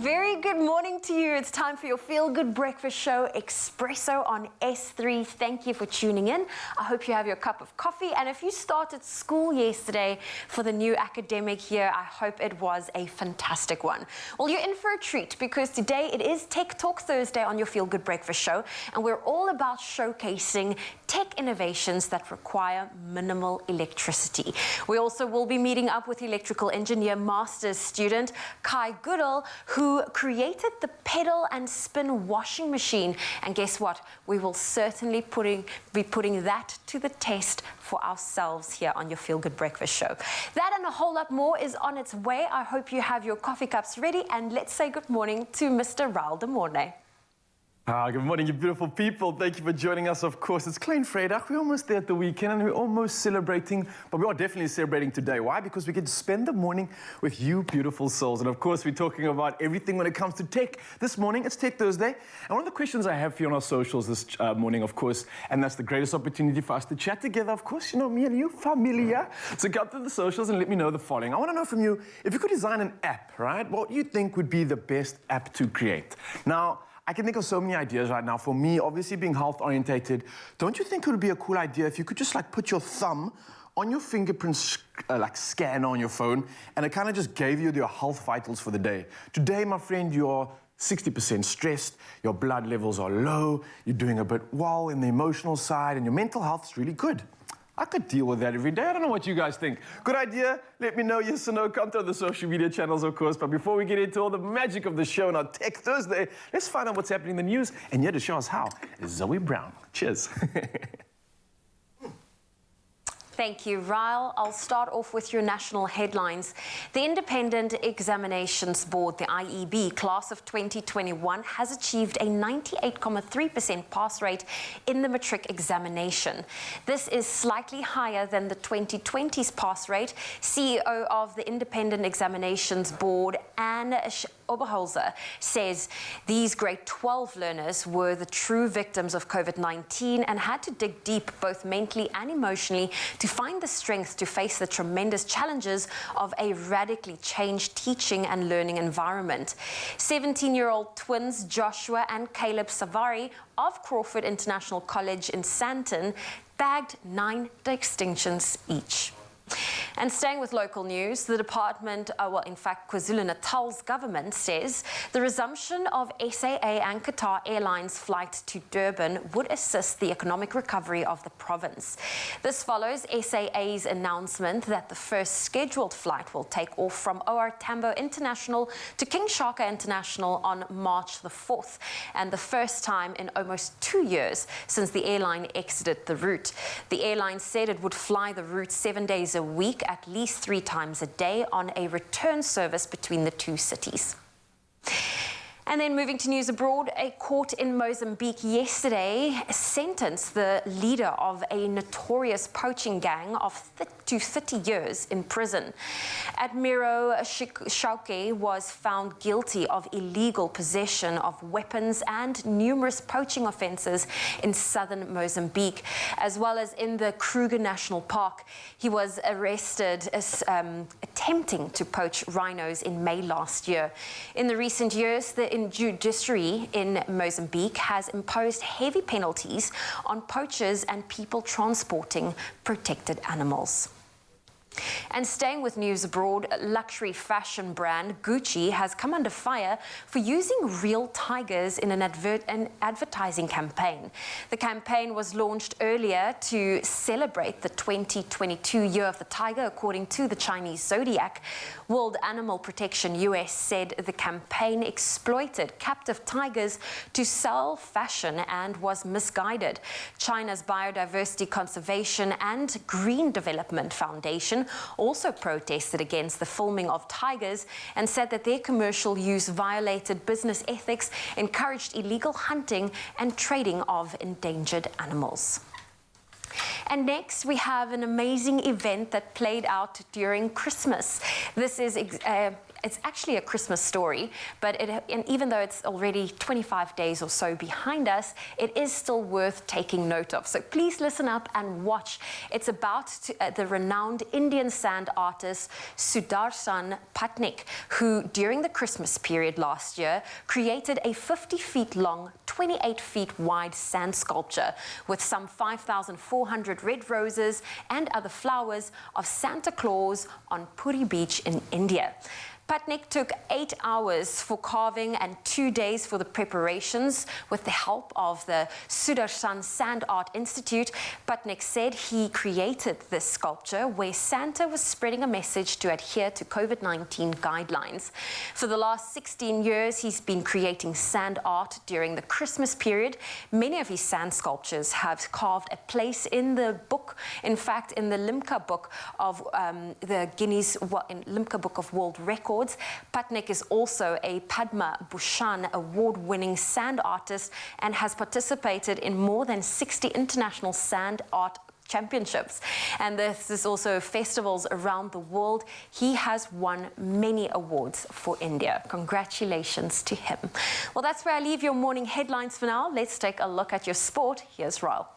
very good morning to you. It's time for your feel-good breakfast show, Expresso on S3. Thank you for tuning in. I hope you have your cup of coffee. And if you started school yesterday for the new academic year, I hope it was a fantastic one. Well, you're in for a treat because today it is Tech Talk Thursday on your feel-good breakfast show. And we're all about showcasing tech innovations that require minimal electricity. We also will be meeting up with electrical engineer master's student Goodall, who created the pedal and spin washing machine. And guess what? We will certainly be putting that to the test for ourselves here on your Feel Good Breakfast Show. That and a whole lot more is on its way. I hope you have your coffee cups ready, and let's say good morning to Mr. Raul de Mornay. Good morning, you beautiful people. Thank you for joining us. Of course, it's Klein Vrydag. We're almost there at the weekend and we're almost celebrating, but we are definitely celebrating today. Why? Because we get to spend the morning with you beautiful souls. And of course, we're talking about everything when it comes to tech. This morning, it's Tech Thursday. And one of the questions I have for you on our socials this morning, of course, and that's the greatest opportunity for us to chat together. Of course, you know, me and you, familiar. So come to the socials and let me know the following. I want to know from you, if you could design an app, right? What you think would be the best app to create? Now, I can think of so many ideas right now. For me, obviously being health-orientated, don't you think it would be a cool idea if you could just like put your thumb on your fingerprint like scanner on your phone, and it kind of just gave you your health vitals for the day. Today, my friend, you're 60% stressed, your blood levels are low, you're doing a bit well in the emotional side, and your mental health is really good. I could deal with that every day. I don't know what you guys think. Good idea? Let me know, yes or no. Come to the social media channels, of course. But before we get into all the magic of the show on our Tech Thursday, let's find out what's happening in the news. And here to show us how is Zoe Brown. Cheers. Thank you, Raul. I'll start off with your national headlines. The Independent Examinations Board, the IEB, class of 2021 has achieved a 98.3% pass rate in the matric examination. This is slightly higher than the 2020's pass rate. CEO of the Independent Examinations Board, Anne Oberholzer, says these grade 12 learners were the true victims of COVID-19 and had to dig deep both mentally and emotionally to find the strength to face the tremendous challenges of a radically changed teaching and learning environment. 17-year-old twins Joshua and Caleb Savari of Crawford International College in Sandton bagged 9 distinctions each. And staying with local news, the department, in fact, KwaZulu-Natal's government says the resumption of SAA and Qatar Airlines flight to Durban would assist the economic recovery of the province. This follows SAA's announcement that the first scheduled flight will take off from OR Tambo International to King Shaka International on March the 4th, and the first time in almost 2 years since the airline exited the route. The airline said it would fly the route 7 days a week, at least 3 times a day, on a return service between the two cities. And then moving to news abroad, a court in Mozambique yesterday sentenced the leader of a notorious poaching gang to 30 years in prison. Admiro Shauke was found guilty of illegal possession of weapons and numerous poaching offences in southern Mozambique, as well as in the Kruger National Park. He was arrested as attempting to poach rhinos in May last year. In the recent years, the judiciary in Mozambique has imposed heavy penalties on poachers and people transporting protected animals. And staying with news abroad, luxury fashion brand Gucci has come under fire for using real tigers in an advertising campaign. The campaign was launched earlier to celebrate the 2022 Year of the Tiger, according to the Chinese Zodiac. World Animal Protection US said the campaign exploited captive tigers to sell fashion and was misguided. China's Biodiversity Conservation and Green Development Foundation also protested against the filming of tigers and said that their commercial use violated business ethics, encouraged illegal hunting and trading of endangered animals. And next, we have an amazing event that played out during Christmas. This is it's actually a Christmas story, but and even though it's already 25 days or so behind us, it is still worth taking note of. So please listen up and watch. It's about the renowned Indian sand artist Sudarshan Patnaik, who during the Christmas period last year created a 50 feet long, 28 feet wide sand sculpture with some 5,400 red roses and other flowers of Santa Claus on Puri Beach in India. Patnaik took 8 hours for carving and 2 days for the preparations with the help of the Sudarshan Sand Art Institute. Patnaik said he created this sculpture where Santa was spreading a message to adhere to COVID-19 guidelines. For the last 16 years, he's been creating sand art during the Christmas period. Many of his sand sculptures have carved a place in the book, in fact, in the Limca Book of Limca Book of World Records. Patnaik is also a Padma Bhushan award-winning sand artist and has participated in more than 60 international sand art championships. And this is also festivals around the world. He has won many awards for India. Congratulations to him. Well, that's where I leave your morning headlines for now. Let's take a look at your sport. Here's Ryle.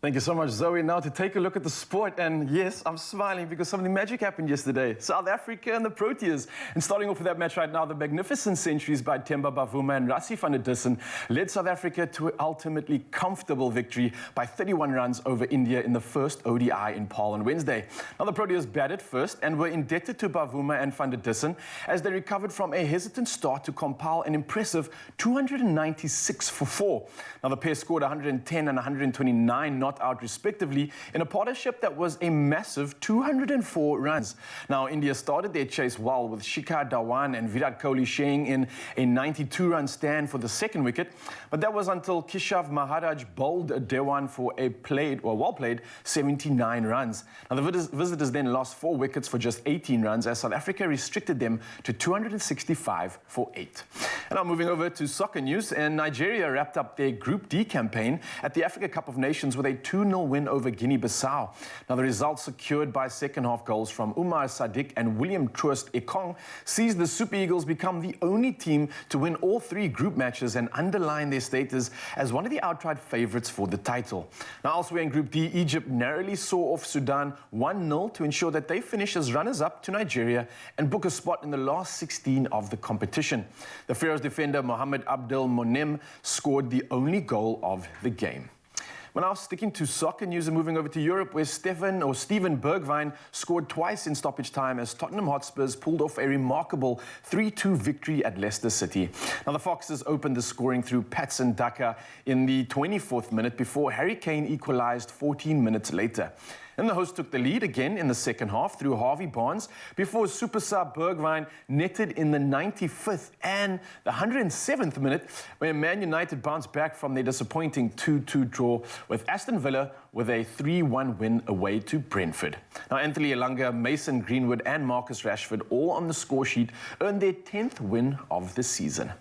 Thank you so much, Zoe. Now to take a look at the sport, and yes, I'm smiling because something magic happened yesterday. South Africa and the Proteas. And starting off with that match right now, the magnificent centuries by Themba Bavuma and Rassie van der Dussen led South Africa to an ultimately comfortable victory by 31 runs over India in the first ODI in Paarl on Wednesday. Now the Proteas batted first and were indebted to Bavuma and van der Dussen as they recovered from a hesitant start to compile an impressive 296 for 4. Now the pair scored 110 and 129 not out respectively in a partnership that was a massive 204 runs. Now India started their chase well with Shikhar Dhawan and Virat Kohli sharing in a 92-run stand for the second wicket, but that was until Keshav Maharaj bowled Dhawan for a well-played 79 runs. Now the visitors then lost 4 wickets for just 18 runs as South Africa restricted them to 265 for 8. And now moving over to soccer news, and Nigeria wrapped up their Group D campaign at the Africa Cup of Nations with a 2-0 win over Guinea-Bissau. Now the results secured by second-half goals from Umar Sadiq and William Troost Ekong sees the Super Eagles become the only team to win all 3 group matches and underline their status as one of the outright favourites for the title. Now elsewhere in Group D, Egypt narrowly saw off Sudan 1-0 to ensure that they finish as runners-up to Nigeria and book a spot in the last 16 of the competition. The Pharaohs defender Mohamed Abdel Monem scored the only goal of the game. We're now sticking to soccer news and moving over to Europe, where Steven Bergwijn scored twice in stoppage time as Tottenham Hotspurs pulled off a remarkable 3-2 victory at Leicester City. Now the Foxes opened the scoring through Patson Daka in the 24th minute before Harry Kane equalised 14 minutes later. And the hosts took the lead again in the second half through Harvey Barnes before super sub Bergwijn netted in the 95th and the 107th minute when Man United bounced back from their disappointing 2-2 draw with Aston Villa with a 3-1 win away to Brentford. Now Anthony Elanga, Mason Greenwood and Marcus Rashford, all on the score sheet, earned their 10th win of the season.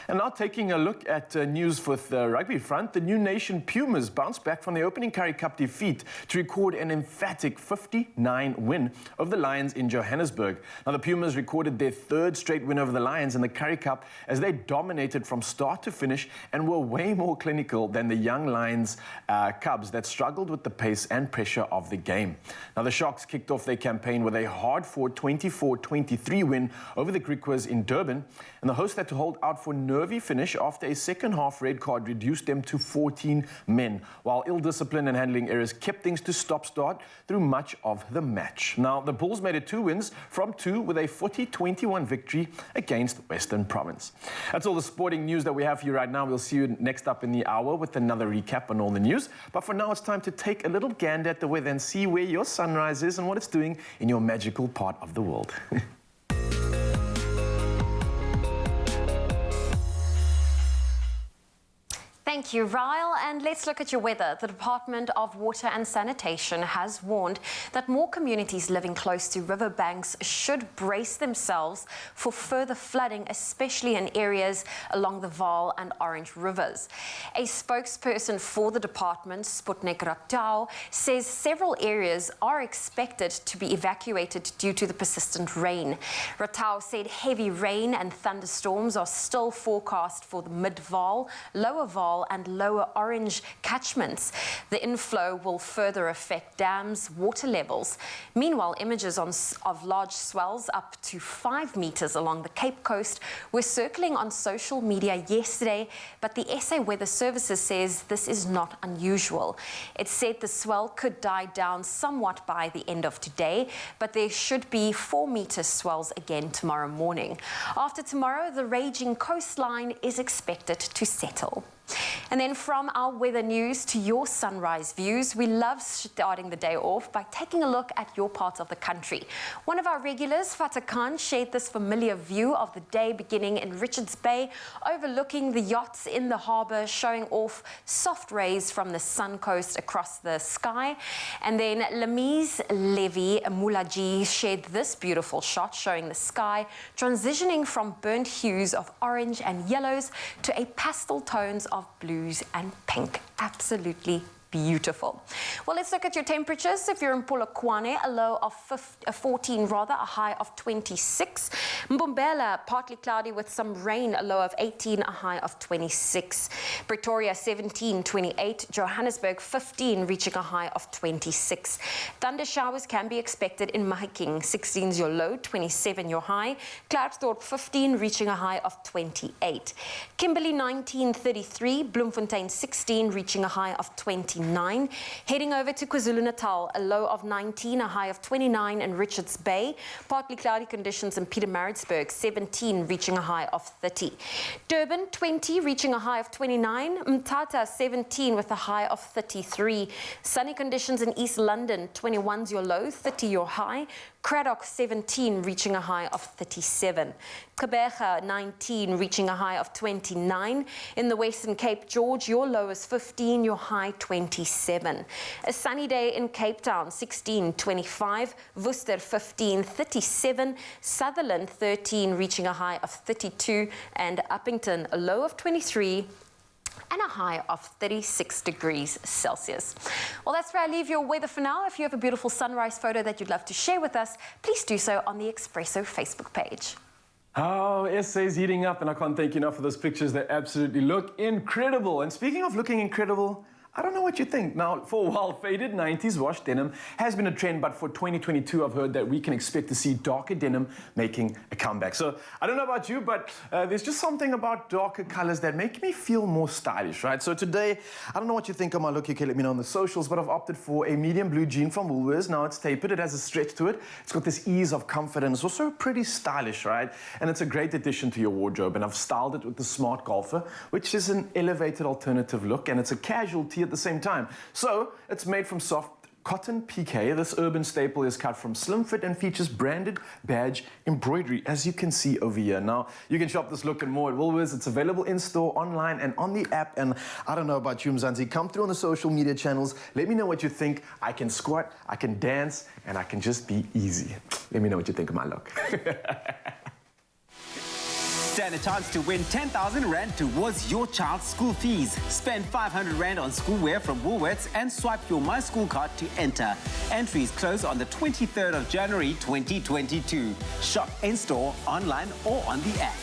And now taking a look at news with the rugby front, the new nation Pumas bounced back from the opening Currie Cup defeat to record an emphatic 59 win over the Lions in Johannesburg. Now the Pumas recorded their 3rd straight win over the Lions in the Currie Cup as they dominated from start to finish and were way more clinical than the young Lions Cubs that struggled with the pace and pressure of the game. Now the Sharks kicked off their campaign with a hard-fought 24-23 win over the Griquas in Durban, and the hosts had to hold out for nervy finish after a second-half red card reduced them to 14 men, while ill discipline and handling errors kept things to stop-start through much of the match. Now, the Bulls made it 2 wins from 2 with a 40-21 victory against Western Province. That's all the sporting news that we have for you right now. We'll see you next up in the hour with another recap on all the news. But for now, it's time to take a little gander at the weather and see where your sunrise is and what it's doing in your magical part of the world. Thank you, Ryle. And let's look at your weather. The Department of Water and Sanitation has warned that more communities living close to riverbanks should brace themselves for further flooding, especially in areas along the Vaal and Orange rivers. A spokesperson for the department, Sputnik Ratau, says several areas are expected to be evacuated due to the persistent rain. Ratau said heavy rain and thunderstorms are still forecast for the mid-Vaal, lower Vaal and lower Orange catchments. The inflow will further affect dams, water levels. Meanwhile, images of large swells up to 5 meters along the Cape Coast were circling on social media yesterday, but the SA Weather Services says this is not unusual. It said the swell could die down somewhat by the end of today, but there should be 4-meter swells again tomorrow morning. After tomorrow, the raging coastline is expected to settle. And then from our weather news to your sunrise views, we love starting the day off by taking a look at your part of the country. One of our regulars, Fatah Khan, shared this familiar view of the day beginning in Richards Bay, overlooking the yachts in the harbour, showing off soft rays from the sun coast across the sky. And then Lamise Levy Mulaji shared this beautiful shot showing the sky transitioning from burnt hues of orange and yellows to a pastel tones of blues and pink. Absolutely beautiful. Well, let's look at your temperatures. If you're in Polokwane, a low of 14, a high of 26. Mbombela, partly cloudy with some rain, a low of 18, a high of 26. Pretoria, 17, 28. Johannesburg, 15, reaching a high of 26. Thunder showers can be expected in Mahikeng. 16 is your low, 27 your high. Cloudsthorpe, 15, reaching a high of 28. Kimberley, 19, 33. Bloemfontein, 16, reaching a high of 29. Heading over to KwaZulu-Natal, a low of 19, a high of 29 in Richards Bay. Partly cloudy conditions in Pietermaritzburg, 17, reaching a high of 30. Durban, 20, reaching a high of 29. Mthatha, 17, with a high of 33. Sunny conditions in East London, 21's your low, 30 your high. Cradock, 17, reaching a high of 37. Gqeberha, 19, reaching a high of 29. In the Western Cape, George, your low is 15, your high 27. A sunny day in Cape Town, 16, 25. Worcester, 15, 37. Sutherland, 13, reaching a high of 32. And Uppington, a low of 23. And a high of 36 degrees Celsius. Well, that's where I leave your weather for now. If you have a beautiful sunrise photo that you'd love to share with us, please do so on the Expresso Facebook page. Oh, SA's heating up, and I can't thank you enough for those pictures. They absolutely look incredible. And speaking of looking incredible, I don't know what you think. Now, for a while, faded 90s wash denim has been a trend, but for 2022, I've heard that we can expect to see darker denim making a comeback. So, I don't know about you, but there's just something about darker colors that make me feel more stylish, right? So today, I don't know what you think of my look. You can let me know on the socials, but I've opted for a medium blue jean from Woolworths. Now, it's tapered. It has a stretch to it. It's got this ease of comfort, and it's also pretty stylish, right? And it's a great addition to your wardrobe, and I've styled it with the Smart Golfer, which is an elevated alternative look, and it's a casual tee at the same time. So it's made from soft cotton piqué. This urban staple is cut from slim fit and features branded badge embroidery, as you can see over here. Now, you can shop this look and more at Woolworths. It's available in-store, online, and on the app. And I don't know about you, Mzansi. Come through on the social media channels. Let me know what you think. I can squat, I can dance, and I can just be easy. Let me know what you think of my look. Stand a chance to win 10,000 Rand towards your child's school fees. Spend 500 Rand on schoolwear from Woolworths and swipe your My School card to enter. Entries close on the 23rd of January 2022. Shop in-store, online or on the app.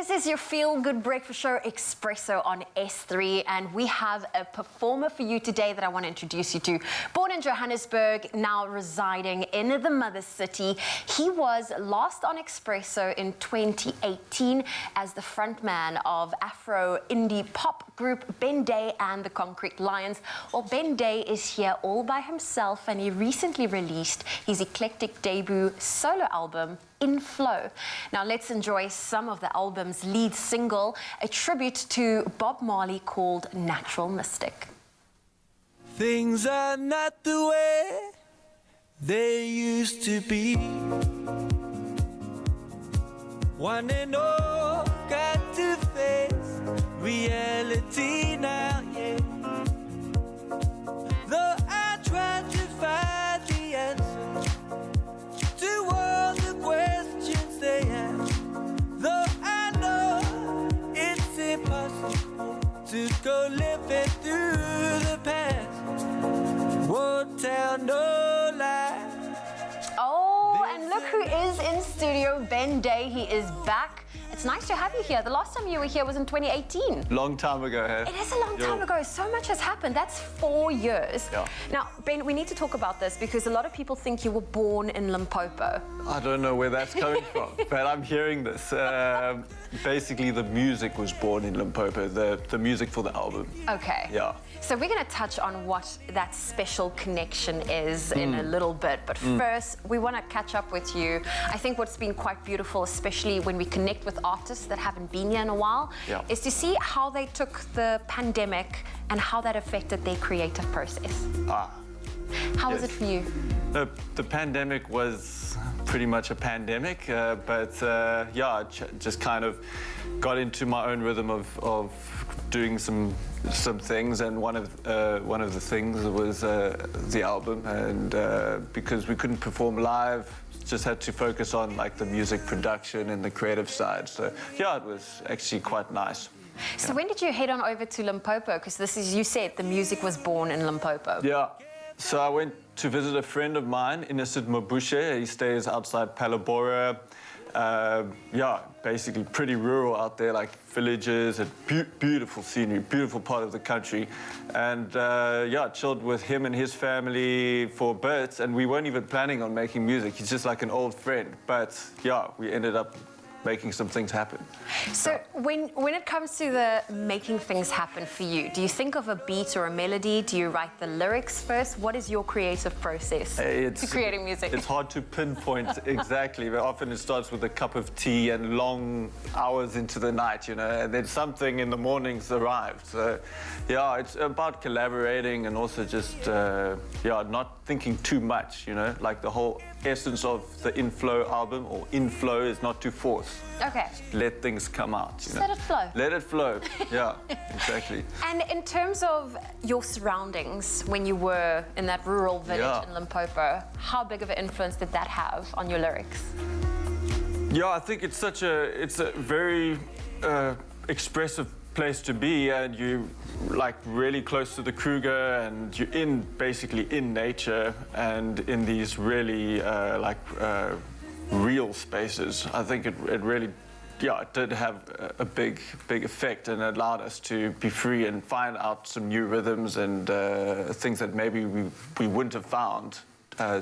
This is your feel-good breakfast show, Expresso on S3, and we have a performer for you today that I want to introduce you to. Born in Johannesburg, now residing in the mother city. He was last on Expresso in 2018 as the frontman of Afro indie pop group Ben Day and the Concrete Lions. Well, Ben Day is here all by himself, and he recently released his eclectic debut solo album, In Flow. Now let's enjoy some of the album's lead single, a tribute to Bob Marley called Natural Mystic. Things are not the way they used to be. One and all got to face reality now, yeah. Though I tried to find the answer to all the questions they have, though I know it's impossible to go living through the past. Won't tell no lies. Oh, and look who is in studio, Ben Day. He is back. It's nice to have you here. The last time you were here was in 2018. Long time ago, huh? It is a long time ago. So much has happened. That's 4 years. Yeah. Now, Ben, we need to talk about this because a lot of people think you were born in Limpopo. I don't know where that's coming from, but I'm hearing this. Basically, the music was born in Limpopo, the music for the album. Okay. Yeah. So we're going to touch on what that special connection is in a little bit. But first, we want to catch up with you. I think what's been quite beautiful, especially when we connect with artists that haven't been here in a while, is to see how they took the pandemic and how that affected their creative process. How was it for you? The pandemic was pretty much a pandemic, but yeah, I just kind of got into my own rhythm of doing some things, and one of the things was the album, and because we couldn't perform live, just had to focus on like the music production and the creative side. So yeah, it was actually quite nice. So when did you head on over to Limpopo? Because this is, you said the music was born in Limpopo. Yeah. So I went to visit a friend of mine, Innocent Mabushe. He stays outside Palabora. Yeah, basically pretty rural out there, like villages and beautiful scenery, beautiful part of the country. And yeah, chilled with him and his family for a bit, and we weren't even planning on making music. He's just like an old friend. But yeah, we ended up making some things happen. So when it comes to the making things happen for you, do you think of a beat or a melody? Do you write the lyrics first? What is your creative process to creating music? It's hard to pinpoint exactly, but often it starts with a cup of tea and long hours into the night, you know, and then something in the mornings arrived. So yeah, it's about collaborating and also just, yeah, not thinking too much, you know, like the whole essence of the In Flow album, or In Flow, is not to force. Okay. Just let things come out. Just let it flow. Let it flow. Yeah, exactly. And in terms of your surroundings, when you were in that rural village in Limpopo, how big of an influence did that have on your lyrics? Yeah, I think it's a very expressive place to be, and you like really close to the Kruger, and you're basically in nature and in these really real spaces. I think it really, yeah, it did have a big effect, and allowed us to be free and find out some new rhythms and things that maybe we wouldn't have found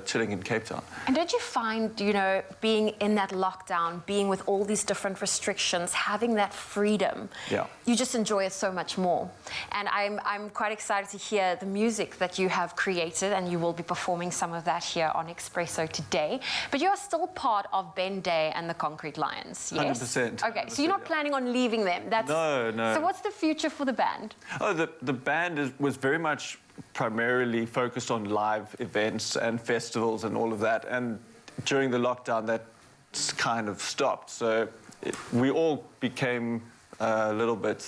chilling in Cape Town. And did you find, you know, being in that lockdown, being with all these different restrictions, having that freedom, you just enjoy it so much more? And I'm quite excited to hear the music that you have created, and you will be performing some of that here on Expresso today. But you're still part of Ben Day and the Concrete Lions, yes? 100%. Okay, so you're not planning on leaving them? No. So what's the future for the band? Oh, the band was very much primarily focused on live events and festivals and all of that, and during the lockdown that's kind of stopped, so we all became a little bit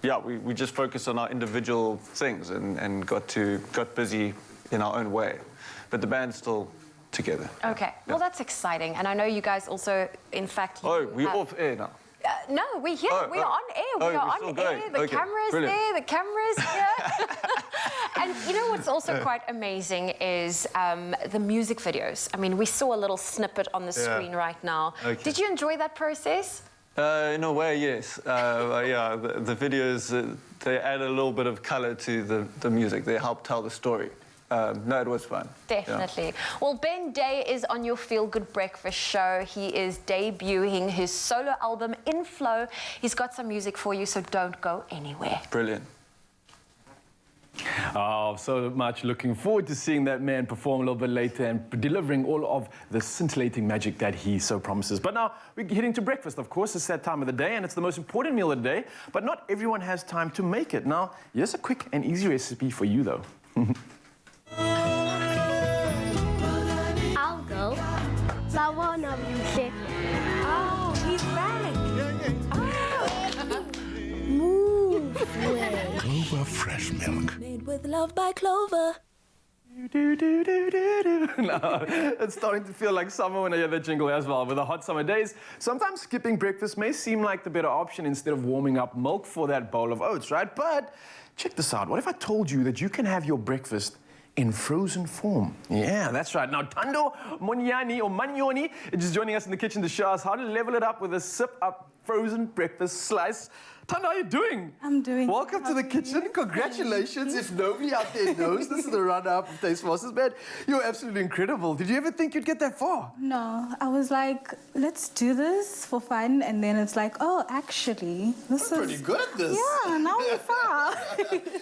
yeah, we just focused on our individual things and got busy in our own way, but the band's still together. Okay, well, that's exciting. And I know you guys also, in fact, we're off air now. No, we're here. We are on air. We oh, are we're on still air. going. The Okay, camera's brilliant. there. The camera's here. And you know what's also quite amazing is the music videos. I mean, we saw a little snippet on the screen right now. Okay. Did you enjoy that process? In a way, yes. Yeah, the videos, they add a little bit of color to the music. They help tell the story. No, it was fun. Definitely. Well, Ben Day is on your Feel Good Breakfast show. He is debuting his solo album, In Flow. He's got some music for you, so don't go anywhere. Brilliant. Oh, so much looking forward to seeing that man perform a little bit later and delivering all of the scintillating magic that he so promises. But now we're heading to breakfast, of course. It's that time of the day and it's the most important meal of the day, but not everyone has time to make it. Now, here's a quick and easy recipe for you, though. I'll go. But one of you said, oh, he's back. Move away. Clover fresh milk. Made with love by Clover. No, it's starting to feel like summer when I hear that jingle as well. With the hot summer days, sometimes skipping breakfast may seem like the better option instead of warming up milk for that bowl of oats, right? But check this out. What if I told you that you can have your breakfast in frozen form? Yeah, that's right. Now, Tando Manyoni is just joining us in the kitchen to show us how to level it up with a sip-up frozen breakfast slice. Tando, how are you doing? I'm doing Welcome to the kitchen. Congratulations. If nobody out there knows, this is the runner-up of Taste Masters, man. You're absolutely incredible. Did you ever think you'd get that far? No, I was like, let's do this for fun. And then it's like, oh, actually, this is... Pretty good at this. Yeah, now we're far.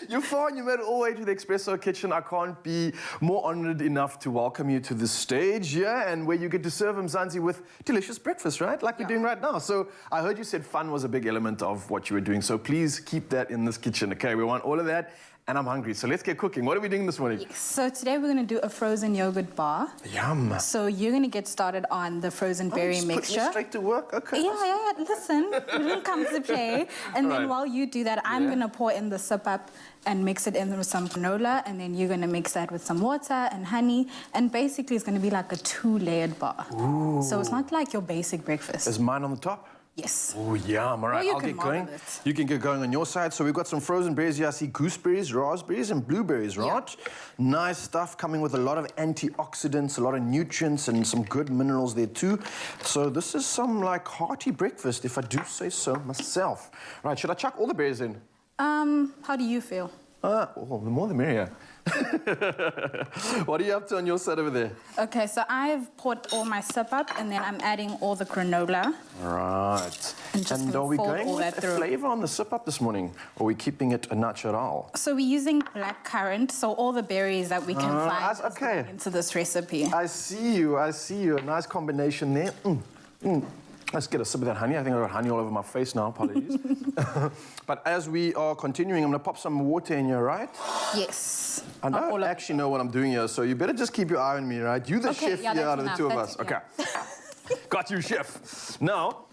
You're fine. You made it all the way to the Expresso kitchen. I can't be more honored enough to welcome you to the stage, yeah, and where you get to serve Mzansi with delicious breakfast, right? Like we're doing right now. So I heard you said fun was a big element of what you were doing. So please keep that in this kitchen, okay? We want all of that. And I'm hungry, so let's get cooking. What are we doing this morning? So today we're going to do a frozen yogurt bar. Yum. So you're going to get started on the frozen berry Just put me mixture. straight to work, okay? Yeah, listen, it will come to play. And then Right. while you do that, I'm going to pour in the sip up and mix it in with some granola, and then you're going to mix that with some water and honey, and basically it's going to be like a 2-layered bar. Ooh. So it's not like your basic breakfast. Is mine on the top? Yes. Oh, yum. All right, you I'll can get going. model it. You can get going on your side. So we've got some frozen berries here. I see gooseberries, raspberries, and blueberries, right? Nice stuff coming with a lot of antioxidants, a lot of nutrients, and some good minerals there too. So this is some like hearty breakfast, if I do say so myself. Right, should I chuck all the berries in? How do you feel? Oh, the more the merrier. What are you up to on your side over there? Okay, so I've poured all my sip up, and then I'm adding all the granola. Right. And just are gonna we fold going all with that a through. flavour on the sip up this morning? Or are we keeping it a natural? So we're using black currant, so all the berries that we can find is okay. going into this recipe. I see you. A nice combination there. Let's get a sip of that honey. I think I got honey all over my face now, apologies. But as we are continuing, I'm gonna pop some water in here, right? Yes. I Not all don't of actually know what I'm doing here, so you better just keep your eye on me, right? You're the Okay, chef yeah, here that's out of the enough, two of that's- us. Okay. Got you, chef. Now,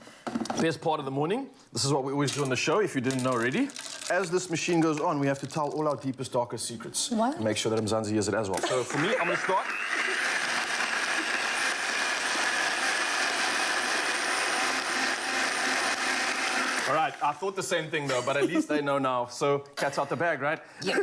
best part of the morning. This is what we always do on the show, if you didn't know already. As this machine goes on, we have to tell all our deepest, darkest secrets. What? And make sure that Mzansi hears it as well. So for me, I'm gonna start. All right, I thought the same thing though, but at least they know now. So, cat's out the bag, right? Yes.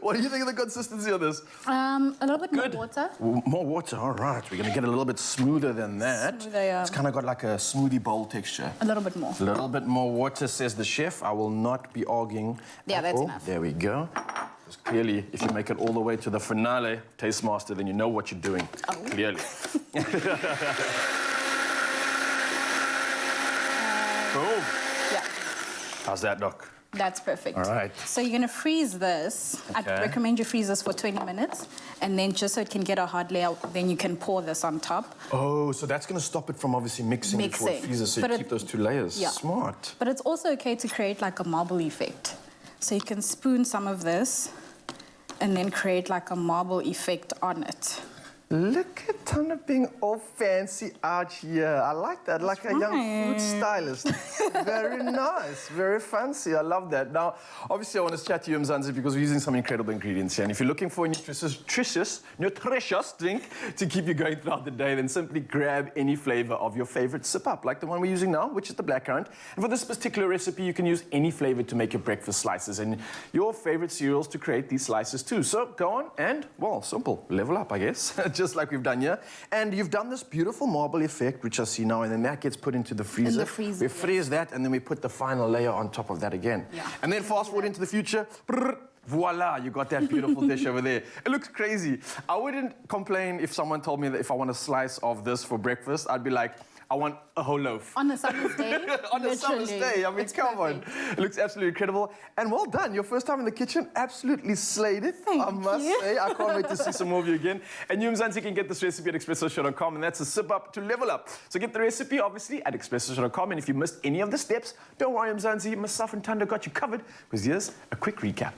What do you think of the consistency of this? A little bit more water. More water, all right. We're gonna get a little bit smoother than that. Smoother, yeah. It's kind of got like a smoothie bowl texture. A little bit more. A little bit more water, says the chef. I will not be arguing. Yeah, at that's all. enough. There we go. Because clearly, if you make it all the way to the finale, Taste Master, then you know what you're doing. Oh. Clearly. Boom. Yeah, How's that, Doc? that's perfect. All right. So you're gonna freeze this. Okay. I recommend you freeze this for 20 minutes, and then just so it can get a hard layer, then you can pour this on top. Oh, so that's going to stop it from obviously mixing before it Mixing. freezes, so But you it- keep those two layers. Yeah. Smart. But it's also okay to create like a marble effect. So you can spoon some of this and then create like a marble effect on it. Look at Tana being all fancy out here. I like that, like a young food stylist. Very nice, very fancy. I love that. Now, obviously, I want to chat to you, Mzansi, because we're using some incredible ingredients here. And if you're looking for a nutritious drink to keep you going throughout the day, then simply grab any flavor of your favorite sip-up, like the one we're using now, which is the blackcurrant. And for this particular recipe, you can use any flavor to make your breakfast slices and your favorite cereals to create these slices too. So go on and, well, simple, level up, I guess. Just like we've done here. And you've done this beautiful marble effect, which I see now, and then that gets put into the freezer. In the freezer, We freeze that, and then we put the final layer on top of that again. Yeah. And then fast forward into the future, voila, you got that beautiful dish over there. It looks crazy. I wouldn't complain if someone told me that if I want a slice of this for breakfast, I'd be like, I want a whole loaf. On a summer's day? On a summer's day. I mean, come on. It looks absolutely incredible. And well done. Your first time in the kitchen, absolutely slayed it. I must say. I can't wait to see some more of you again. And you, Mzansi, can get this recipe at expressoshow.com, and that's a sip up to level up. So get the recipe, obviously, at expressoshow.com. And if you missed any of the steps, don't worry, Mzansi. Myself and Tanda got you covered, because here's a quick recap.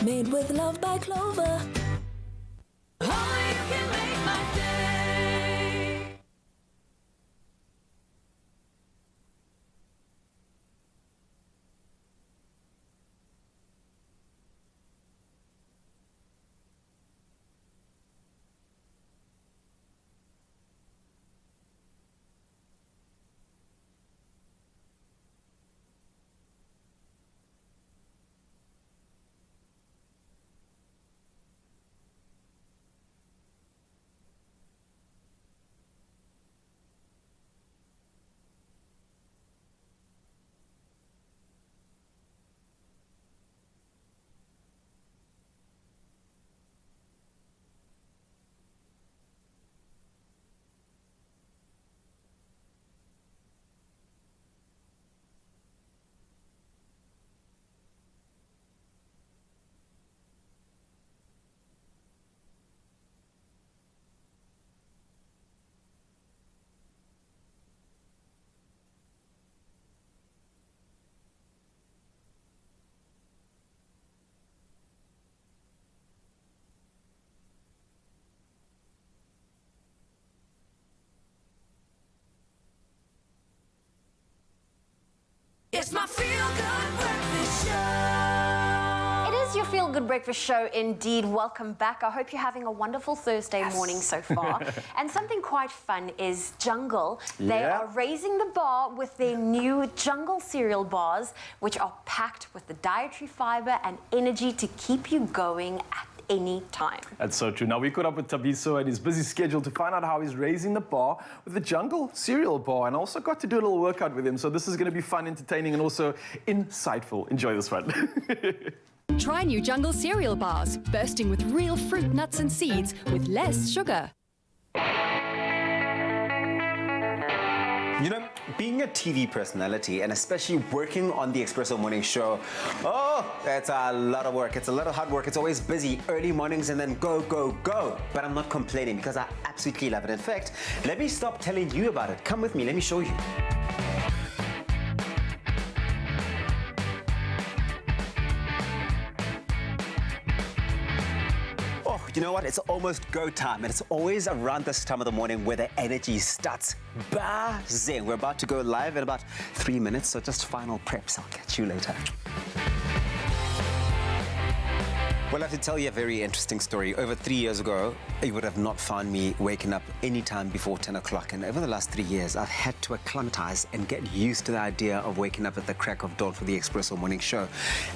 Made with love by Clover. Only you can make my day. It's my feel-good breakfast show. It is your Feel Good Breakfast Show indeed. Welcome back. I hope you're having a wonderful Thursday morning so far. And something quite fun is Jungle. They are raising the bar with their new Jungle cereal bars, which are packed with the dietary fiber and energy to keep you going at any time. That's so true. Now, we caught up with Tabiso and his busy schedule to find out how he's raising the bar with the Jungle cereal bar, and also got to do a little workout with him. So this is going to be fun, entertaining, and also insightful. Enjoy this one. Try new Jungle cereal bars, bursting with real fruit, nuts and seeds with less sugar. You know, being a TV personality and especially working on the Expresso morning show, oh, that's a lot of work. It's a lot of hard work. It's always busy, early mornings and then go, go, go. But I'm not complaining because I absolutely love it. In fact, let me stop telling you about it. Come with me, let me show you. You know what? It's almost go time, and it's always around this time of the morning where the energy starts buzzing. We're about to go live in about 3 minutes, so just final preps. I'll catch you later. Well, I have to tell you a very interesting story. Over 3 years ago, you would have not found me waking up any time before 10 o'clock. And over the last 3 years, I've had to acclimatize and get used to the idea of waking up at the crack of dawn for the Expresso morning show.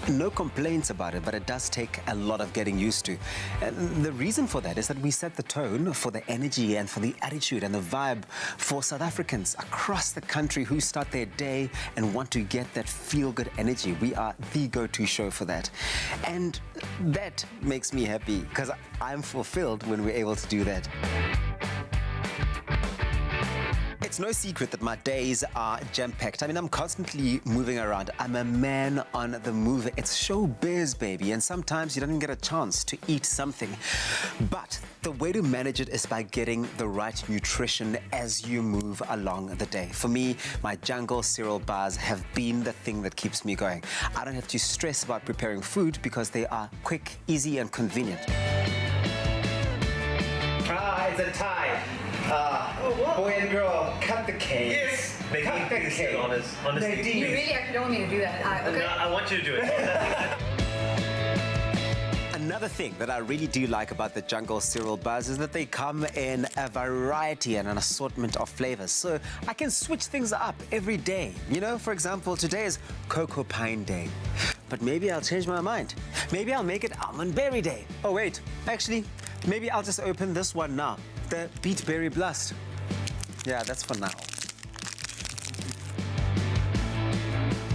No complaints about it, but it does take a lot of getting used to. And the reason for that is that we set the tone for the energy and for the attitude and the vibe for South Africans across the country who start their day and want to get that feel-good energy. We are the go-to show for that. And that makes me happy because I'm fulfilled when we're able to do that. It's no secret that my days are jam-packed. I mean, I'm constantly moving around. I'm a man on the move. It's showbiz, baby, and sometimes you don't even get a chance to eat something. But the way to manage it is by getting the right nutrition as you move along the day. For me, my jungle cereal bars have been the thing that keeps me going. I don't have to stress about preparing food because they are quick, easy, and convenient. It's a tie. Boy and girl, cut the cake. Yes! Cut the cake. Honestly. You really actually don't want me to do that. Okay. No, I want you to do it. Another thing that I really do like about the Jungle cereal bars is that they come in a variety and an assortment of flavors. So I can switch things up every day. You know, for example, today is Cocoa Pine Day. But maybe I'll change my mind. Maybe I'll make it Almond Berry Day. Oh, wait. Actually, maybe I'll just open this one now. The Beet Berry Blast. Yeah, that's for now.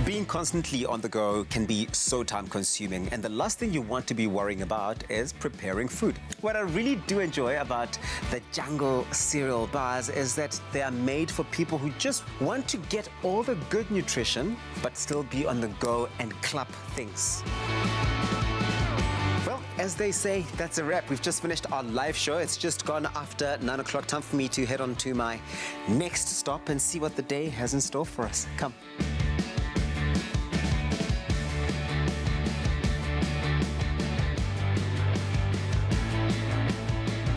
Being constantly on the go can be so time-consuming, and the last thing you want to be worrying about is preparing food. What I really do enjoy about the Jungle cereal bars is that they are made for people who just want to get all the good nutrition, but still be on the go and clap things. Well, as they say, that's a wrap. We've just finished our live show. It's just gone after 9 o'clock. Time for me to head on to my next stop and see what the day has in store for us. Come.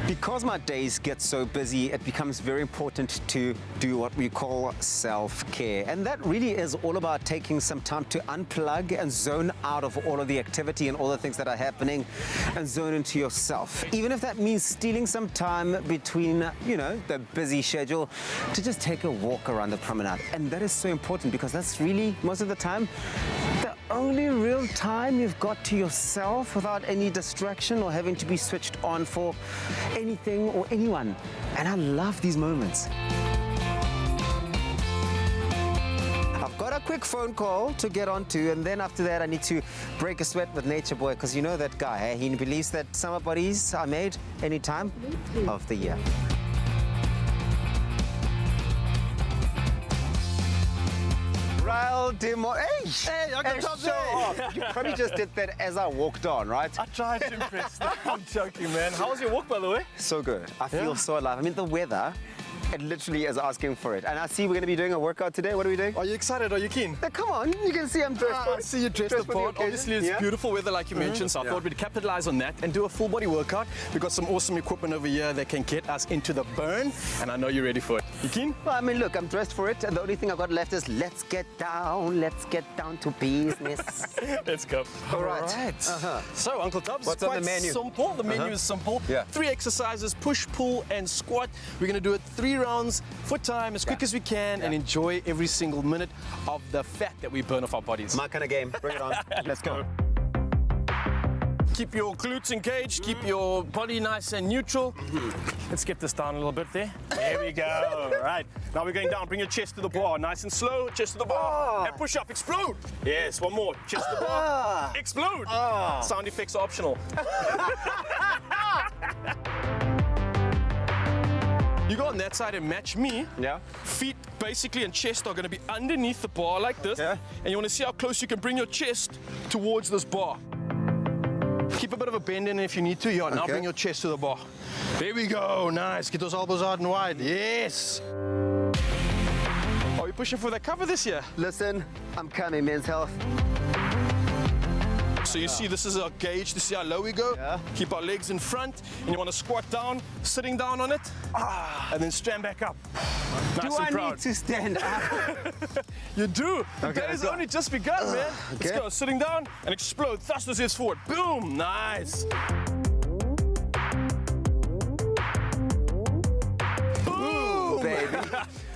Because my days get so busy, it becomes very important to do what we call self-care. And that really is all about taking some time to unplug and zone out of all of the activity and all the things that are happening and zone into yourself. Even if that means stealing some time between, you know, the busy schedule to just take a walk around the promenade. And that is so important because that's really, most of the time, the only real time you've got to yourself without any distraction or having to be switched on for anything or anyone. And I love these moments. I've got a quick phone call to get onto, and then after that I need to break a sweat with Nature Boy, because you know that guy, eh? He believes that summer bodies are made any time of the year. Hey, I can top that. You probably just did that as I walked on, right? I tried to impress them. I'm joking, man. How was your walk, by the way? So good. I feel so alive. I mean, the weather, it literally is asking for it. And I see we're going to be doing a workout today. What are we doing? Are you excited? Are you keen? Come on, you can see I'm dressed. I see you dressed apart. Obviously, it's beautiful weather, like you mentioned, so I thought we'd capitalize on that and do a full body workout. We've got some awesome equipment over here that can get us into the burn, and I know you're ready for it. You keen? Well, I mean, look, I'm dressed for it, and the only thing I've got left is let's get down to business. Let's go. All right. So, Uncle Tubbs, what's on the menu? Simple. The menu is simple. Yeah. 3 exercises: push, pull, and squat. We're going to do it 3 rounds, foot time, as quick as we can, and enjoy every single minute of the fat that we burn off our bodies. My kind of game. Bring it on. Let's go. Keep your glutes engaged, keep your body nice and neutral. Let's get this down a little bit there. There we go. All right. Now we're going down. Bring your chest to the bar. Nice and slow. Chest to the bar. And push up. Explode. Yes, one more. Chest to the bar. Explode. Sound effects are optional. You go on that side and match me. Yeah. Feet basically and chest are going to be underneath the bar like this. Yeah. And you want to see how close you can bring your chest towards this bar. Keep a bit of a bend in if you need to. Yeah, now bring your chest to the bar. There we go. Nice. Get those elbows out and wide. Yes. Are we pushing for the cover this year? Listen, I'm coming, Men's Health. So you see, this is our gauge to see how low we go. Yeah. Keep our legs in front, and you want to squat down, sitting down on it, and then stand back up. Do I need to stand up? You do. The Okay, day let's has go. only just begun, man. Let's okay. go. Sitting down and explode. Thrust those hips forward. Boom. Nice. Boom. Baby.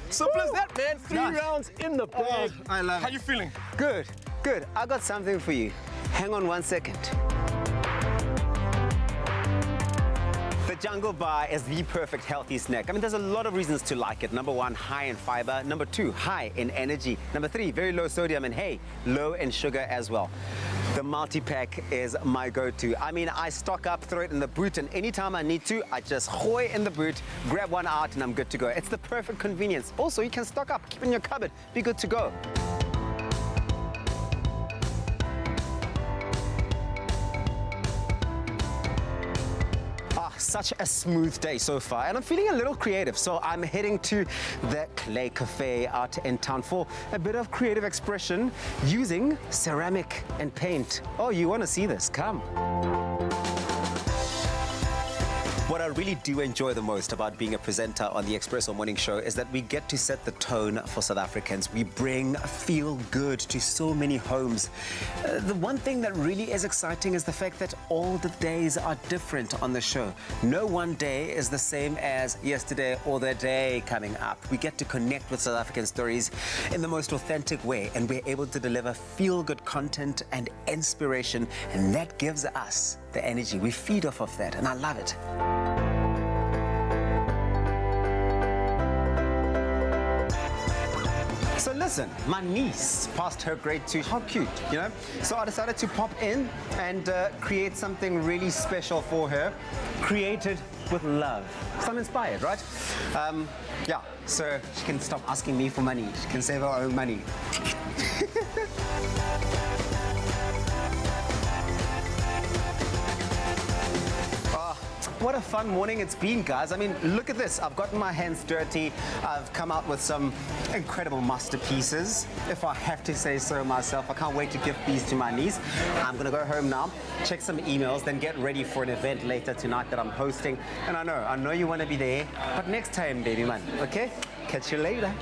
Simple as that, man. 3 Nice. rounds in the bag. I love How it. you feeling? Good, good. I got something for you. Hang on 1 second. The Jungle Bar is the perfect healthy snack. I mean, there's a lot of reasons to like it. Number 1, high in fiber. Number 2, high in energy. Number 3, very low sodium, and hey, low in sugar as well. The multi-pack is my go-to. I mean, I stock up, throw it in the boot, and anytime I need to, I just hoy in the boot, grab one out, and I'm good to go. It's the perfect convenience. Also, you can stock up, keep it in your cupboard, be good to go. Such a smooth day so far, and I'm feeling a little creative, so I'm heading to the Clay Cafe out in town for a bit of creative expression using ceramic and paint. Oh, you want to see this? Come. What I really do enjoy the most about being a presenter on the Expresso Morning Show is that we get to set the tone for South Africans. We bring feel good to so many homes. The one thing that really is exciting is the fact that all the days are different on the show. No one day is the same as yesterday or the day coming up. We get to connect with South African stories in the most authentic way, and we're able to deliver feel-good content and inspiration, and that gives us the energy. We feed off of that, and I love it. So listen, my niece passed her grade 2. How cute, you know? So I decided to pop in and create something really special for her, created with love. So I'm inspired, right? Yeah, so she can stop asking me for money. She can save her own money. What a fun morning it's been, guys. I mean, look at this. I've gotten my hands dirty. I've come out with some incredible masterpieces, if I have to say so myself. I can't wait to give these to my niece. I'm gonna go home now, check some emails, then get ready for an event later tonight that I'm hosting. And I know you wanna be there, but next time, baby man, okay? Catch you later.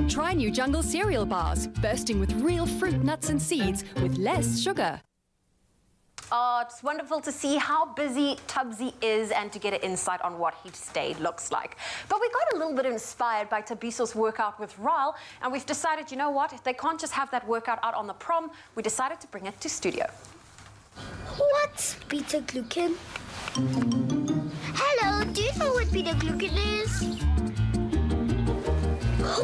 Try new Jungle cereal bars, bursting with real fruit, nuts and seeds with less sugar. Oh, it's wonderful to see how busy Tubbsy is and to get an insight on what his day looks like. But we got a little bit inspired by Tabiso's workout with Ryle, and we've decided, you know what, they can't just have that workout out on the prom. We decided to bring it to studio. What's beta-glucan? Hello, do you know what beta-glucan is?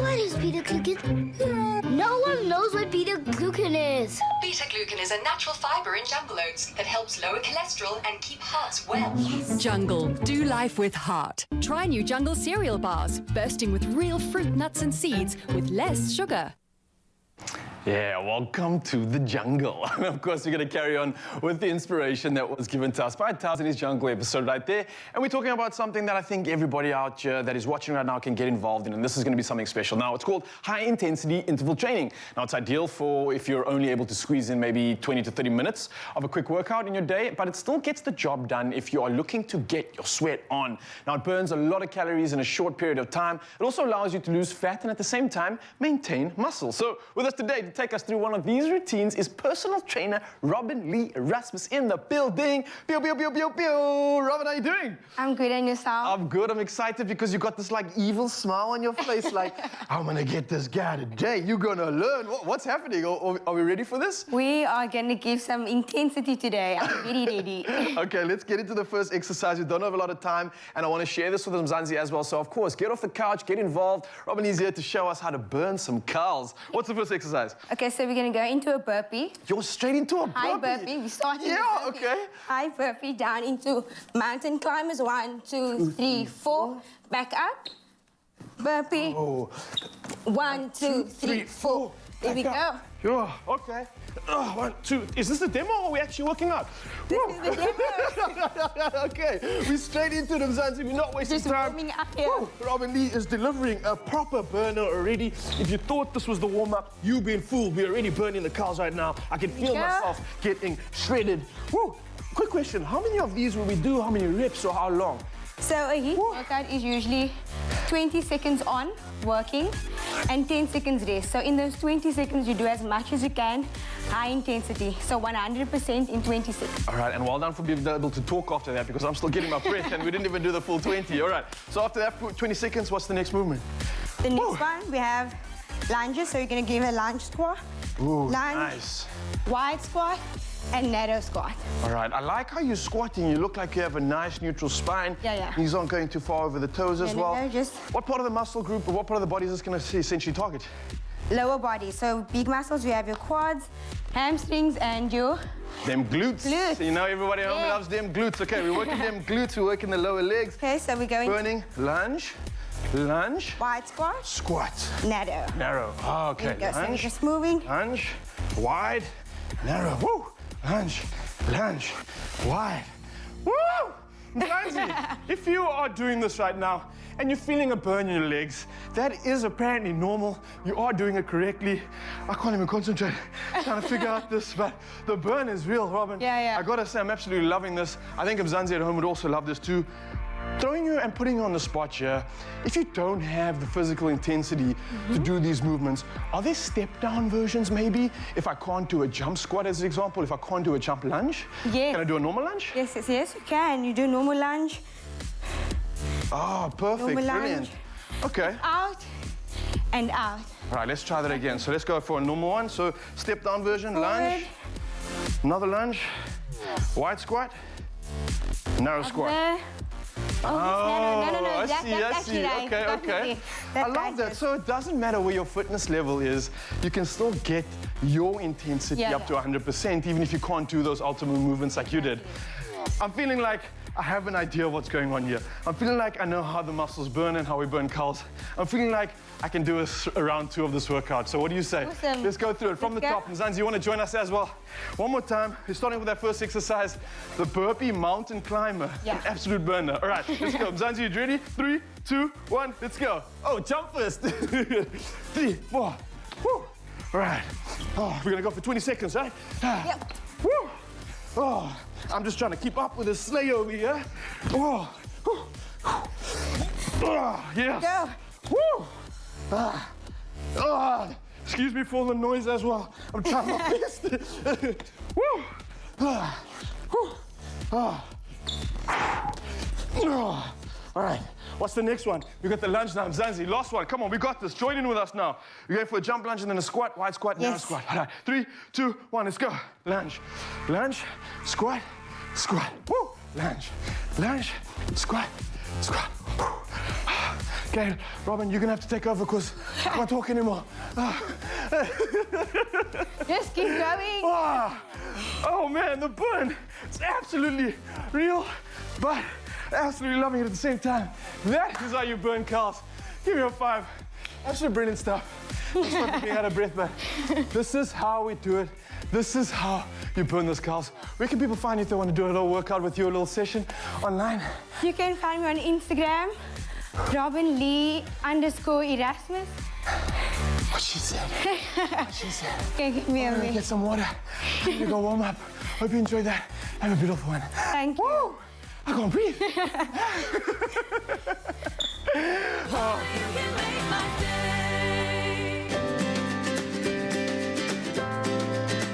What is beta-glucan? No one knows what beta-glucan is. Beta-glucan is a natural fiber in jungle oats that helps lower cholesterol and keep hearts well. Jungle, do life with heart. Try new Jungle cereal bars, bursting with real fruit, nuts and seeds with less sugar. Yeah, welcome to the jungle. And of course, we're going to carry on with the inspiration that was given to us by Taz in his jungle episode right there. And we're talking about something that I think everybody out here that is watching right now can get involved in. And this is going to be something special. Now, it's called high-intensity interval training. Now, it's ideal for if you're only able to squeeze in maybe 20 to 30 minutes of a quick workout in your day, but it still gets the job done if you are looking to get your sweat on. Now, it burns a lot of calories in a short period of time. It also allows you to lose fat and at the same time, maintain muscle. So, with us today, to take us through one of these routines is personal trainer Robin Lee Erasmus in the building. Pew, pew, pew, pew, pew. Robin, how you doing? I'm good, and yourself? I'm good. I'm excited because you got this like evil smile on your face, like, I'm gonna get this guy today. You're gonna learn. What's happening? Are we ready for this? We are going to give some intensity today. I'm very ready. Okay, let's get into the first exercise. We don't have a lot of time, and I want to share this with Mzansi as well. So, of course, get off the couch, get involved. Robin is here to show us how to burn some cows. What's the first exercise? Okay, so we're going to go into a burpee. You're straight into a burpee? High burpee. We started with Yeah, burpee. okay. High burpee down into mountain climbers. 1, 2, 3, 4. Back up. Burpee. Oh. 1, 2, 3, 4. There we go. Yeah, okay. 1, 2. Is this the demo or are we actually working out? This is the demo. Okay, we're straight into the Mzansi. We're not wasting Just time. warming up here. Woo. Robin Lee is delivering a proper burner already. If you thought this was the warm-up, you've been fooled. We're already burning the cows right now. I can feel Yeah. myself getting shredded. Woo. quick question. How many of these will we do? How many reps or how long? So a HIIT workout is usually 20 seconds on, working, and 10 seconds rest. So in those 20 seconds, you do as much as you can, high intensity. So 100% in 20 seconds. All right, and well done for being able to talk after that because I'm still getting my breath and we didn't even do the full 20. All right, so after that 20 seconds, what's the next movement? The next one, we have lunges. So you're gonna give a lunge squat, Ooh, lunge, nice. wide squat, and narrow squat. All right, I like how you're squatting. You look like you have a nice neutral spine. Yeah. Knees aren't going too far over the toes as well. No, just What part of the muscle group or what part of the body is this going to essentially target? lower body. So big muscles, you have your quads, hamstrings, and your Them glutes. Glutes. You know, everybody at home loves them glutes. Okay, we're working them glutes, we're working the lower legs. Okay, so we're going Burning, lunge, lunge, wide squat, squat, narrow. narrow. Oh, okay, There you go. So we're lunge, just moving. lunge, wide, narrow. Woo! Lunge, lunge, wide. Woo! Mzansi, if you are doing this right now and you're feeling a burn in your legs, that is apparently normal. You are doing it correctly. I can't even concentrate trying to figure out this, but the burn is real, Robin. Yeah. I gotta say, I'm absolutely loving this. I think Mzansi at home would also love this too. Throwing you and putting you on the spot here, if you don't have the physical intensity to do these movements, are there step-down versions maybe? If I can't do a jump squat as an example, if I can't do a jump lunge, Yes. can I do a normal lunge? Yes, you can. You do normal lunge, Oh, perfect, Normal brilliant. lunge. Okay, out, and out. all right, let's try that again. So let's go for a normal one. So step-down version, lunge, Forward. another lunge, wide squat, narrow squat. There. No. I That's see. actually right. Okay, Got me okay. there. I That's love right. that. So it doesn't matter where your fitness level is, you can still get your intensity Yeah, up to 100%, even if you can't do those ultimate movements like you did. I'm feeling like I have an idea of what's going on here. I'm feeling like I know how the muscles burn and how we burn calories. I'm feeling like I can do a round 2 of this workout. So what do you say? Awesome. Let's go through it from Let's the go. top. Mzansi, you want to join us as well? One more time. We're starting with that first exercise, the burpee mountain climber. Yeah. An absolute burner. All right, let's go. Mzansi, you ready? 3, 2, 1, let's go. Oh, jump first. 3, 4. Woo. All right. Oh, we're going to go for 20 seconds, right? Yep. Woo. Oh, I'm just trying to keep up with this sleigh over here. Oh. Oh, yes. Go. Woo. Excuse me for the noise as well. I'm trying my best. Woo. All right, what's the next one? We got the lunge now. Mzansi, last one. Come on, we got this. Join in with us now. We're going for a jump lunge and then a squat, wide squat, narrow Yes. squat. All right, 3, 2, 1, let's go. Lunge, lunge, squat, squat. Woo. Lunge, lunge, squat, squat. Woo. Okay, Robin, you're gonna have to take over because I can't talk anymore. Just keep going. Oh man, the burn. It's absolutely real, but absolutely loving it at the same time. That is how you burn calories. Give me a 5. Absolutely brilliant stuff. I'm starting to be out of breath, but this is how we do it. This is how you burn those calories. Where can people find you if they want to do a little workout with you, a little session online? You can find me on Instagram, RobinLee_Erasmus. What she said. What she said. Okay, give me a I'm gonna minute. get some water. I'm gonna go warm up. Hope you enjoyed that. Have a beautiful one. Thank you. Woo! I can't breathe.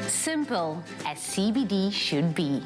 Simple as CBD should be.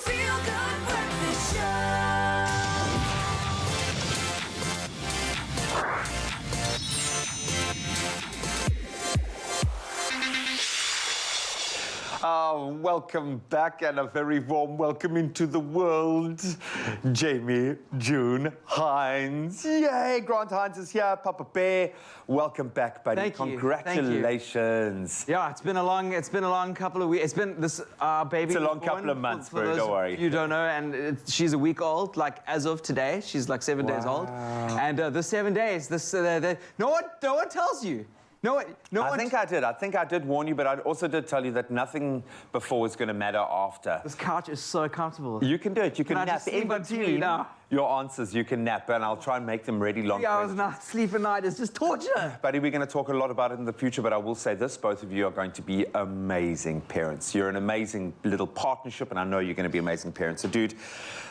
Feel Good Breakfast Show. Welcome back and a very warm welcome into the world. Jamie, June, Hines. Yay, Grant Hines is here. Papa Bear, welcome back, buddy. Thank you. Congratulations. Yeah, it's been a long couple of weeks. It's been this baby. It's a was long born, couple of months, for bro, those don't worry. You don't know, and she's a week old. Like as of today, she's like 7 days old. And the 7 days, no one tells you. I think I did warn you, but I also did tell you that nothing before is going to matter after. This couch is so comfortable. You can do it. You can I nap just sleep in on TV between now? your answers. You can nap, and I'll try and make them really long. 3 hours questions. night, sleep at night is just torture. Buddy, we're going to talk a lot about it in the future, but I will say this, both of you are going to be amazing parents. You're an amazing little partnership, and I know you're going to be amazing parents. So, dude,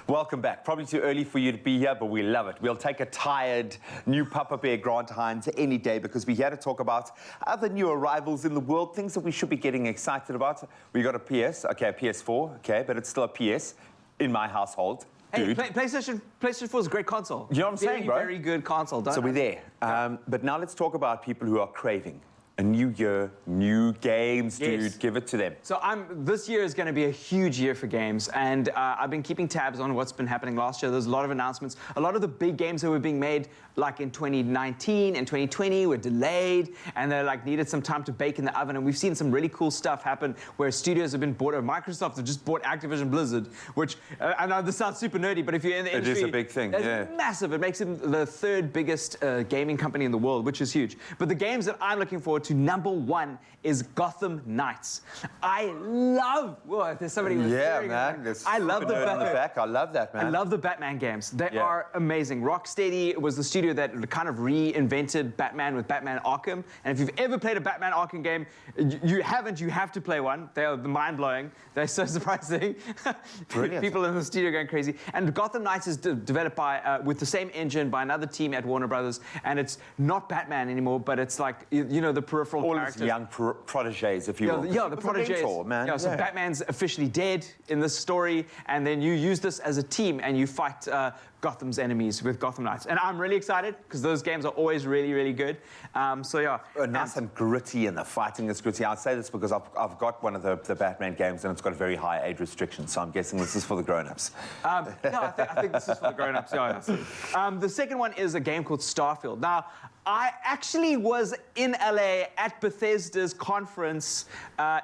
welcome back. Probably too early for you to be here, but we love it. We'll take a tired new Papa Bear Grant Hines any day because we're here to talk about other new arrivals in the world, things that we should be getting excited about. We got a PS, okay, a PS4, okay, but it's still a PS in my household. Hey, Dude. PlayStation 4 is a great console. You know what I'm saying, bro? Very good console. So we're there. But now let's talk about people who are craving a new year, new games, dude. Yes. Give it to them. So this year is going to be a huge year for games, and I've been keeping tabs on what's been happening last year. There's a lot of announcements. A lot of the big games that were being made, like in 2019 and 2020, were delayed, and they needed some time to bake in the oven. And we've seen some really cool stuff happen where studios have been bought. Microsoft have just bought Activision Blizzard, which I know this sounds super nerdy, but if you're in the industry, it is a big thing. Yeah, massive. It makes them the third biggest gaming company in the world, which is huge. But the games that I'm looking forward to, number one is Gotham Knights. I love. Whoa, there's somebody. Yeah, man. I love the back. I love that, man. I love the Batman games. They are amazing. Rocksteady was the studio that kind of reinvented Batman with Batman Arkham. And if you've ever played a Batman Arkham game, you haven't. You have to play one. They are mind blowing. They're so surprising. Brilliant. People in the studio going crazy. And Gotham Knights is developed by with the same engine by another team at Warner Brothers. And it's not Batman anymore, but it's like the peripheral. All his young protégés, if you will. Yeah, the protégés. Mentor, man. Yeah, so Batman's officially dead in this story, and then you use this as a team and you fight Gotham's enemies with Gotham Knights. And I'm really excited because those games are always really, really good. So yeah. Nice and gritty, and the fighting is gritty. I say this because I've got one of the Batman games and it's got a very high age restriction, so I'm guessing this is for the grown-ups. No, I think this is for the grown-ups. Yeah. The second one is a game called Starfield. Now, I actually was in LA at Bethesda's conference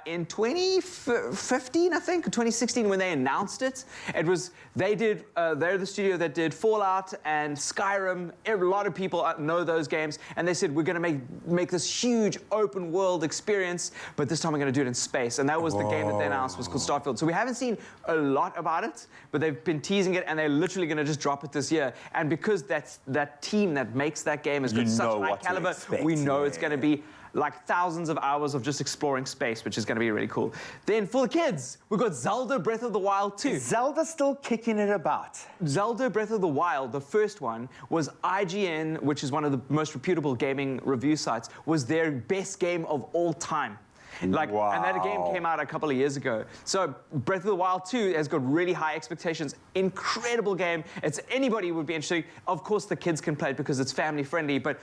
in 2015, I think, 2016, when they announced it. They're the studio that did Fallout and Skyrim. A lot of people know those games, and they said, we're going to make this huge open world experience, but this time we're going to do it in space. And that was the game that they announced, was called Starfield. So we haven't seen a lot about it, but they've been teasing it, and they're literally going to just drop it this year. And because that team that makes that game has got such high caliber, we know it's going to be like thousands of hours of just exploring space, which is going to be really cool. Then for the kids, we've got Zelda Breath of the Wild 2. Is Zelda still kicking it about? Zelda Breath of the Wild, the first one, was IGN, which is one of the most reputable gaming review sites, was their best game of all time. Wow. And that game came out a couple of years ago. So Breath of the Wild 2 has got really high expectations. Incredible game. Anybody would be interested. Of course, the kids can play it because it's family friendly, but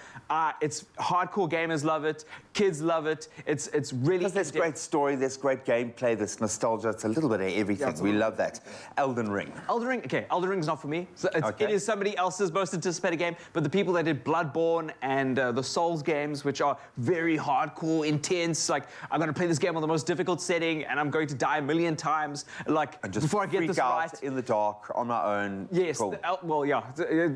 it's hardcore gamers love it. Kids love it. It's really. Because there's great story, there's great gameplay, there's nostalgia. It's a little bit of everything. We love that. Elden Ring. Okay, Elden Ring's not for me. So it is somebody else's most anticipated game, but the people that did Bloodborne and the Souls games, which are very hardcore, intense, I'm going to play this game on the most difficult setting, and I'm going to die a million times, and just before I get this right. In the dark on my own. Yes. Cool.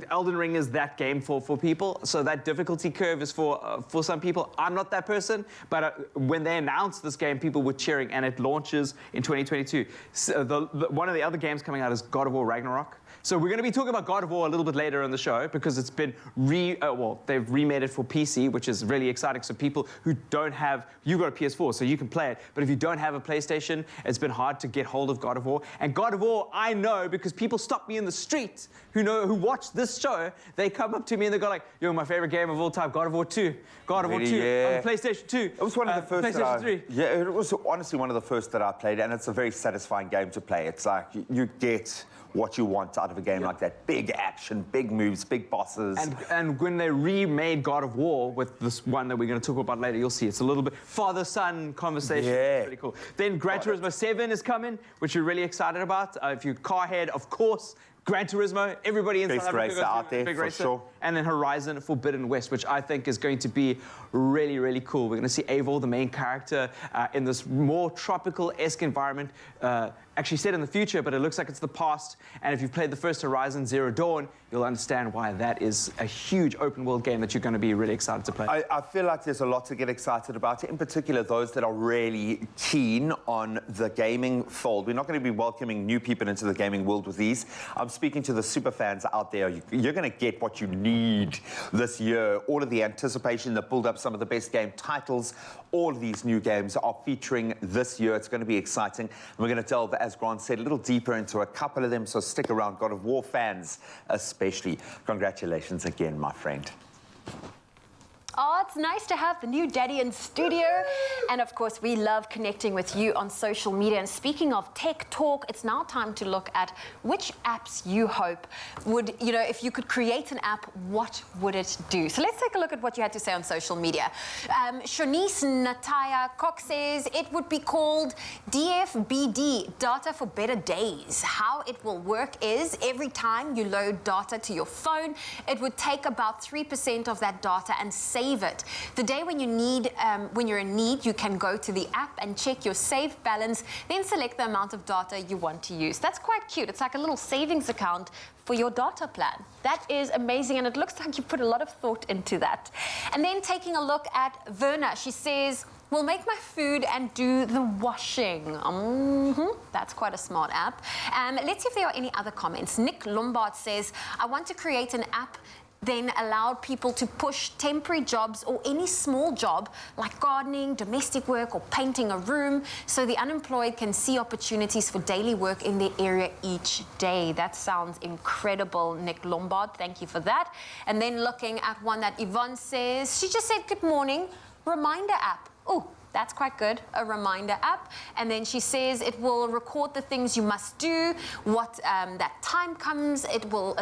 Elden Ring is that game for people. So that difficulty curve is for some people. I'm not that person, but when they announced this game, people were cheering, and it launches in 2022. So one of the other games coming out is God of War Ragnarok. So we're going to be talking about God of War a little bit later in the show because it's been they've remade it for PC, which is really exciting. So people who don't have, you got a PS4, so you can play it. But if you don't have a PlayStation, it's been hard to get hold of God of War. And God of War, I know because people stop me in the street who watch this show. They come up to me and they go like, "Yo, my favorite game of all time, God of War 2, God of War 2 on PlayStation 2." It was one of the first PlayStation 3. Yeah, it was honestly one of the first that I played, and it's a very satisfying game to play. It's like you get what you want out of a game like that. Big action, big moves, big bosses. And when they remade God of War with this one that we're going to talk about later, you'll see it's a little bit father-son conversation. Yeah. It's really cool. Then Gran Turismo 7 is coming, which you're really excited about. If you're car head, of course, Gran Turismo, everybody in South Africa racer out there, big for racer. sure. And then Horizon Forbidden West, which I think is going to be really, really cool. We're going to see Eivor, the main character, in this more tropical-esque environment, actually set in the future, but it looks like it's the past. And if you've played the first Horizon Zero Dawn, you'll understand why that is a huge open-world game that you're going to be really excited to play. I feel like there's a lot to get excited about, in particular those that are really keen on the gaming fold. We're not going to be welcoming new people into the gaming world with these. I'm speaking to the super fans out there. You're going to get what you need this year. All of the anticipation, the build-up, some of the best game titles, all of these new games are featuring this year. It's going to be exciting. And we're going to delve, as Grant said, a little deeper into a couple of them, so stick around, God of War fans especially. Congratulations again, my friend. Oh, it's nice to have the new daddy in studio. And of course, we love connecting with you on social media. And speaking of tech talk, it's now time to look at which apps you hope would, if you could create an app, what would it do? So let's take a look at what you had to say on social media. Shanice Nataya Cox says it would be called DFBD, Data for Better Days. How it will work is every time you load data to your phone, it would take about 3% of that data and save it. The day when you're in need, you can go to the app and check your save balance, then select the amount of data you want to use. That's quite cute. It's like a little savings account for your data plan. That is amazing, and it looks like you put a lot of thought into that. And then taking a look at Verna, she says, "We'll make my food and do the washing." That's quite a smart app. Let's see if there are any other comments. Nick Lombard says, "I want to create an app then allowed people to push temporary jobs or any small job like gardening, domestic work, or painting a room so the unemployed can see opportunities for daily work in their area each day." That sounds incredible, Nick Lombard. Thank you for that. And then looking at one that Yvonne says, she just said, "Good morning, reminder app." Oh, that's quite good, a reminder app. And then she says it will record the things you must do, when that time comes, it will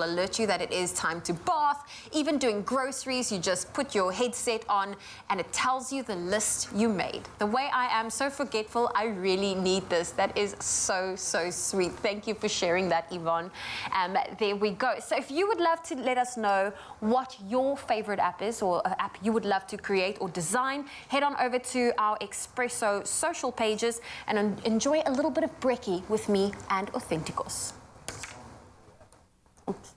alert you that it is time to bath. Even doing groceries, you just put your headset on and it tells you the list you made. The way I am so forgetful, I really need this. That is so, so sweet. Thank you for sharing that, Yvonne. There we go. So if you would love to let us know what your favorite app is or an app you would love to create or design, head on over to our Expresso social pages and enjoy a little bit of brekkie with me and Authenticos. Oops.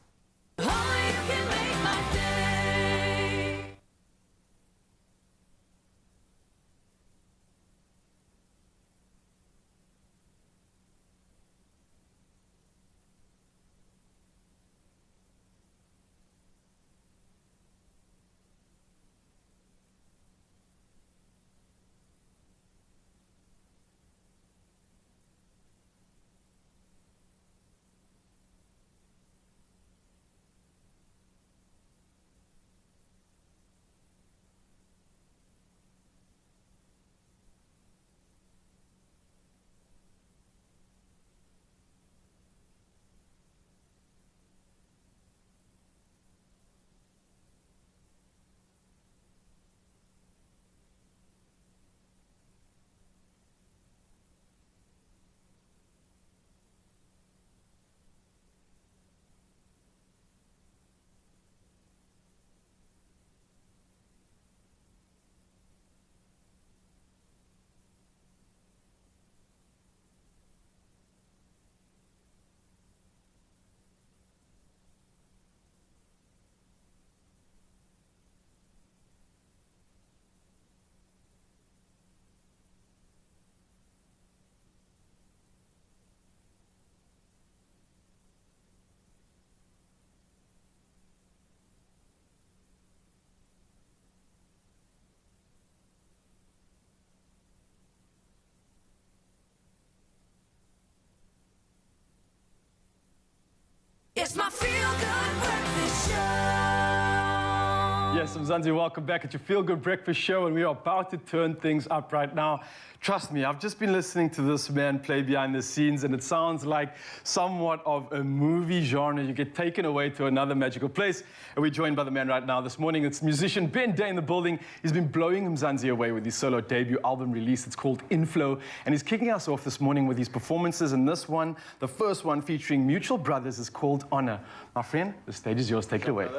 Yes, Mzansi, welcome back at your Feel Good Breakfast Show, and we are about to turn things up right now. Trust me, I've just been listening to this man play behind the scenes, and it sounds like somewhat of a movie genre. You get taken away to another magical place, and we're joined by the man right now. This morning, it's musician Ben Day in the building. He's been blowing Mzansi away with his solo debut album release. It's called Inflow, and he's kicking us off this morning with his performances, and this one, the first one featuring Mutual Brothers, is called Honor. My friend, the stage is yours. Take it away.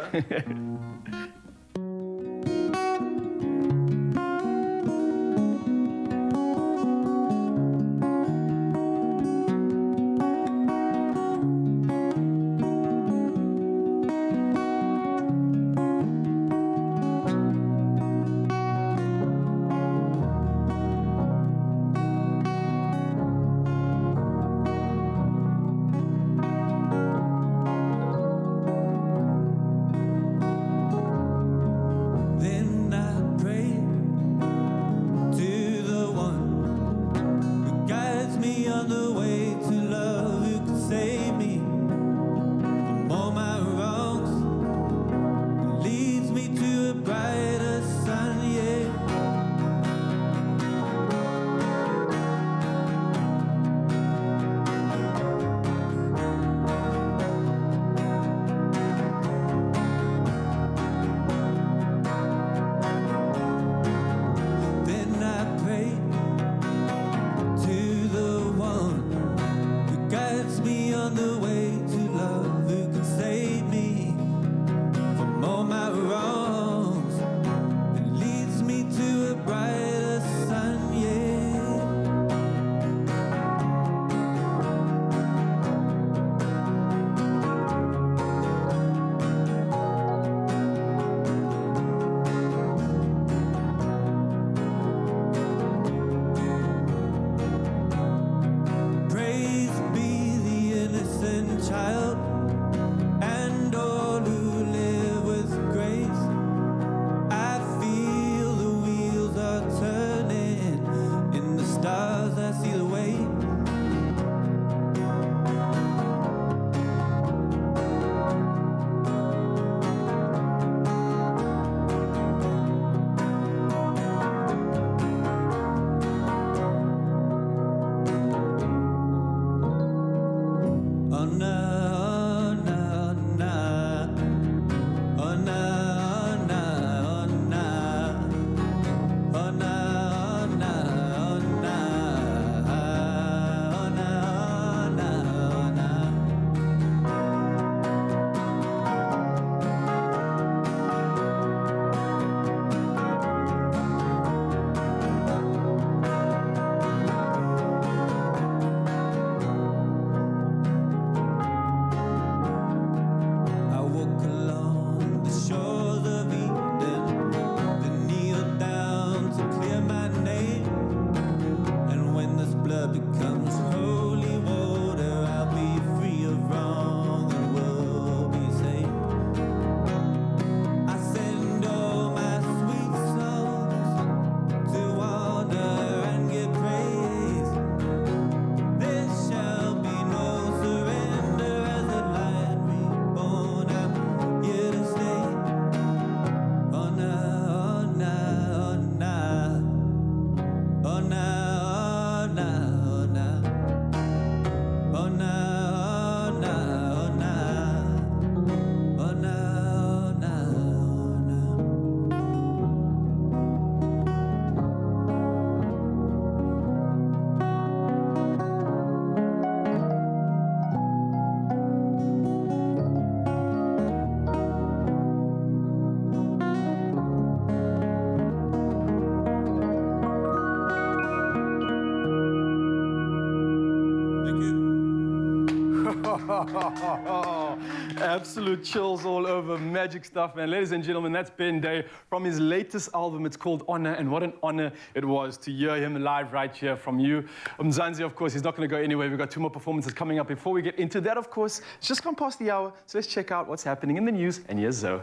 Absolute chills all over. Magic stuff, man. Ladies and gentlemen, that's Ben Day from his latest album. It's called Honor, and what an honor it was to hear him live right here from you. Mzansi, of course, he's not going to go anywhere. We've got 2 more performances coming up. Before we get into that, of course, it's just gone past the hour, so let's check out what's happening in the news, and here's Zoe.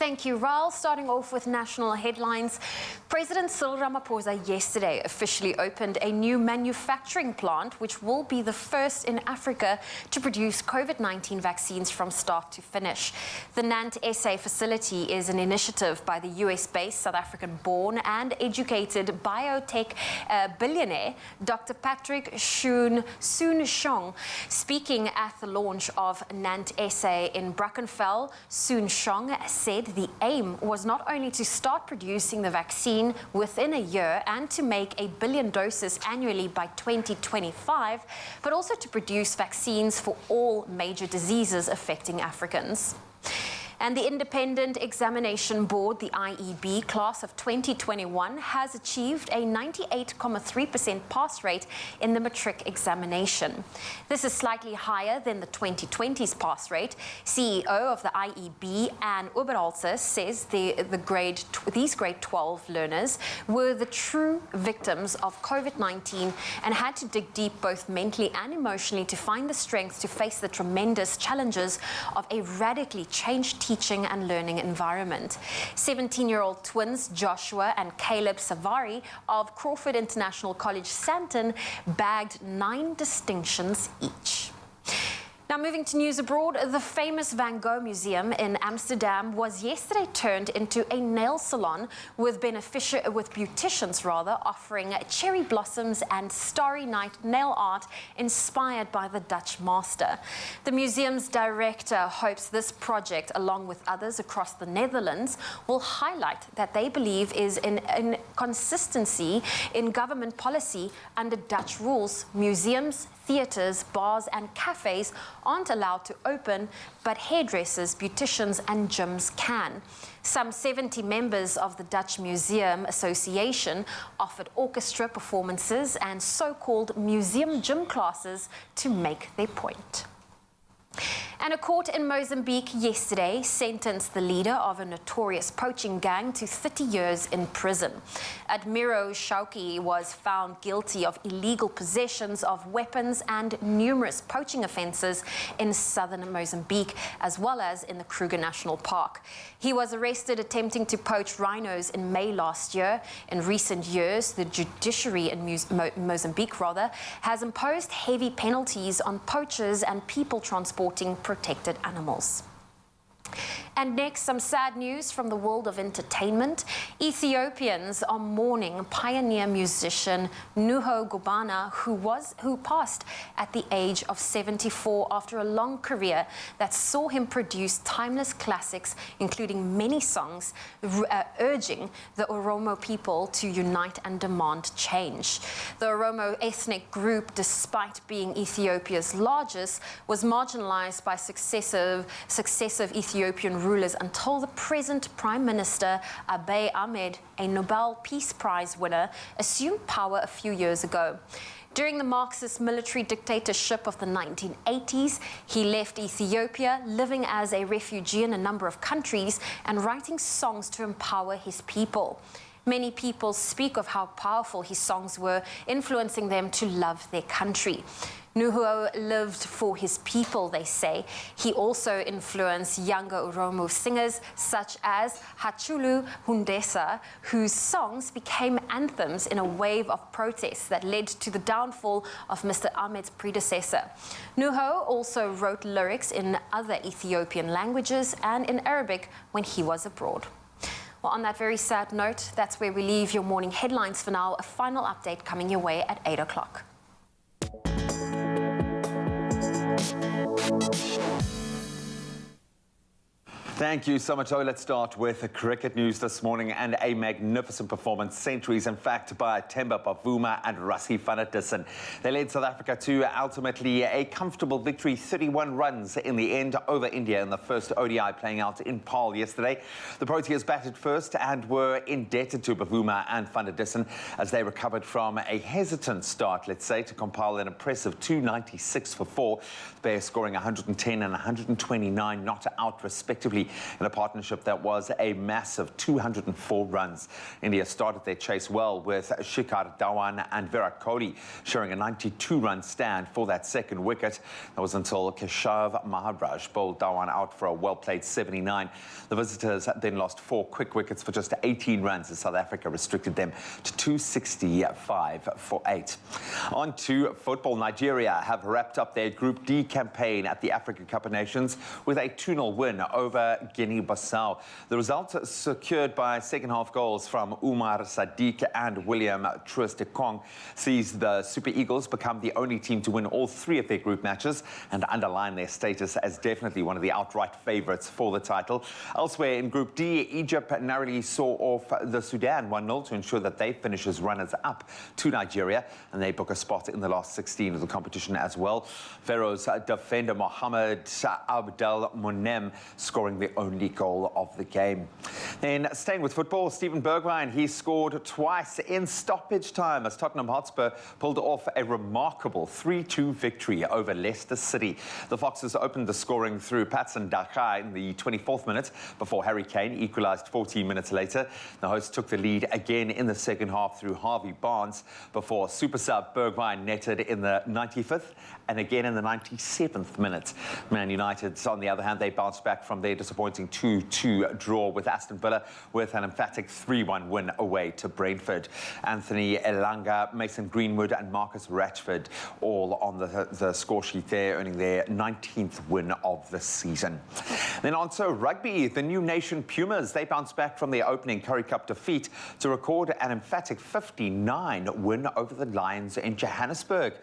Thank you, Raul. Starting off with national headlines. President Cyril Ramaphosa yesterday officially opened a new manufacturing plant, which will be the first in Africa to produce COVID-19 vaccines from start to finish. The Nantes SA facility is an initiative by the US-based, South African-born and educated biotech billionaire Dr. Patrick Soon-Shiong. Speaking at the launch of Nantes SA in Brackenfell, Soon-Shiong said the aim was not only to start producing the vaccine within a year and to make 1 billion doses annually by 2025, but also to produce vaccines for all major diseases affecting Africans. And the Independent Examination Board, the IEB, class of 2021 has achieved a 98.3% pass rate in the matric examination. This is slightly higher than the 2020's pass rate. CEO of the IEB, Anne Oberholzer, says these grade 12 learners were the true victims of COVID-19 and had to dig deep both mentally and emotionally to find the strength to face the tremendous challenges of a radically changed teaching and learning environment. 17-year-old twins Joshua and Caleb Savari of Crawford International College Sandton bagged 9 distinctions each. Now, moving to news abroad, the famous Van Gogh Museum in Amsterdam was yesterday turned into a nail salon with beauticians offering cherry blossoms and starry night nail art inspired by the Dutch master. The museum's director hopes this project, along with others across the Netherlands, will highlight that they believe is in consistency in government policy under Dutch rules. Museums, theatres, bars and cafes aren't allowed to open, but hairdressers, beauticians and gyms can. Some 70 members of the Dutch Museum Association offered orchestra performances and so-called museum gym classes to make their point. And a court in Mozambique yesterday sentenced the leader of a notorious poaching gang to 30 years in prison. Admiro Shauki was found guilty of illegal possessions of weapons and numerous poaching offences in southern Mozambique, as well as in the Kruger National Park. He was arrested attempting to poach rhinos in May last year. In recent years, the judiciary in Mozambique has imposed heavy penalties on poachers and people transporting protected animals. And next, some sad news from the world of entertainment. Ethiopians are mourning pioneer musician Nuho Gobana, who passed at the age of 74 after a long career that saw him produce timeless classics, including many songs urging the Oromo people to unite and demand change. The Oromo ethnic group, despite being Ethiopia's largest, was marginalized by successive Ethiopian rulers until the present Prime Minister Abiy Ahmed, a Nobel Peace Prize winner, assumed power a few years ago. During the Marxist military dictatorship of the 1980s, he left Ethiopia, living as a refugee in a number of countries and writing songs to empower his people. Many people speak of how powerful his songs were, influencing them to love their country. Nuhu lived for his people, they say. He also influenced younger Oromo singers such as Hachulu Hundessa, whose songs became anthems in a wave of protests that led to the downfall of Mr. Ahmed's predecessor. Nuhu also wrote lyrics in other Ethiopian languages and in Arabic when he was abroad. Well, on that very sad note, that's where we leave your morning headlines for now. A final update coming your way at 8 o'clock. Thank you so much. Let's start with the cricket news this morning and a magnificent performance, centuries in fact, by Themba Bavuma and Rassie van der Dussen. They led South Africa to ultimately a comfortable victory, 31 runs in the end over India in the first ODI playing out in Paarl yesterday. The Proteas batted first and were indebted to Bavuma and van der Dussen as they recovered from a hesitant start, let's say, to compile an impressive 296 for 4. The Bears scoring 110 and 129 not out respectively. in a partnership that was a massive 204 runs. India started their chase well with Shikhar Dhawan and Virat Kohli sharing a 92-run stand for that second wicket. That was until Keshav Maharaj bowled Dhawan out for a well-played 79. The visitors then lost 4 quick wickets for just 18 runs as South Africa restricted them to 265 for 8. On to football. Nigeria have wrapped up their Group D campaign at the Africa Cup of Nations with a 2-0 win over Guinea-Bissau. The result secured by second-half goals from Umar Sadiq and William Troost-Ekong sees the Super Eagles become the only team to win all 3 of their group matches and underline their status as definitely one of the outright favourites for the title. Elsewhere in Group D, Egypt narrowly saw off the Sudan 1-0 to ensure that they finish as runners-up to Nigeria, and they book a spot in the last 16 of the competition as well. Pharaoh's defender Mohamed Abdel Monem scoring the only goal of the game. Then staying with football, Steven Bergwijn, he scored twice in stoppage time as Tottenham Hotspur pulled off a remarkable 3-2 victory over Leicester City. The Foxes opened the scoring through Patson Daka in the 24th minute before Harry Kane equalised 14 minutes later. The hosts took the lead again in the second half through Harvey Barnes before super sub Bergwijn netted in the 95th and again in the 97th minute. Man United, on the other hand, they bounced back from their disappointing 2-2 draw with Aston Villa with an emphatic 3-1 win away to Brentford. Anthony Elanga, Mason Greenwood and Marcus Rashford all on the score sheet there, earning their 19th win of the season. Then on to rugby. The new nation Pumas, they bounced back from their opening Currie Cup defeat to record an emphatic 59 win over the Lions in Johannesburg.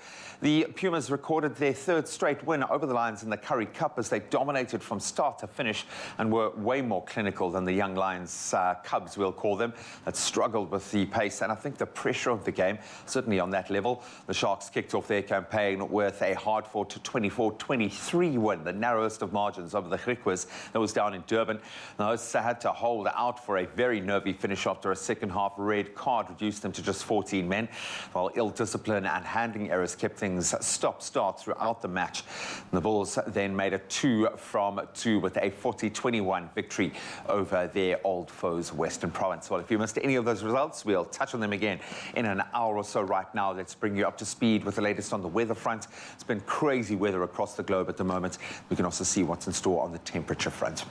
The Pumas recorded their 3rd straight win over the Lions in the Currie Cup as they dominated from start to finish and were way more clinical than the young Lions Cubs, we'll call them, that struggled with the pace and I think the pressure of the game, certainly on that level. The Sharks kicked off their campaign with a hard-fought 24-23 win, the narrowest of margins over the Griquas that was down in Durban. The hosts had to hold out for a very nervy finish after a second-half red card reduced them to just 14 men, while ill discipline and handling errors kept things stop-start throughout the match. The Bulls then made a 2-from-2 with a 40-21 victory over their old foes, Western Province. Well, if you missed any of those results, we'll touch on them again in an hour or so. Right now, let's bring you up to speed with the latest on the weather front. It's been crazy weather across the globe at the moment. We can also see what's in store on the temperature front.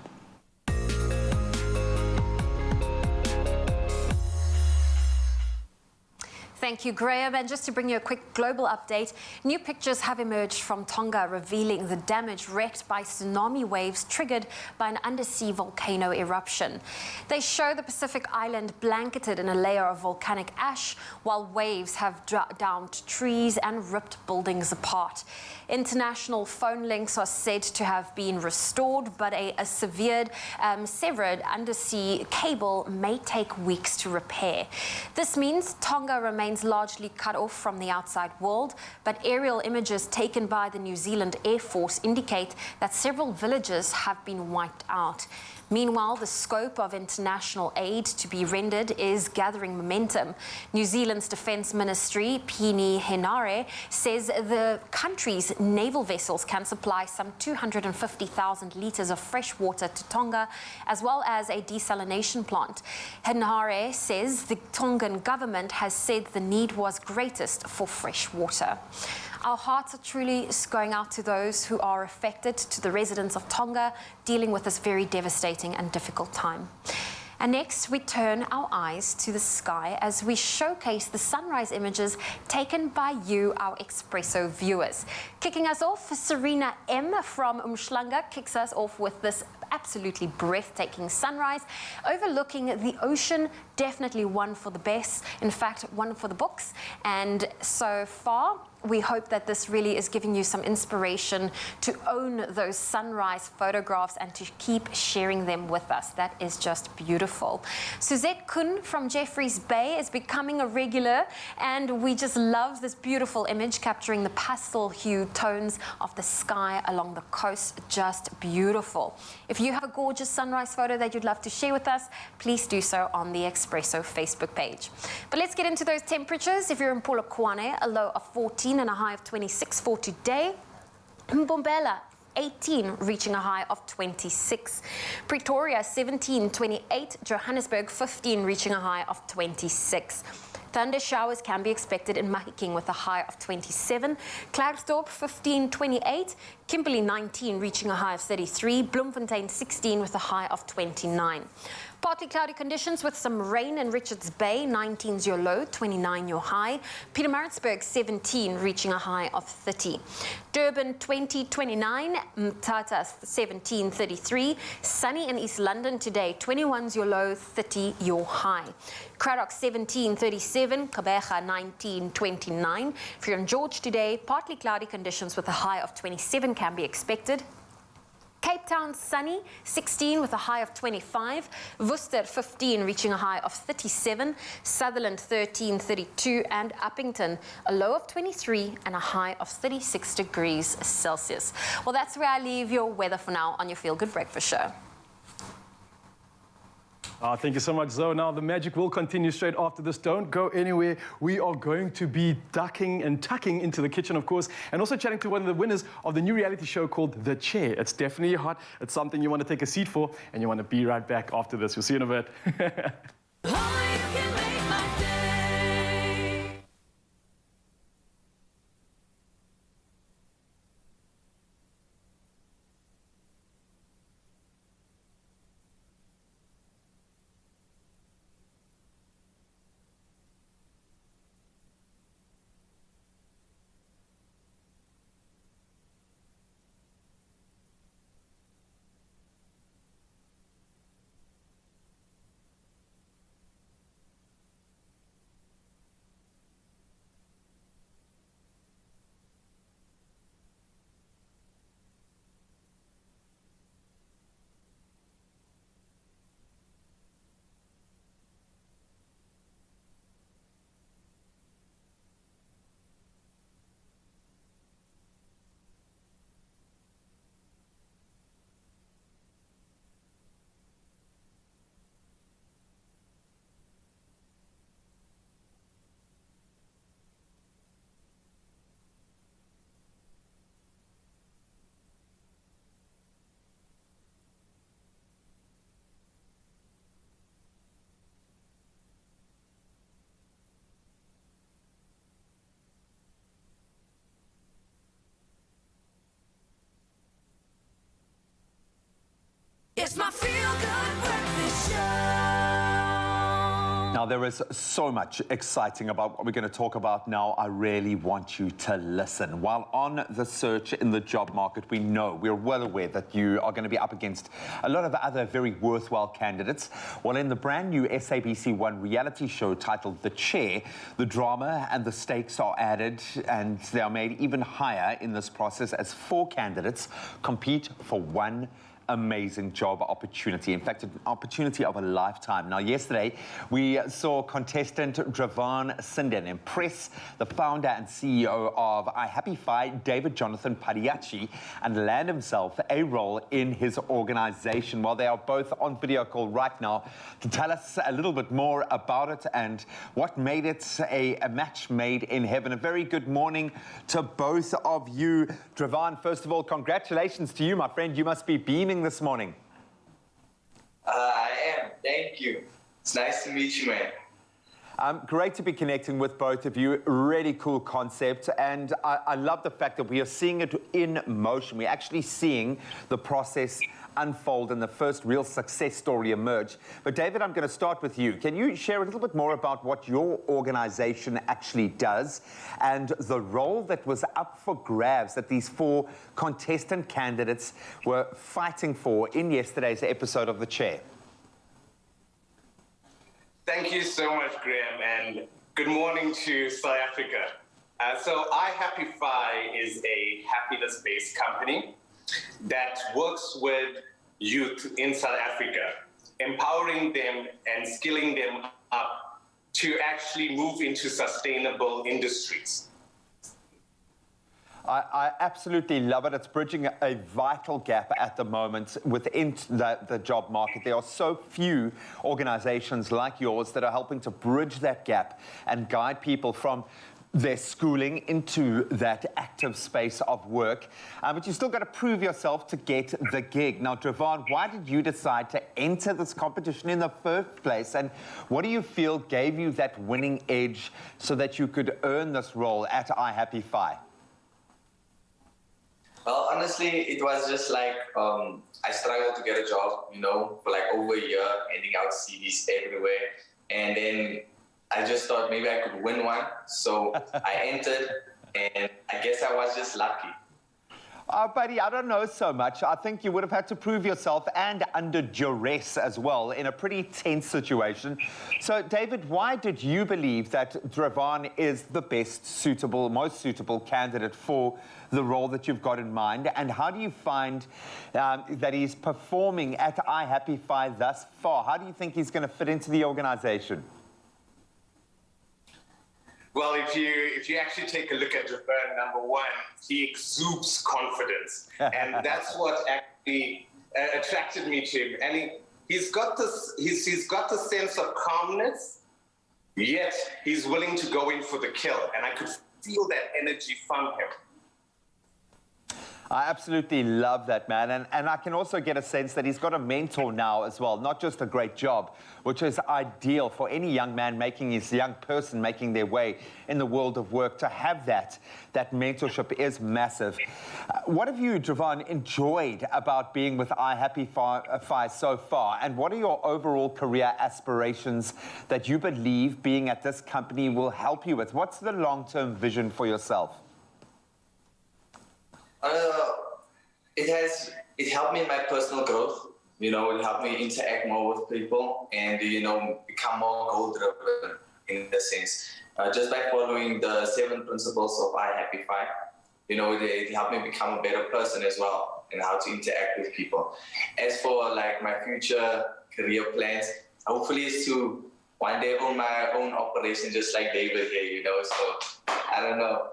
Thank you, Graham. And just to bring you a quick global update, new pictures have emerged from Tonga revealing the damage wreaked by tsunami waves triggered by an undersea volcano eruption. They show the Pacific island blanketed in a layer of volcanic ash, while waves have downed trees and ripped buildings apart. International phone links are said to have been restored, but a severed undersea cable may take weeks to repair. This means Tonga remains largely cut off from the outside world, but aerial images taken by the New Zealand Air Force indicate that several villages have been wiped out. Meanwhile, the scope of international aid to be rendered is gathering momentum. New Zealand's Defence Ministry, Pini Henare, says the country's naval vessels can supply some 250,000 litres of fresh water to Tonga, as well as a desalination plant. Henare says the Tongan government has said the need was greatest for fresh water. Our hearts are truly going out to those who are affected, to the residents of Tonga dealing with this very devastating and difficult time. And next, we turn our eyes to the sky as we showcase the sunrise images taken by you, our Expresso viewers. Kicking us off, Serena M. from Umhlanga kicks us off with this absolutely breathtaking sunrise overlooking the ocean. Definitely one for the best, in fact, one for the books. And so far, we hope that this really is giving you some inspiration to own those sunrise photographs and to keep sharing them with us. That is just beautiful. Suzette Kuhn from Jeffreys Bay is becoming a regular, and we just love this beautiful image capturing the pastel hue tones of the sky along the coast. Just beautiful. If you have a gorgeous sunrise photo that you'd love to share with us, please do so on the Expresso Facebook page. But let's get into those temperatures. If you're in Polokwane, a low of 14 and a high of 26 for today. Mbombela, 18, reaching a high of 26. Pretoria 17, 28. Johannesburg 15, reaching a high of 26. Thunder showers can be expected in Mahikeng with a high of 27. Klerksdorp 15, 28. Kimberley 19, reaching a high of 33. Bloemfontein 16 with a high of 29. Partly cloudy conditions with some rain in Richards Bay. 19 is your low, 29 your high. Pietermaritzburg 17, reaching a high of 30. Durban 20, 29. Mthatha 17, 33. Sunny in East London today. 21 is your low, 30 your high. Cradock 17, 37. Kabeja 19, 29. For your George today, partly cloudy conditions with a high of 27 can be expected. Cape Town sunny, 16 with a high of 25. Worcester 15, reaching a high of 37. Sutherland 13, 32. And Uppington a low of 23 and a high of 36 degrees Celsius. Well, that's where I leave your weather for now on your Feel Good Breakfast Show. Thank you so much, Zoe. Now, the magic will continue straight after this. Don't go anywhere. We are going to be ducking and tucking into the kitchen, of course, and also chatting to one of the winners of the new reality show called The Chair. It's definitely hot. It's something you want to take a seat for, and you want to be right back after this. We'll see you in a bit. It's my Feel Good Breakfast Show. Now, there is so much exciting about what we're going to talk about now. I really want you to listen. While on the search in the job market, we're well aware that you are going to be up against a lot of other very worthwhile candidates. Well, in the brand new SABC One reality show titled The Chair, the drama and the stakes are added, and they are made even higher in this process as 4 candidates compete for one amazing job opportunity. In fact, an opportunity of a lifetime. Now, yesterday, we saw contestant Dravan Sinden impress the founder and CEO of iHappify, David Jonathan Padiachi, and land himself a role in his organization. Well, they are both on video call right now to tell us a little bit more about it and what made it a match made in heaven. A very good morning to both of you. Dravan, first of all, congratulations to you, my friend. You must be beaming this morning. I am. Thank you. It's nice to meet you, man. Great to be connecting with both of you. Really cool concept. And I love the fact that we are seeing it in motion. We're actually seeing the process unfold and the first real success story emerge. But David, I'm going to start with you. Can you share a little bit more about what your organization actually does and the role that was up for grabs that these 4 contestant candidates were fighting for in yesterday's episode of The Chair? Thank you so much, Graham, and good morning to South Africa. So iHappify is a happiness-based company that works with youth in South Africa, empowering them and skilling them up to actually move into sustainable industries. I absolutely love it. It's bridging a vital gap at the moment within the job market. There are so few organizations like yours that are helping to bridge that gap and guide people from their schooling into that active space of work, but you still got to prove yourself to get the gig. Now, Dravon, why did you decide to enter this competition in the first place, and what do you feel gave you that winning edge so that you could earn this role at iHappyFi? Well, honestly, it was just like I struggled to get a job, you know, for like over a year, handing out CVs everywhere, and then I just thought maybe I could win one, so I entered, and I guess I was just lucky. Buddy, I don't know so much. I think you would have had to prove yourself and under duress as well in a pretty tense situation. So, David, why did you believe that Dravon is the most suitable candidate for the role that you've got in mind? And how do you find that he's performing at iHappyFi thus far? How do you think he's going to fit into the organization? Well, if you actually take a look at Dravon, number one, he exudes confidence, and that's what actually attracted me to him. And he's got this sense of calmness, yet he's willing to go in for the kill, and I could feel that energy from him. I absolutely love that, man. And I can also get a sense that he's got a mentor now as well, not just a great job, which is ideal for any young man making their way in the world of work. To have that mentorship is massive. What have you, Dravon, enjoyed about being with iHappyFi so far? And what are your overall career aspirations that you believe being at this company will help you with? What's the long-term vision for yourself? It helped me in my personal growth. You know, it helped me interact more with people and, you know, become more goal-driven in the sense. Just by following the 7 principles of iHappyFi, you know, it helped me become a better person as well and how to interact with people. As for like my future career plans, hopefully is to one day own my own operation just like David here, you know, so I don't know.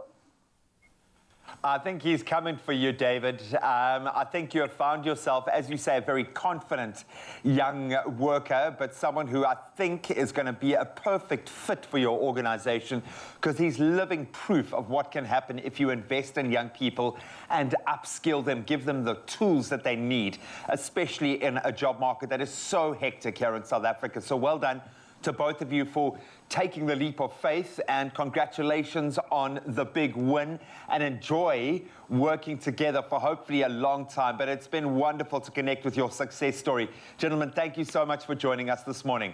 I think he's coming for you, David. I think you have found yourself, as you say, a very confident young worker, but someone who I think is going to be a perfect fit for your organization because he's living proof of what can happen if you invest in young people and upskill them, give them the tools that they need, especially in a job market that is so hectic here in South Africa. So well done to both of you for taking the leap of faith, and congratulations on the big win, and enjoy working together for hopefully a long time. But it's been wonderful to connect with your success story. Gentlemen, thank you so much for joining us this morning.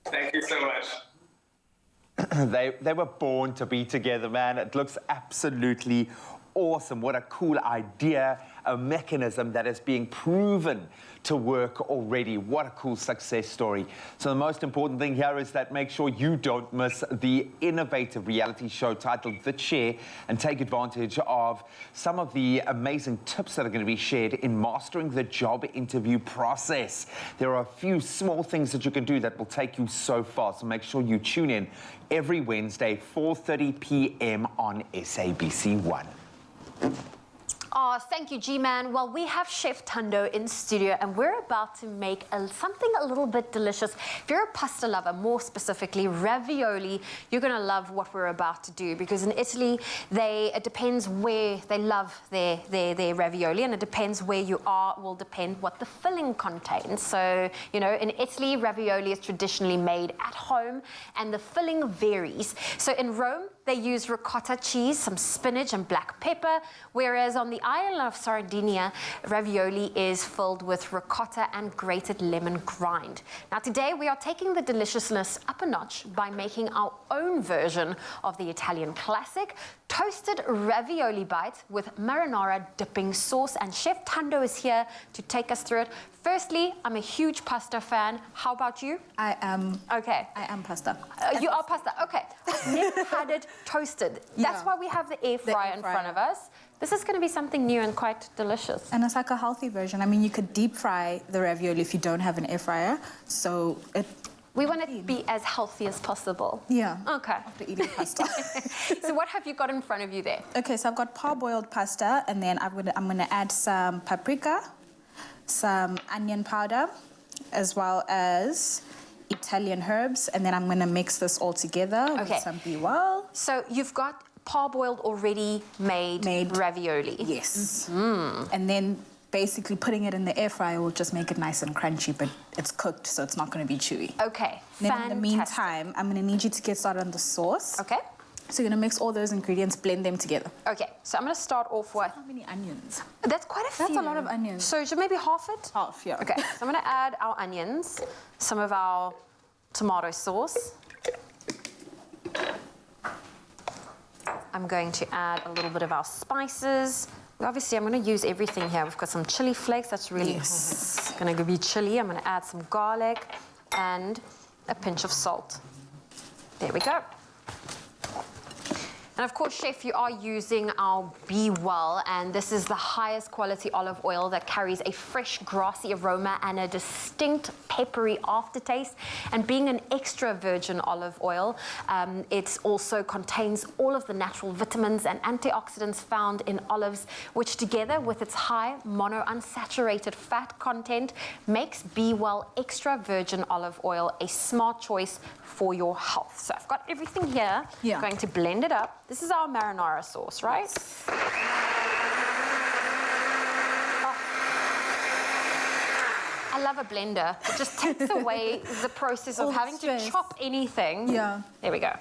Thank you so much. They were born to be together, man. It looks absolutely awesome. What a cool idea, a mechanism that is being proven to work already. What a cool success story. So the most important thing here is that make sure you don't miss the innovative reality show titled The Chair, and take advantage of some of the amazing tips that are going to be shared in mastering the job interview process. There are a few small things that you can do that will take you so far. So make sure you tune in every Wednesday, 4:30 p.m. on SABC1. Oh, thank you, G-Man. Well, we have Chef Thando in studio, and we're about to make something a little bit delicious. If you're a pasta lover, more specifically ravioli, you're going to love what we're about to do, because in Italy, it depends where they love their ravioli, and it depends where you are, will depend what the filling contains. So, you know, in Italy, ravioli is traditionally made at home, and the filling varies. So in Rome, they use ricotta cheese, some spinach and black pepper, whereas on the island of Sardinia, ravioli is filled with ricotta and grated lemon grind. Now today we are taking the deliciousness up a notch by making our own version of the Italian classic, toasted ravioli bites with marinara dipping sauce, and Chef Thando is here to take us through it. Firstly, I'm a huge pasta fan. How about you? I am. Okay. I am pasta. You are pasta. Okay. I've never had it toasted. That's why we have the air fryer in front of us. This is going to be something new and quite delicious. And it's like a healthy version. I mean, you could deep fry the ravioli if you don't have an air fryer. So we want it to be as healthy as possible. Yeah. Okay. After eating pasta. So what have you got in front of you there? Okay, so I've got parboiled pasta, and then I'm gonna add some paprika, some onion powder, as well as Italian herbs, and then I'm going to mix this all together with some B-well. So you've got parboiled already made ravioli. Yes. And then basically putting it in the air fryer will just make it nice and crunchy, but it's cooked, so it's not going to be chewy. Okay, then in the meantime, I'm going to need you to get started on the sauce. Okay. So you're going to mix all those ingredients, blend them together. Okay, so I'm going to start off with... How many onions? That's quite a few. That's a lot of onions. So should maybe half it? Half, yeah. Okay, so I'm going to add our onions, some of our tomato sauce. I'm going to add a little bit of our spices. Obviously, I'm going to use everything here. We've got some chili flakes. That's really going to be chili. I'm going to add some garlic and a pinch of salt. There we go. And of course, Chef, you are using our B-well, and this is the highest quality olive oil that carries a fresh, grassy aroma and a distinct peppery aftertaste. And being an extra virgin olive oil, it also contains all of the natural vitamins and antioxidants found in olives, which together with its high monounsaturated fat content makes B-well extra virgin olive oil a smart choice for your health. So I've got everything here. I'm going to blend it up. This is our marinara sauce, right? Oh. I love a blender. It just takes away the process of having to chop anything. Yeah. There we go.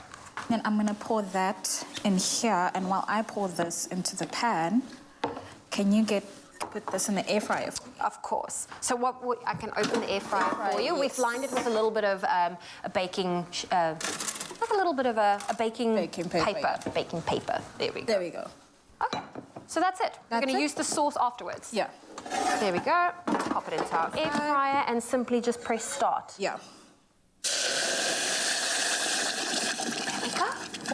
Then I'm going to pour that in here, and while I pour this into the pan, can you put this in the air fryer for me? Of course. So I can open the air fryer for you. We've lined it with a little bit of a baking, like a little bit of a baking paper. Baking paper. There we go. There we go. Okay. So that's it. We're going to use the sauce afterwards. Yeah. There we go. Pop it into our air fryer and simply just press start. Yeah. There we go.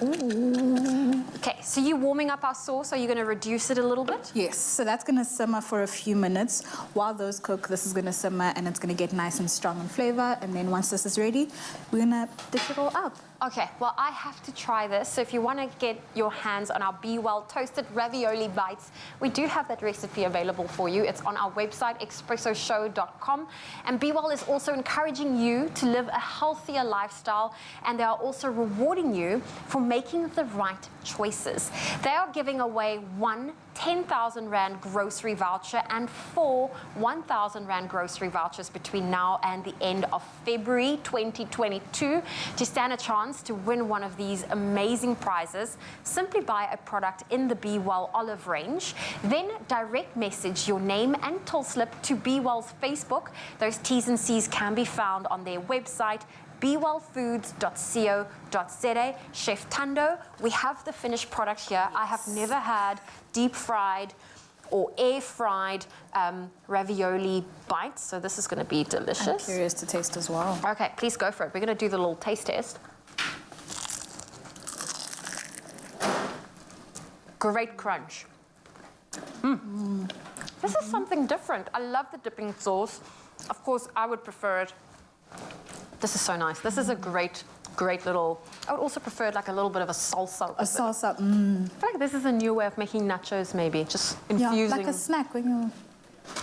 Ooh. Okay, so you're warming up our sauce. Are you going to reduce it a little bit? Yes, so that's going to simmer for a few minutes. While those cook, this is going to simmer and it's going to get nice and strong in flavor. And then once this is ready, we're going to dish it all up. Okay, well, I have to try this. So if you want to get your hands on our B-well toasted ravioli bites, we do have that recipe available for you. It's on our website, expressoshow.com. And B-well is also encouraging you to live a healthier lifestyle, and they are also rewarding you for making the right choices. They are giving away one 10,000 Rand grocery voucher and 4 1,000 Rand grocery vouchers between now and the end of February 2022. To stand a chance to win one of these amazing prizes, simply buy a product in the B-well olive range, then direct message your name and till slip to B-well's Facebook. Those T's and C's can be found on their website, bwellfoods.co.za. Chef Tando, we have the finished product here. I have never had deep fried or air fried ravioli bites, so this is going to be delicious. I'm curious to taste as well. Okay, please go for it. We're going to do the little taste test. Great crunch. This is something different. I love the dipping sauce. Of course, I would prefer it. This is so nice. This is a great little... I would also prefer like a little bit of a salsa. A salsa, I feel like this is a new way of making nachos, maybe. Just infusing... Yeah, like a snack when you...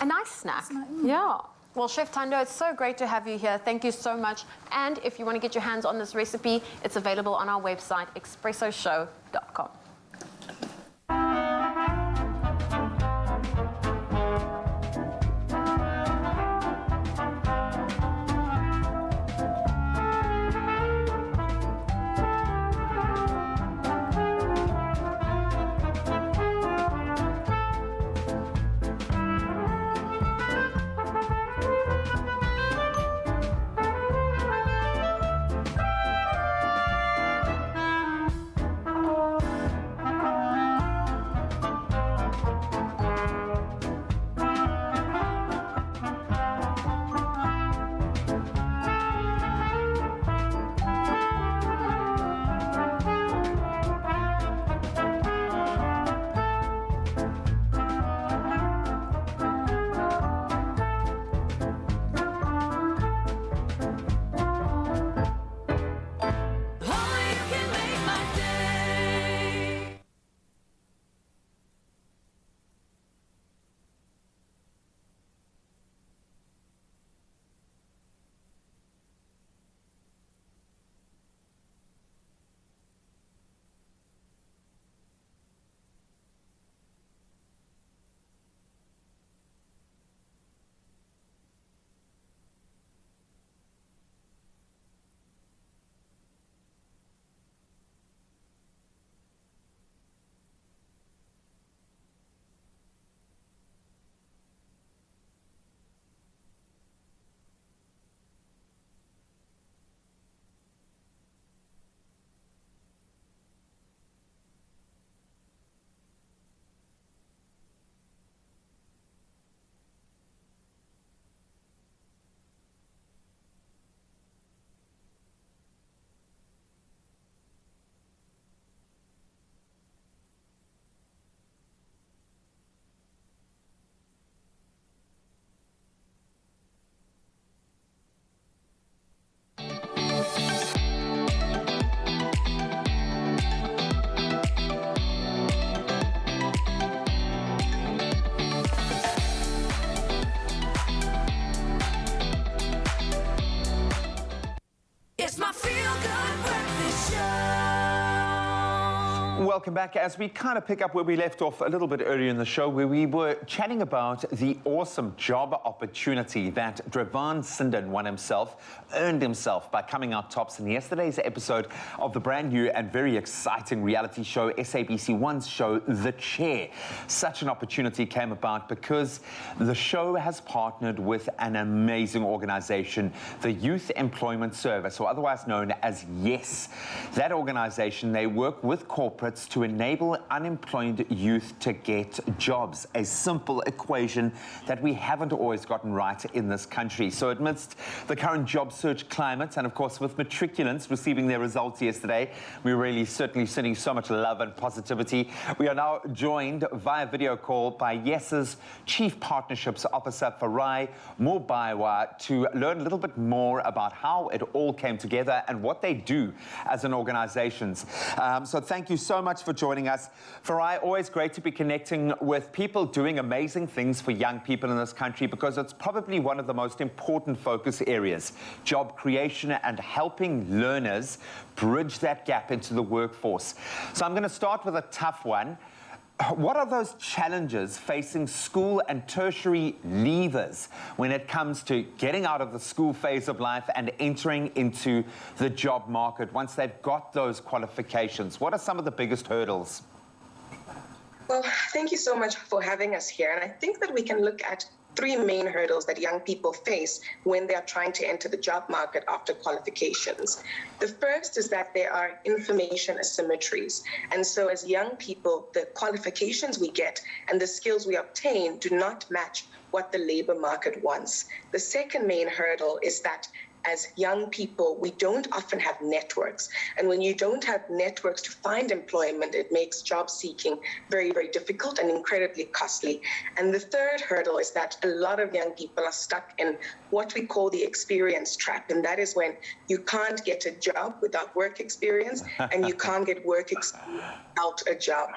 A nice snack. Yeah. Well, Chef Tando, it's so great to have you here. Thank you so much. And if you want to get your hands on this recipe, it's available on our website, expressoshow.com. welcome back. As we kind of pick up where we left off a little bit earlier in the show, where we were chatting about the awesome job opportunity that Dravan Sinden earned himself by coming out tops in yesterday's episode of the brand new and very exciting reality show, SABC One's show, The Chair. Such an opportunity came about because the show has partnered with an amazing organization, the Youth Employment Service, or otherwise known as YES. That organization, they work with corporates to enable unemployed youth to get jobs. A simple equation that we haven't always gotten right in this country. So amidst the current job search climate, and of course with matriculants receiving their results yesterday, we're really certainly sending so much love and positivity. We are now joined via video call by YES's Chief Partnerships Officer, Farai Mubaiwa, to learn a little bit more about how it all came together and what they do as an organization. So thank you so much for joining us. Farai, always great to be connecting with people doing amazing things for young people in this country, because it's probably one of the most important focus areas, job creation and helping learners bridge that gap into the workforce. So I'm going to start with a tough one. What are those challenges facing school and tertiary leavers when it comes to getting out of the school phase of life and entering into the job market once they've got those qualifications? What are some of the biggest hurdles? Well, thank you so much for having us here. And I think that we can look at three main hurdles that young people face when they are trying to enter the job market after qualifications. The first is that there are information asymmetries. And so as young people, the qualifications we get and the skills we obtain do not match what the labor market wants. The second main hurdle is that as young people, we don't often have networks. And when you don't have networks to find employment, it makes job seeking very, very difficult and incredibly costly. And the third hurdle is that a lot of young people are stuck in what we call the experience trap. And that is when you can't get a job without work experience, and you can't get work experience without a job.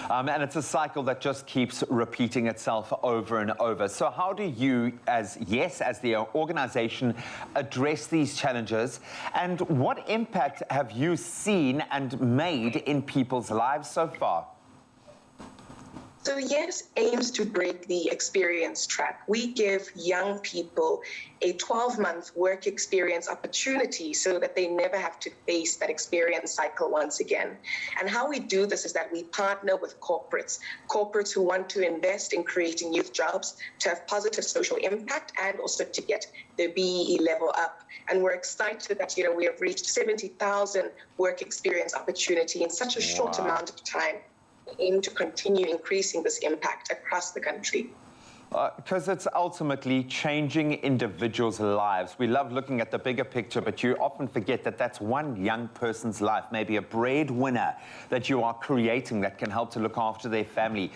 And it's a cycle that just keeps repeating itself over and over. So how do you, as YES, as the organization, address these challenges? And what impact have you seen and made in people's lives so far? So YES aims to break the experience trap. We give young people a 12-month work experience opportunity so that they never have to face that experience cycle once again. And how we do this is that we partner with corporates who want to invest in creating youth jobs, to have positive social impact, and also to get the BEE level up. And we're excited that, we have reached 70,000 work experience opportunity in such a short amount of time. Aim to continue increasing this impact across the country. Because it's ultimately changing individuals' lives. We love looking at the bigger picture, but you often forget that that's one young person's life, maybe a breadwinner that you are creating that can help to look after their family.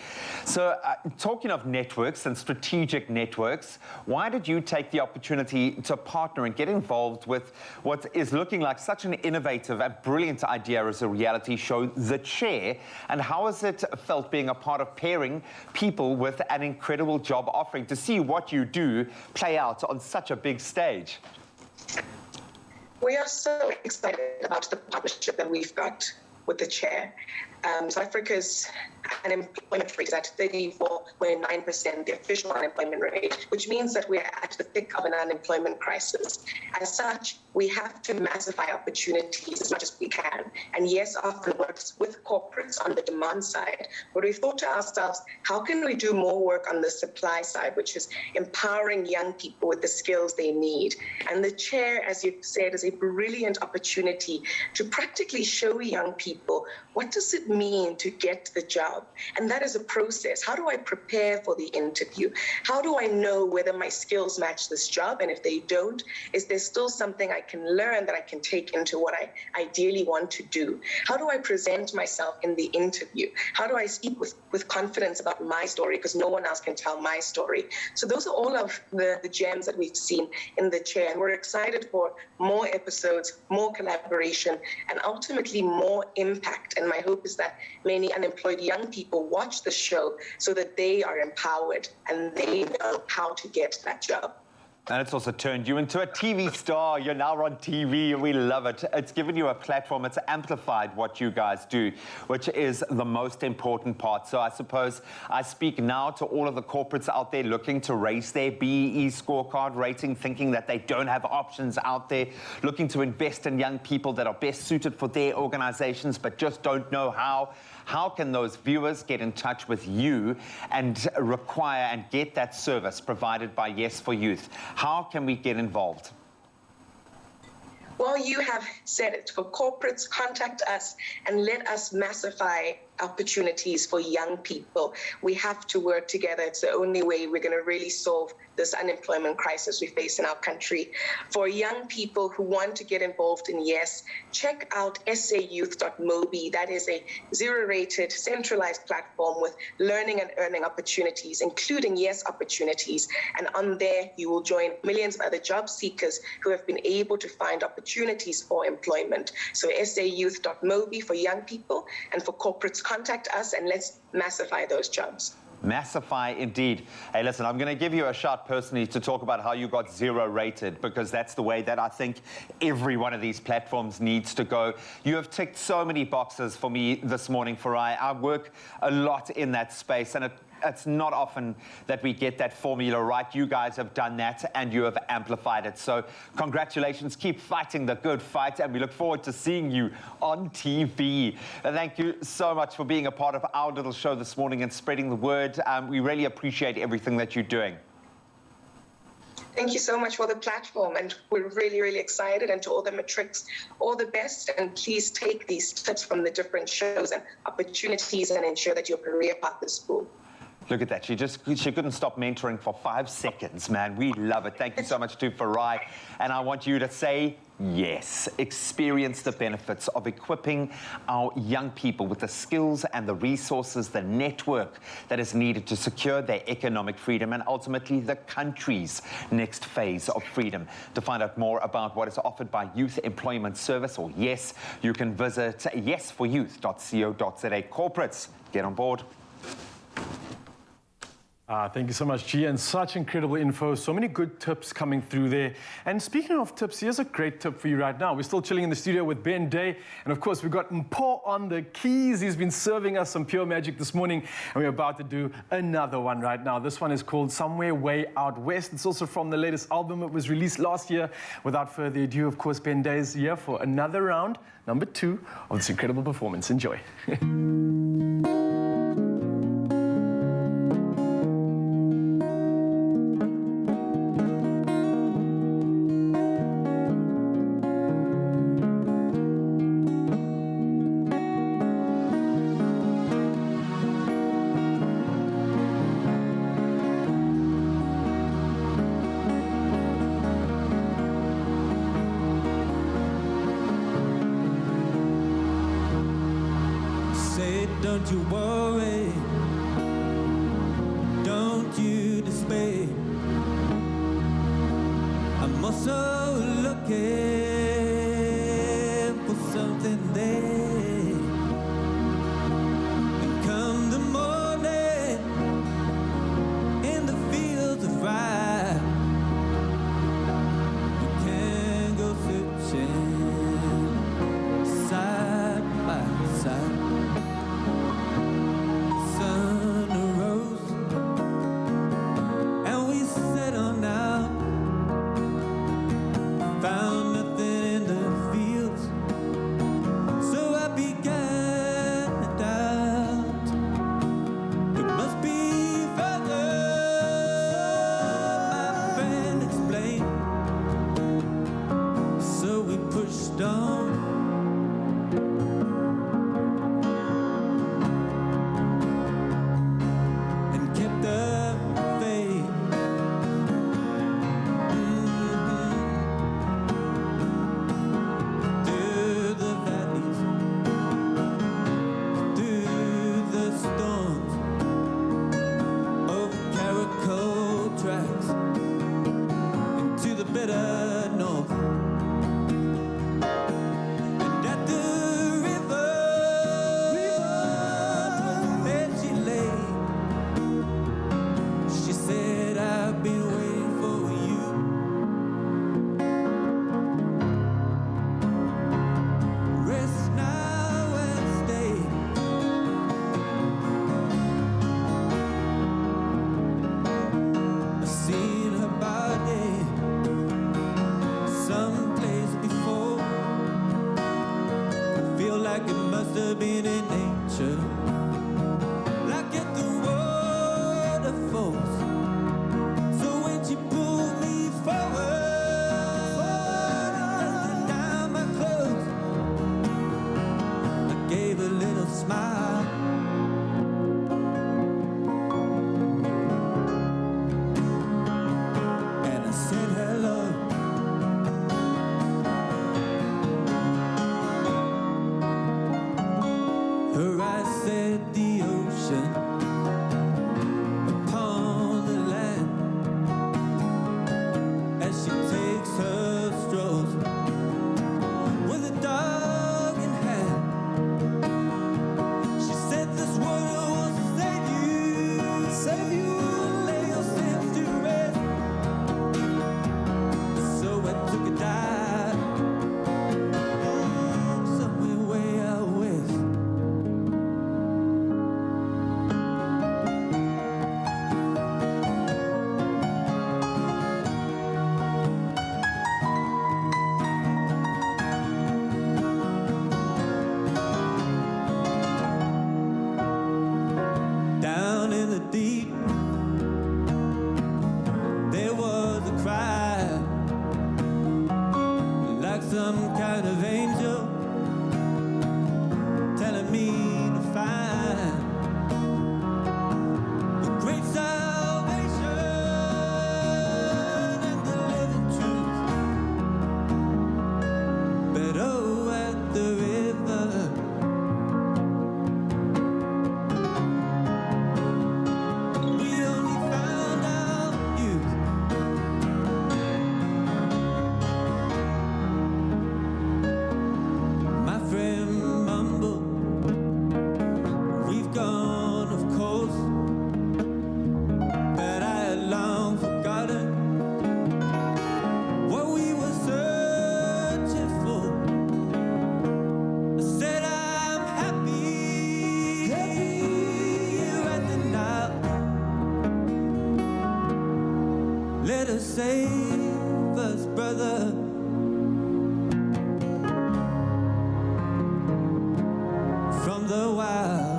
So talking of networks and strategic networks, why did you take the opportunity to partner and get involved with what is looking like such an innovative and brilliant idea as a reality show, The Chair? And how has it felt being a part of pairing people with an incredible job offering to see what you do play out on such a big stage? We are so excited about the partnership that we've got with The Chair. South Africa's unemployment rate is at 34.9%, the official unemployment rate, which means that we're at the thick of an unemployment crisis. As such, we have to massify opportunities as much as we can. And YES often works with corporates on the demand side, but we thought to ourselves, how can we do more work on the supply side, which is empowering young people with the skills they need? And The Chair, as you said, is a brilliant opportunity to practically show young people, what does it mean to get the job? And that is a process. How do I prepare for the interview? How do I know whether my skills match this job? And if they don't, is there still something I can learn that I can take into what I ideally want to do? How do I present myself in the interview? How do I speak with confidence about my story? Because no one else can tell my story. So those are all of the gems that we've seen in The Chair. And we're excited for more episodes, more collaboration, and ultimately more impact. And my hope is that many unemployed young people watch the show so that they are empowered and they know how to get that job. And it's also turned you into a TV star. You're now on TV. We love it. It's given you a platform. It's amplified what you guys do, which is the most important part. So I suppose I speak now to all of the corporates out there looking to raise their BEE scorecard rating, thinking that they don't have options out there, looking to invest in young people that are best suited for their organizations, but just don't know how. How can those viewers get in touch with you and require and get that service provided by Yes for Youth? How can we get involved? Well, you have said it. For corporates, contact us and let us massify opportunities for young people. We have to work together. It's the only way we're going to really solve this unemployment crisis we face in our country. For young people who want to get involved in Yes, check out sayouth.mobi. That is a zero-rated, centralized platform with learning and earning opportunities, including Yes opportunities. And on there, you will join millions of other job seekers who have been able to find opportunities for employment. So sayouth.mobi for young people, and for corporates, contact us and let's massify those jobs. Massify indeed. Hey, listen, I'm going to give you a shout personally to talk about how you got zero rated, because that's the way that I think every one of these platforms needs to go. You have ticked so many boxes for me this morning, Farai. I work a lot in that space, and it's not often that we get that formula right. You guys have done that, and you have amplified it. So congratulations. Keep fighting the good fight, and we look forward to seeing you on TV. And thank you so much for being a part of our little show this morning and spreading the word. We really appreciate everything that you're doing. Thank you so much for the platform, and we're really, really excited. And to all the matrics, all the best, and please take these tips from the different shows and opportunities and ensure that your career path is full. Look at that. She couldn't stop mentoring for 5 seconds, man. We love it. Thank you so much to Farai. And I want you to say yes. Experience the benefits of equipping our young people with the skills and the resources, the network that is needed to secure their economic freedom and ultimately the country's next phase of freedom. To find out more about what is offered by Youth Employment Service, or YES, you can visit yesforyouth.co.za. Corporates, get on board. Thank you so much, Gia, and such incredible info. So many good tips coming through there. And speaking of tips, here's a great tip for you right now. We're still chilling in the studio with Ben Day. And of course, we've got Mpo on the keys. He's been serving us some pure magic this morning. And we're about to do another one right now. This one is called Somewhere Way Out West. It's also from the latest album. It was released last year. Without further ado, of course, Ben Day is here for another round, number 2 of this incredible performance. Enjoy. Don't you worry, don't you despair. I'm also looking for something there. And come the morning in the fields of fire, we can go searching side by side. Found nothing ocean, like at the waterfalls. So when she pulled me forward and dusted down my clothes, I gave a little smile. And I said hello. Her eyes said the ocean upon the land as she takes her strolls with a dog in hand. She said this water will save you, lay your sins to rest. So I took a dive somewhere way out west. Down in the deep, there was a cry, like some kind of angel telling me to find the great salvation and the living truth. But oh, at the river, we only found out youth. My friend mumbled, we've gone, of course, but I had long forgotten what we were searching for. I said I'm happy here at the Nile. Let us save us, brother, from the wild.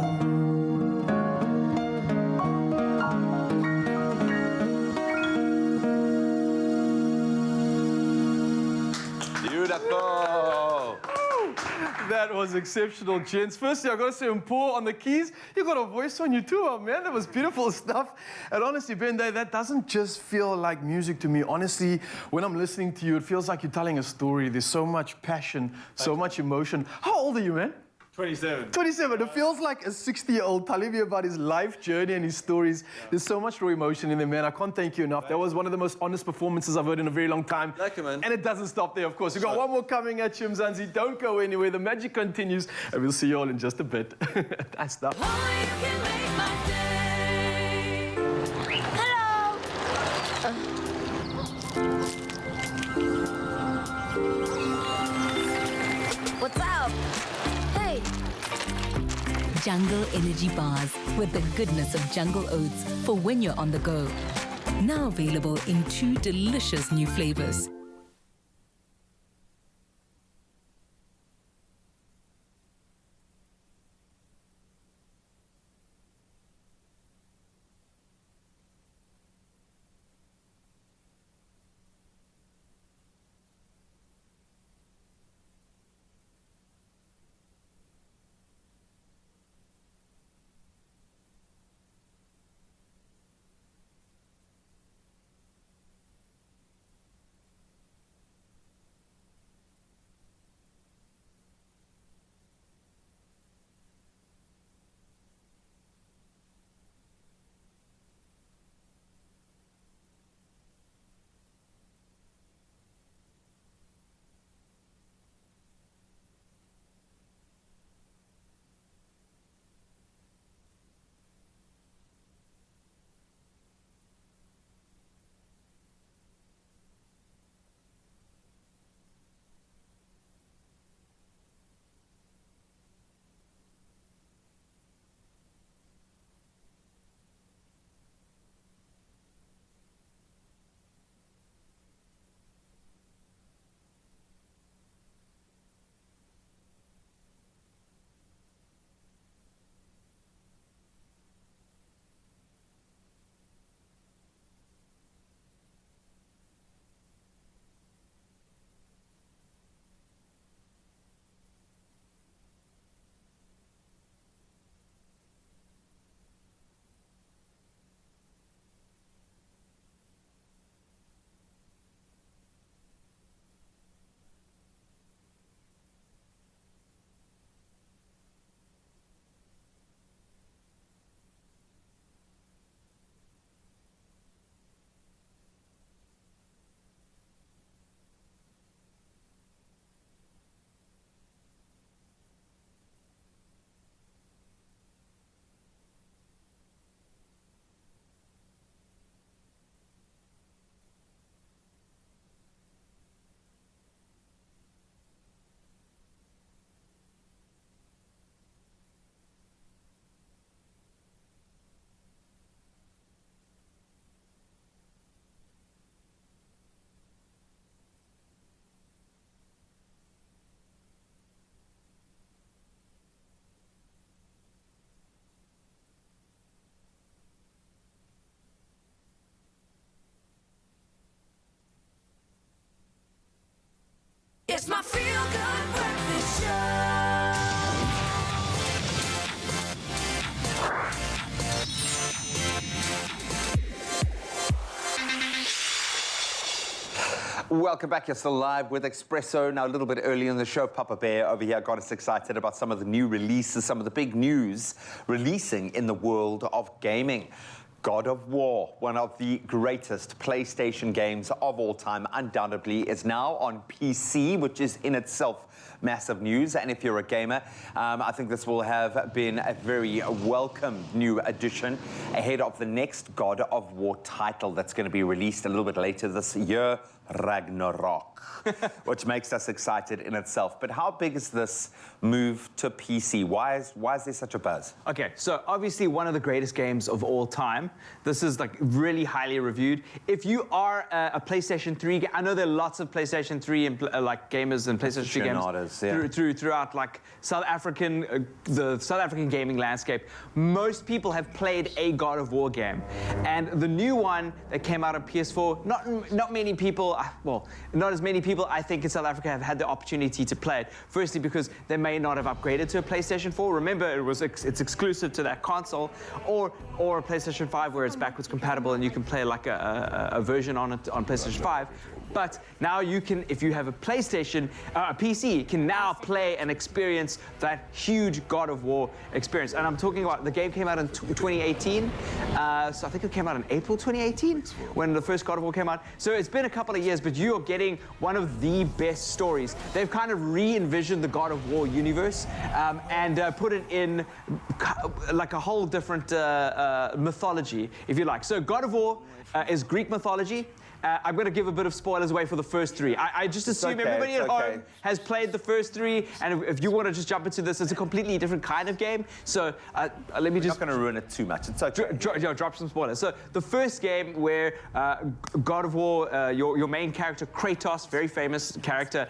Beautiful. That was exceptional, gents. Firstly, I got to say, Paul on the keys, you got a voice on you too, oh, man. That was beautiful stuff. And honestly, Ben, that doesn't just feel like music to me. Honestly, when I'm listening to you, it feels like you're telling a story. There's so much passion, so much emotion. How old are you, man? 27. 27. It feels like a 60-year-old telling me about his life journey and his stories. There's so much raw emotion in there, man. I can't thank you enough. That was one of the most honest performances I've heard in a very long time. Thank you, man. And it doesn't stop there, of course. We've got one more coming at you, Mzansi. Don't go anywhere. The magic continues. And we'll see you all in just a bit. That's stuff. What's up? Hey. Jungle Energy Bars with the goodness of jungle oats for when you're on the go. Now available in 2 delicious new flavors. It's my feel-good breakfast show. Welcome back. You're still live with Expresso. Now, a little bit early in the show, Papa Bear over here got us excited about some of the new releases, some of the big news releasing in the world of gaming. God of War, one of the greatest PlayStation games of all time, undoubtedly, is now on PC, which is in itself massive news. And if you're a gamer, I think this will have been a very welcome new addition ahead of the next God of War title that's going to be released a little bit later this year, Ragnarok, which makes us excited in itself. But how big is this move to PC? Why is there such a buzz? Okay, so obviously one of the greatest games of all time. This is like really highly reviewed. If you are a PlayStation 3, I know there are lots of PlayStation 3 and like gamers and PlayStation 3 games throughout like the South African gaming landscape. Most people have played a God of War game, and the new one that came out on PS4, not many people. Well, not as many people, I think, in South Africa have had the opportunity to play it. Firstly, because they may not have upgraded to a PlayStation 4. Remember, it's exclusive to that console, or a PlayStation 5 where it's backwards compatible and you can play like a version on it on PlayStation 5. But now you can, if you have a PlayStation, a PC, you can now play and experience that huge God of War experience. And I'm talking about, the game came out in 2018. So I think it came out in April 2018 when the first God of War came out. So it's been a couple of years, but you're getting one of the best stories. They've kind of re-envisioned the God of War universe and put it in like a whole different mythology, if you like. So God of War is Greek mythology. I'm going to give a bit of spoilers away for the first three. I just assume everybody at home has played the first three, and if you want to just jump into this, it's a completely different kind of game. So let me just... I'm not going to ruin it too much. It's okay. Drop some spoilers. So the first game where God of War, your main character, Kratos, very famous character,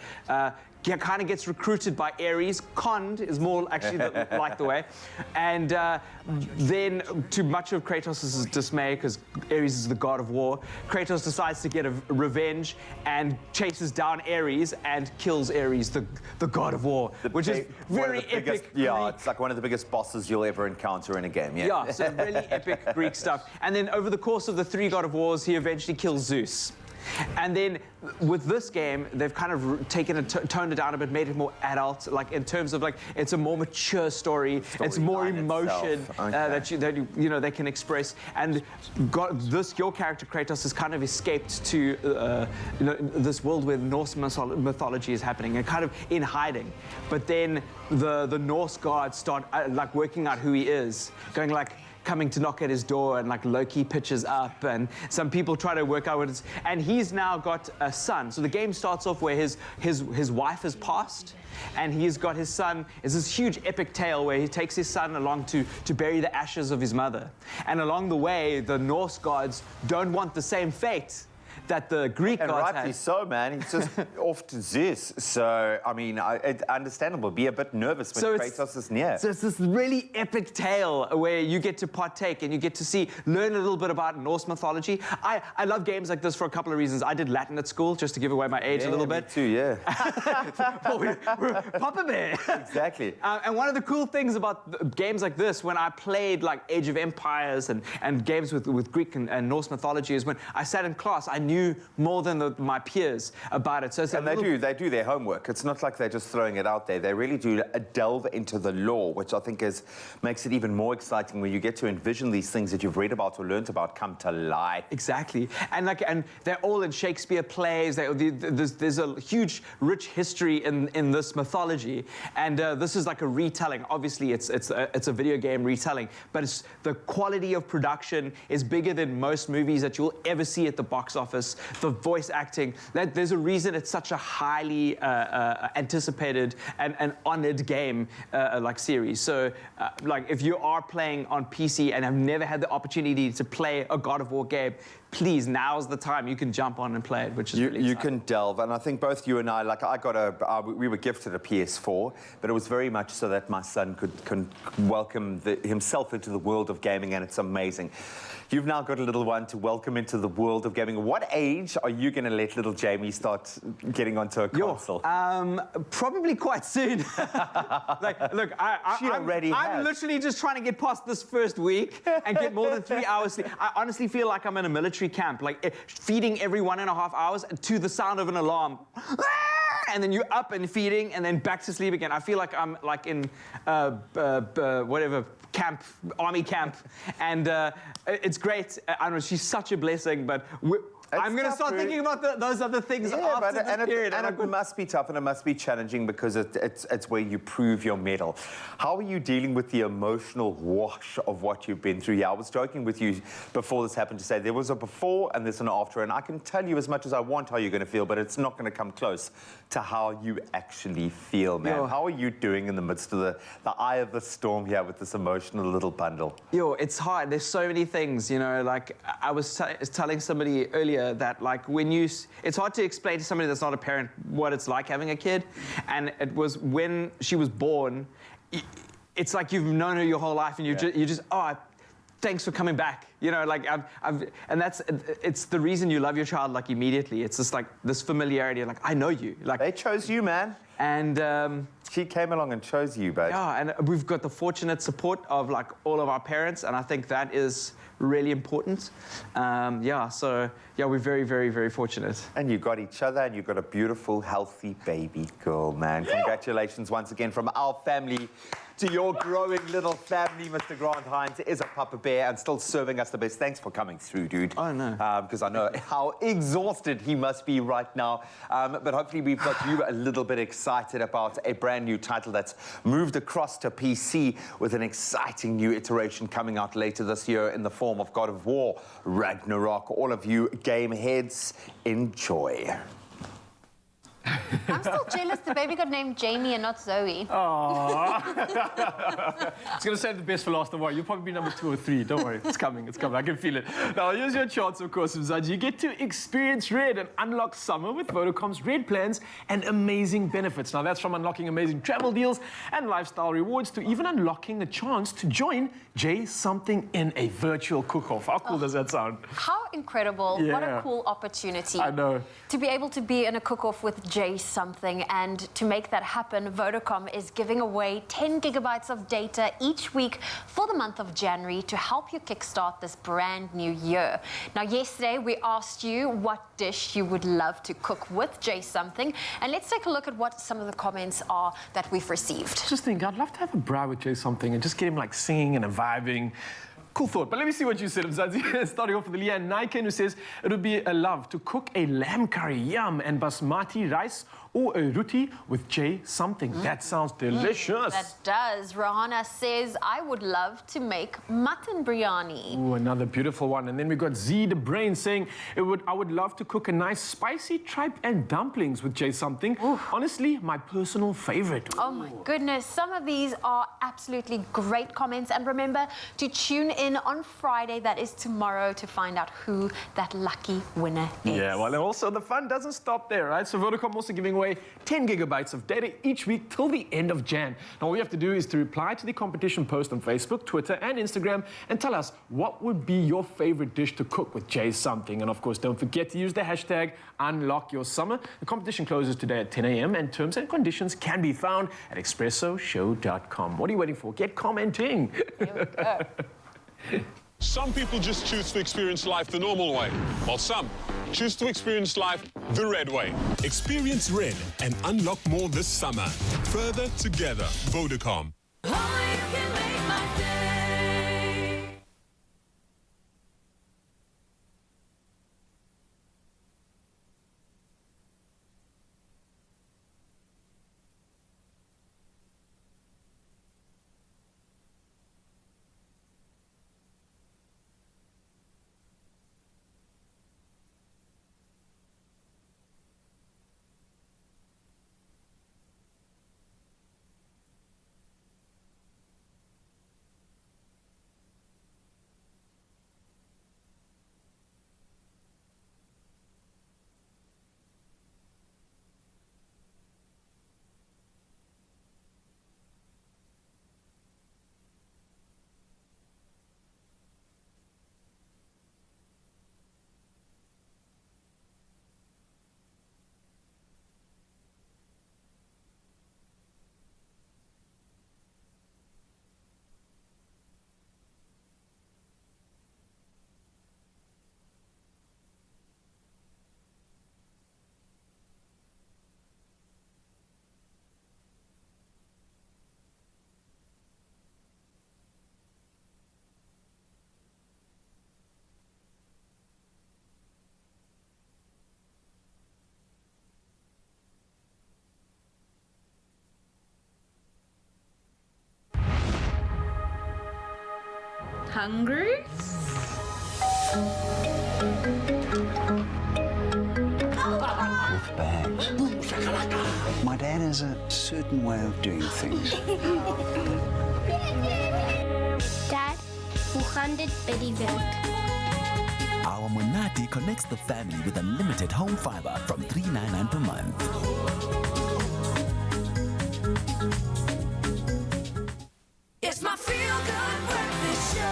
kind of gets recruited by Ares. Conned is more actually like the way. And then, to much of Kratos' dismay, because Ares is the god of war, Kratos decides to get a revenge and chases down Ares and kills Ares, the god of war, which is very epic. Yeah, it's like one of the biggest bosses you'll ever encounter in a game. Yeah, so really epic Greek stuff. And then over the course of the three God of Wars, he eventually kills Zeus. And then with this game, they've kind of taken it, toned it down a bit, made it more adult, like in terms of like it's a more mature story. It's more emotion that you know they can express. And your character Kratos has kind of escaped to this world where Norse mythology is happening and kind of in hiding. But then the Norse gods start like working out who he is, going like, coming to knock at his door, and like Loki pitches up, and some people try to work out what it's, and he's now got a son. So the game starts off where his wife has passed, and he's got his son. It's this huge epic tale where he takes his son along to bury the ashes of his mother. And along the way, the Norse gods don't want the same fate that the Greek gods had. And rightly so, man. He's just off to Zeus. So, I mean, it's understandable. Be a bit nervous when Kratos is near. So it's this really epic tale where you get to partake and you get to learn a little bit about Norse mythology. I love games like this for a couple of reasons. I did Latin at school, just to give away my age a little bit. Me too, yeah. We're Papa Bear. Exactly. And one of the cool things about games like this, when I played like Age of Empires and games with Greek and Norse mythology, is when I sat in class, I knew more than my peers about it. So and they do their homework. It's not like they're just throwing it out there. They really do delve into the lore, which I think makes it even more exciting when you get to envision these things that you've read about or learned about come to life. Exactly. And they're all in Shakespeare plays. There's a huge, rich history in this mythology. And this is like a retelling. Obviously, it's a video game retelling, but the quality of production is bigger than most movies that you'll ever see at the box office. The voice acting, there's a reason it's such a highly anticipated and honored game like series. So like if you are playing on PC and have never had the opportunity to play a God of War game, please, now's the time. You can jump on and play it, which is really You exciting. can delve, and I think both you and I, like we were gifted a PS4, but it was very much so that my son could welcome himself into the world of gaming, and it's amazing. You've now got a little one to welcome into the world of gaming. What age are you going to let little Jamie start getting onto a console? Probably quite soon. Look, I'm literally just trying to get past this first week and get more than 3 hours sleep. I honestly feel like I'm in a military camp, like feeding every 1.5 hours to the sound of an alarm. And then you're up and feeding, and then back to sleep again. I feel like I'm like in whatever camp, army camp, and it's great. I don't know, she's such a blessing, but I'm going to start thinking about those other things after this period. And it must be tough, and it must be challenging, because it's where you prove your mettle. How are you dealing with the emotional wash of what you've been through? Yeah, I was joking with you before this happened to say there was a before and there's an after, and I can tell you as much as I want how you're going to feel, but it's not going to come close to how you actually feel, man. Yo. How are you doing in the midst of the eye of the storm here with this emotional little bundle? It's hard. There's so many things, you know, like I was telling somebody earlier that, like, it's hard to explain to somebody that's not a parent what it's like having a kid. And it was when she was born, it's like you've known her your whole life, and you just thanks for coming back. You know, like it's the reason you love your child, like, immediately. It's just like this familiarity, like, I know you. Like, they chose you, man. And she came along and chose you, babe. Yeah, and we've got the fortunate support of, like, all of our parents, and I think that is really important. So we're very, very, very fortunate. And you got each other, and you've got a beautiful, healthy baby girl, man. Congratulations once again from our family to your growing little family. Mr. Grant Hines is a Papa Bear and still serving us the best. Thanks for coming through, dude. Oh, no. Because I know how exhausted he must be right now. But hopefully we've got you a little bit excited about a brand new title that's moved across to PC with an exciting new iteration coming out later this year in the form of God of War Ragnarok. All of you game heads, enjoy. I'm still jealous the baby got named Jamie and not Zoe. It's going to save the best for last of all. You'll probably be number 2 or 3. Don't worry. It's coming. It's coming. I can feel it. Now, here's your chance, of course, Mzaji. You get to experience Red and unlock summer with Vodacom's Red plans and amazing benefits. Now, that's from unlocking amazing travel deals and lifestyle rewards to even unlocking a chance to join J Something in a virtual cook-off. How cool does that sound? How incredible. Yeah. What a cool opportunity. I know. To be able to be in a cook-off with J Something, and to make that happen, Vodacom is giving away 10 gigabytes of data each week for the month of January to help you kickstart this brand new year. Now, yesterday we asked you what dish you would love to cook with J Something, and let's take a look at what some of the comments are that we've received. Just think, I'd love to have a braai with J Something and just get him like singing and vibing. Cool thought, but let me see what you said, Mzazi. Starting off with Leanne Naiken, who says it would be a love to cook a lamb curry, yum, and basmati rice, or a roti with J Something. That sounds delicious. That does. Rahana says, I would love to make mutton biryani. Ooh, another beautiful one. And then we got Z the Brain saying, I would love to cook a nice spicy tripe and dumplings with J Something. Ooh. Honestly, my personal favorite. Oh my goodness, some of these are absolutely great comments. And remember to tune in on Friday, that is tomorrow, to find out who that lucky winner is. Yeah, well, and also the fun doesn't stop there, right? So Vodacom also giving away 10 gigabytes of data each week till the end of Jan. Now, all you have to do is to reply to the competition post on Facebook, Twitter, and Instagram and tell us what would be your favorite dish to cook with J Something. And of course, don't forget to use the hashtag #UnlockYourSummer. The competition closes today at 10 a.m. and terms and conditions can be found at expressoshow.com. What are you waiting for? Get commenting. Here we go. Some people just choose to experience life the normal way, while some choose to experience life the red way. Experience Red and unlock more this summer. Further together, Vodacom. Hungry? Bags. My dad has a certain way of doing things. Dad, hoe gaan dit by die werk? Our Monati connects the family with unlimited home fiber from $3.99 per month. It's my feel-good breakfast show.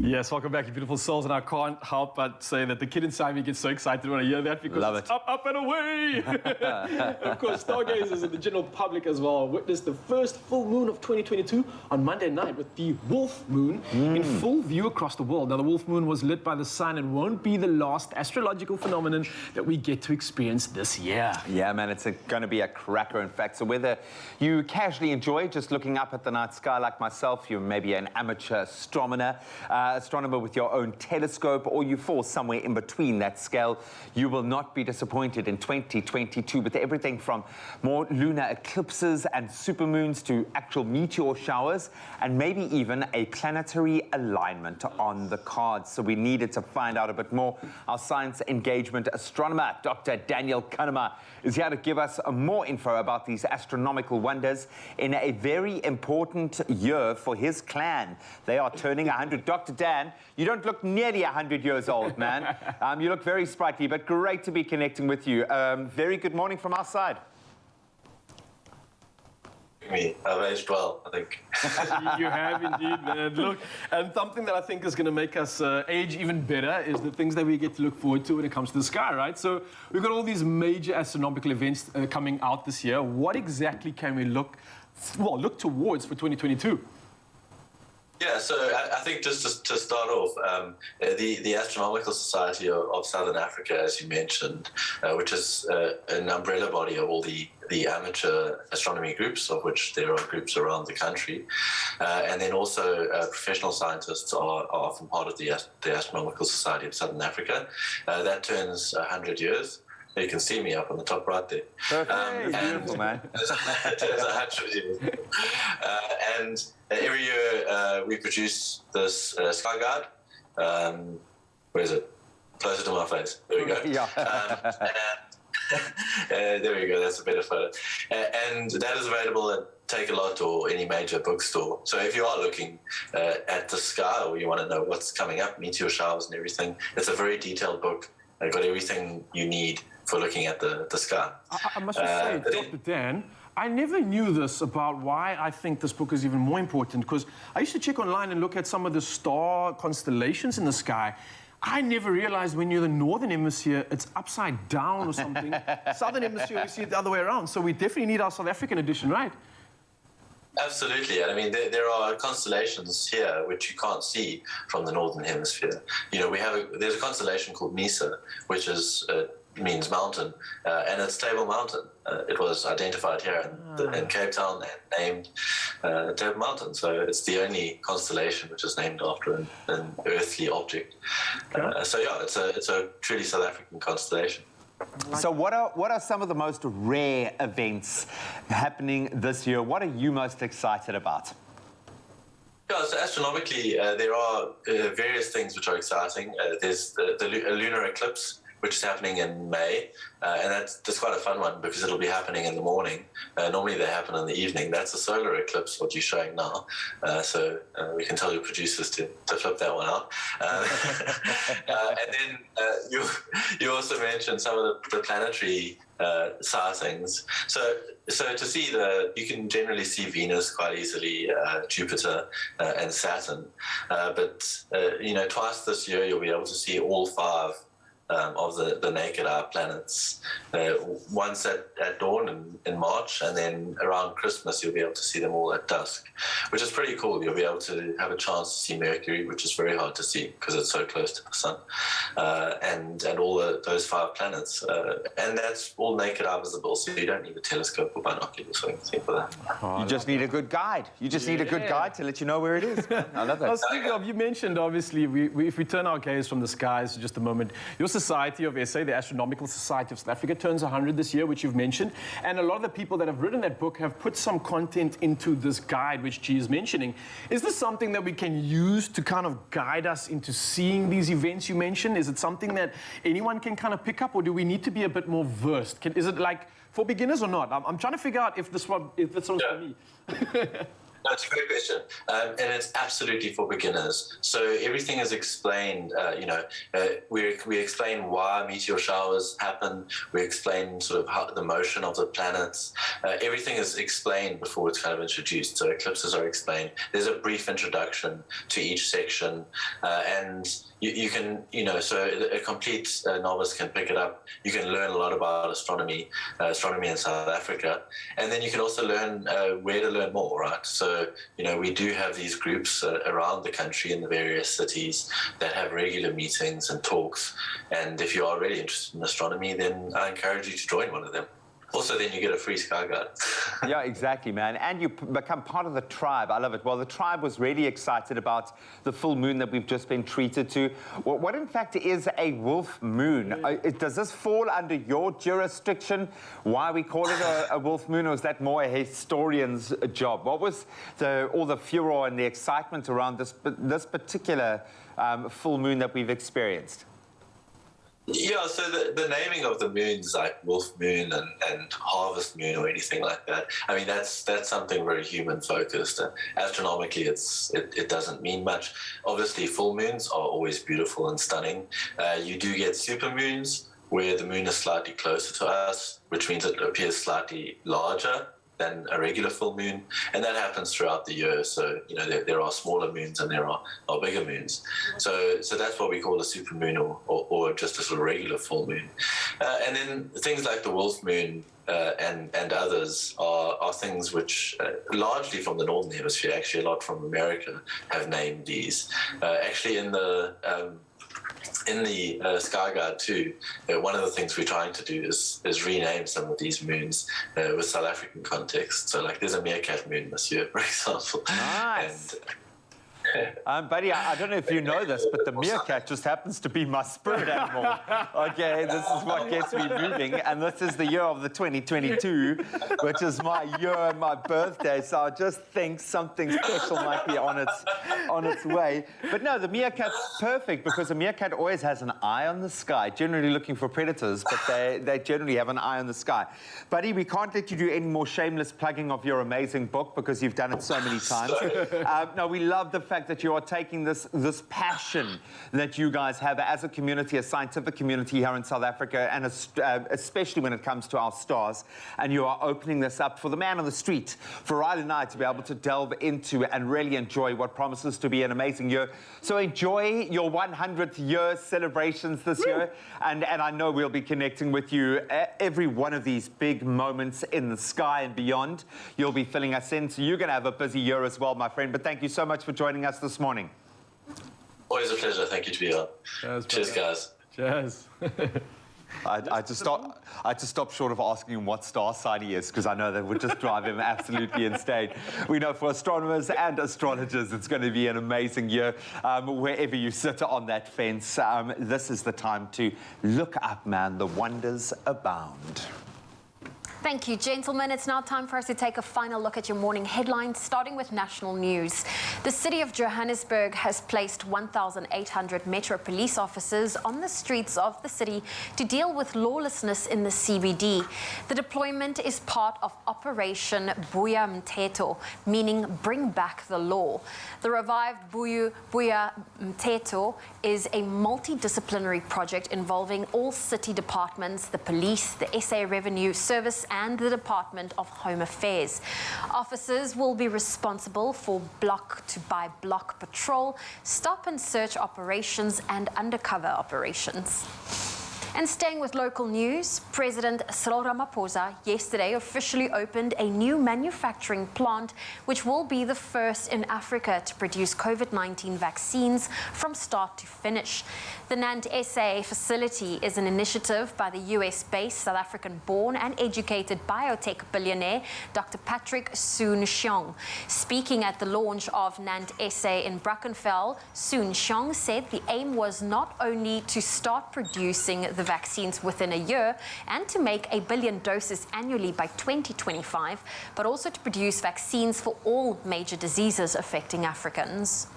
Yes, welcome back, you beautiful souls, and I can't help but say that the kid inside me gets so excited when I hear that because Love it's it. up and away. Of course, stargazers and the general public as well witnessed the first full moon of 2022 on Monday night with the wolf moon in full view across the world. Now, the wolf moon was lit by the sun and won't be the last astrological phenomenon that we get to experience this year. Yeah, man, it's going to be a cracker, in fact. So whether you casually enjoy just looking up at the night sky like myself, you're maybe an amateur astronomer with your own telescope, or you fall somewhere in between that scale, you will not be disappointed in 2022 with everything from more lunar eclipses and supermoons to actual meteor showers and maybe even a planetary alignment on the cards. So we needed to find out a bit more. Our science engagement astronomer, Dr. Daniel Kanema, is here to give us more info about these astronomical wonders in a very important year for his clan. They are turning 100. Dr. Dan, you don't look nearly 100 years old, man. You look very sprightly, but great to be connecting with you. Very good morning from our side. I've aged well, I think. You have indeed, man. Look, and something that I think is going to make us age even better is the things that we get to look forward to when it comes to the sky, right? So we've got all these major astronomical events coming out this year. What exactly can we look towards for 2022? Yeah, so I think just to start off, the Astronomical Society of Southern Africa, as you mentioned, which is an umbrella body of all the amateur astronomy groups, of which there are groups around the country, and then also professional scientists are often part of the Astronomical Society of Southern Africa. That turns 100 years. You can see me up on the top right there. Perfect. Beautiful, man. It turns 100 years. And every year we produce this sky guide. Where is it? Closer to my face. There we go. Yeah. There we go. That's a better photo. And that is available at Take a Lot or any major bookstore. So if you are looking at the sky or you want to know what's coming up, meteor showers and everything, it's a very detailed book. It's got everything you need for looking at the sky. I must say, Dr. Dan, I never knew this about why I think this book is even more important, because I used to check online and look at some of the star constellations in the sky. I never realized when you're the northern hemisphere, it's upside down or something. Southern hemisphere, we see it the other way around. So we definitely need our South African edition, right? Absolutely. I mean, there are constellations here which you can't see from the northern hemisphere. You know, there's a constellation called Mesa, which means mountain, and it's Table Mountain. It was identified here in Cape Town and named Table Mountain. So it's the only constellation which is named after an earthly object. So yeah, it's a truly South African constellation. So what are some of the most rare events happening this year? What are you most excited about? Yeah, so astronomically, there are various things which are exciting. There's the lunar eclipse, which is happening in May, and that's quite a fun one because it'll be happening in the morning. Normally they happen in the evening. That's a solar eclipse, what you're showing now. So we can tell your producers to flip that one out. And then you also mentioned some of the planetary sightings. So to see you can generally see Venus quite easily, Jupiter and Saturn. But twice this year you'll be able to see all 5 of the naked eye planets. Once at dawn in March, and then around Christmas you'll be able to see them all at dusk, which is pretty cool. You'll be able to have a chance to see Mercury, which is very hard to see because it's so close to the sun, and all those 5 planets, and that's all naked eye visible, so you don't need a telescope or binoculars or anything for that. You just need a good guide. You just need a good guide to let you know where it is. I love that. Now, speaking of, you mentioned, obviously, if we turn our gaze from the skies for just a moment, you also Society of SA, the Astronomical Society of South Africa, turns 100 this year, which you've mentioned. And a lot of the people that have written that book have put some content into this guide, which G is mentioning. Is this something that we can use to kind of guide us into seeing these events you mentioned? Is it something that anyone can kind of pick up, or do we need to be a bit more versed? Is it like for beginners or not? I'm trying to figure out if this one's for me. That's a great question, and it's absolutely for beginners. So everything is explained. We explain why meteor showers happen. We explain sort of how the motion of the planets. Everything is explained before it's kind of introduced. So eclipses are explained. There's a brief introduction to each section, and you can, so a complete novice can pick it up. You can learn a lot about astronomy in South Africa, and then you can also learn where to learn more, right? So, we do have these groups around the country in the various cities that have regular meetings and talks. And if you are really interested in astronomy, then I encourage you to join one of them. Also, then you get a free sky guide. Yeah, exactly, man. And you become part of the tribe. I love it. Well, the tribe was really excited about the full moon that we've just been treated to. What in fact is a wolf moon? Does this fall under your jurisdiction? Why we call it a wolf moon, or is that more a historian's job? What was all the furor and the excitement around this particular full moon that we've experienced? Yeah, so the naming of the moons, like Wolf Moon and Harvest Moon or anything like that, I mean, that's something very human-focused. Astronomically, it doesn't mean much. Obviously, full moons are always beautiful and stunning. You do get supermoons, where the moon is slightly closer to us, which means it appears slightly larger than a regular full moon, and that happens throughout the year. So there are smaller moons and there are bigger moons. So that's what we call a supermoon or just a sort of regular full moon. And then things like the wolf moon and others are things which largely from the northern hemisphere, actually a lot from America, have named these. Actually in the Sky Guide too, one of the things we're trying to do is rename some of these moons with South African context. So like there's a meerkat moon this year, for example. Nice. Buddy, I don't know if you know this, but the meerkat just happens to be my spirit animal. Okay, this is what gets me moving, and this is the year of the 2022, which is my year, my birthday. So I just think something special might be on its way. But no, the meerkat's perfect because a meerkat always has an eye on the sky, generally looking for predators, but they generally have an eye on the sky. Buddy, we can't let you do any more shameless plugging of your amazing book because you've done it so many times. No, we love the fact that you are taking this passion that you guys have as a community, a scientific community here in South Africa, and especially when it comes to our stars, and you are opening this up for the man on the street, for Ryle and I to be able to delve into and really enjoy what promises to be an amazing year. So enjoy your 100th year celebrations this year, and I know we'll be connecting with you every one of these big moments in the sky and beyond. You'll be filling us in, so you're going to have a busy year as well, my friend. But thank you so much for joining us this morning. Always a pleasure. Thank you to be on. Cheers, guys. Cheers. I just stopped short of asking him what star sign he is, because I know that would just drive him absolutely insane. We know for astronomers and astrologers, it's going to be an amazing year. Wherever you sit on that fence, this is the time to look up, man. The wonders abound. Thank you, gentlemen. It's now time for us to take a final look at your morning headlines, starting with national news. The city of Johannesburg has placed 1,800 Metro police officers on the streets of the city to deal with lawlessness in the CBD. The deployment is part of Operation Buya Mteto, meaning bring back the law. The revived Buya Mteto is a multidisciplinary project involving all city departments, the police, the SA Revenue Service, and the Department of Home Affairs. Officers will be responsible for block-to-by-block patrol, stop and search operations, and undercover operations. And staying with local news, President Cyril Ramaphosa yesterday officially opened a new manufacturing plant, which will be the first in Africa to produce COVID-19 vaccines from start to finish. The Nant SA facility is an initiative by the US-based, South African-born and educated biotech billionaire Dr. Patrick Soon-Shiong. Speaking at the launch of Nant SA in Brackenfell, Soon-Shiong said the aim was not only to start producing the vaccines within a year and to make 1 billion doses annually by 2025, but also to produce vaccines for all major diseases affecting Africans.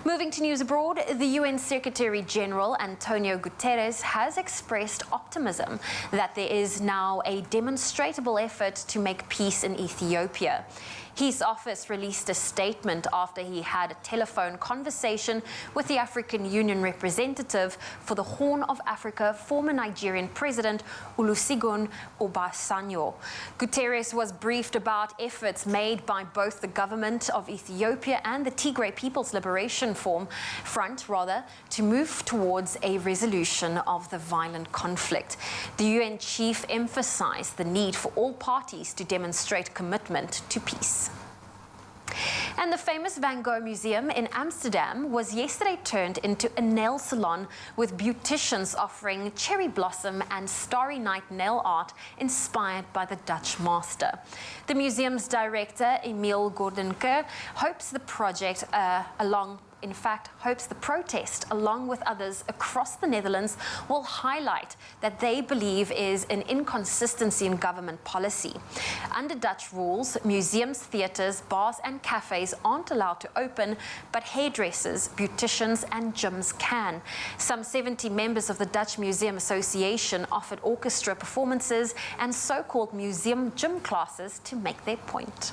Moving to news abroad, the UN Secretary-General Antonio Guterres has expressed optimism that there is now a demonstrable effort to make peace in Ethiopia. His office released a statement after he had a telephone conversation with the African Union representative for the Horn of Africa, former Nigerian President Olusegun Obasanjo. Guterres was briefed about efforts made by both the government of Ethiopia and the Tigray People's Liberation Front to move towards a resolution of the violent conflict. The UN chief emphasized the need for all parties to demonstrate commitment to peace. And the famous Van Gogh Museum in Amsterdam was yesterday turned into a nail salon with beauticians offering cherry blossom and starry night nail art inspired by the Dutch master. The museum's director, Emile Gordenker, hopes the protest, along with others across the Netherlands, will highlight that they believe is an inconsistency in government policy. Under Dutch rules, museums, theatres, bars and cafes aren't allowed to open, but hairdressers, beauticians and gyms can. Some 70 members of the Dutch Museum Association offered orchestra performances and so-called museum gym classes to make their point.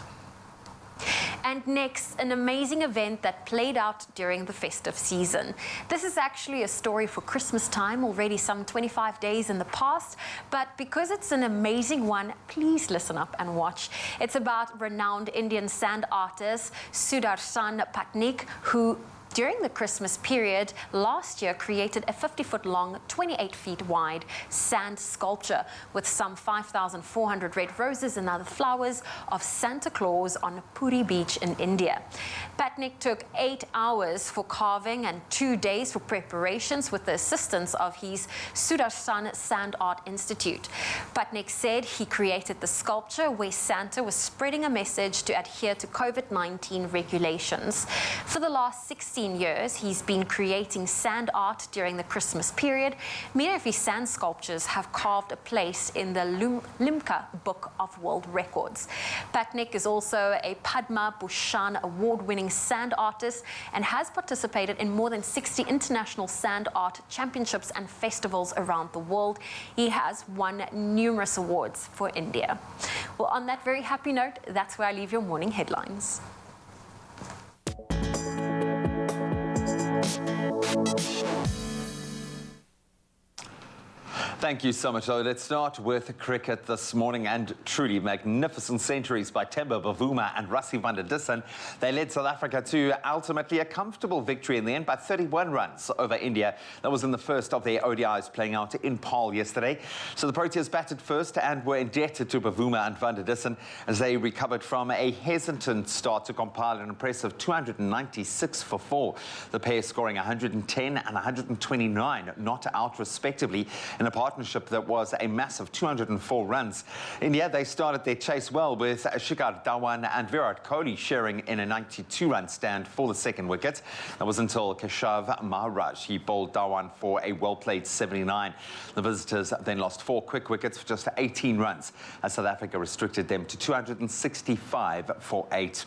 And next, an amazing event that played out during the festive season. This is actually a story for Christmas time, already some 25 days in the past, but because it's an amazing one, please listen up and watch. It's about renowned Indian sand artist Sudarshan Patnaik, who during the Christmas period last year created a 50-foot long, 28 feet wide sand sculpture with some 5,400 red roses and other flowers of Santa Claus on Puri Beach in India. Patnaik took 8 hours for carving and 2 days for preparations with the assistance of his Sudarshan Sand Art Institute. Patnaik said he created the sculpture where Santa was spreading a message to adhere to COVID-19 regulations. For the last 16 years, he's been creating sand art during the Christmas period. Many of his sand sculptures have carved a place in the Limca Book of World Records. Patnaik is also a Padma Bhushan award-winning sand artist and has participated in more than 60 international sand art championships and festivals around the world. He has won numerous awards for India. Well, on that very happy note, that's where I leave your morning headlines. Thank you so much. So let's start with cricket this morning, and truly magnificent centuries by Themba Bavuma and Rassie van der Dussen. They led South Africa to ultimately a comfortable victory in the end by 31 runs over India. That was in the first of their ODIs playing out in Paarl yesterday. So the Proteas batted first and were indebted to Bavuma and van der Dussen as they recovered from a hesitant start to compile an impressive 296 for 4. The pair scoring 110 and 129 not out respectively in a partnership that was a massive 204 runs. India, they started their chase well with Shikhar Dhawan and Virat Kohli sharing in a 92-run stand for the second wicket. That was until Keshav Maharaj. He bowled Dhawan for a well-played 79. The visitors then lost 4 quick wickets for just 18 runs as South Africa restricted them to 265 for 8.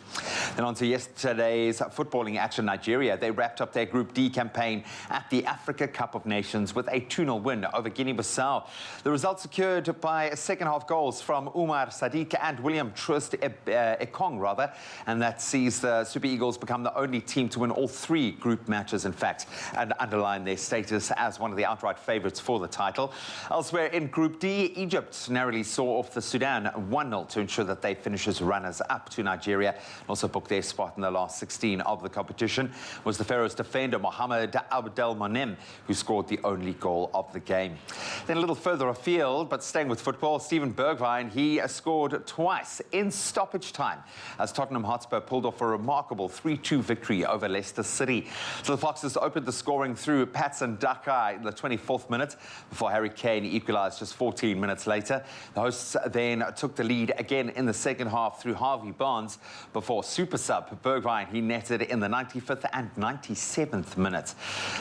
Then on to yesterday's footballing action. Nigeria, they wrapped up their Group D campaign at the Africa Cup of Nations with a 2-0 win over Guinea-Bissau Guinea-Bissau. The result secured by second-half goals from Umar Sadiq and William Troost Ekong, and that sees the Super Eagles become the only team to win all 3 group matches, in fact, and underline their status as one of the outright favourites for the title. Elsewhere in Group D, Egypt narrowly saw off the Sudan 1-0 to ensure that they finish as runners-up to Nigeria, and also booked their spot in the last 16 of the competition. It was the Pharaohs defender Mohamed Abdelmonem who scored the only goal of the game. Then a little further afield, but staying with football, Steven Bergwijn, he scored twice in stoppage time as Tottenham Hotspur pulled off a remarkable 3-2 victory over Leicester City. So the Foxes opened the scoring through Patson Daka in the 24th minute before Harry Kane equalised just 14 minutes later. The hosts then took the lead again in the second half through Harvey Barnes before super sub Bergwijn, he netted in the 95th and 97th minutes.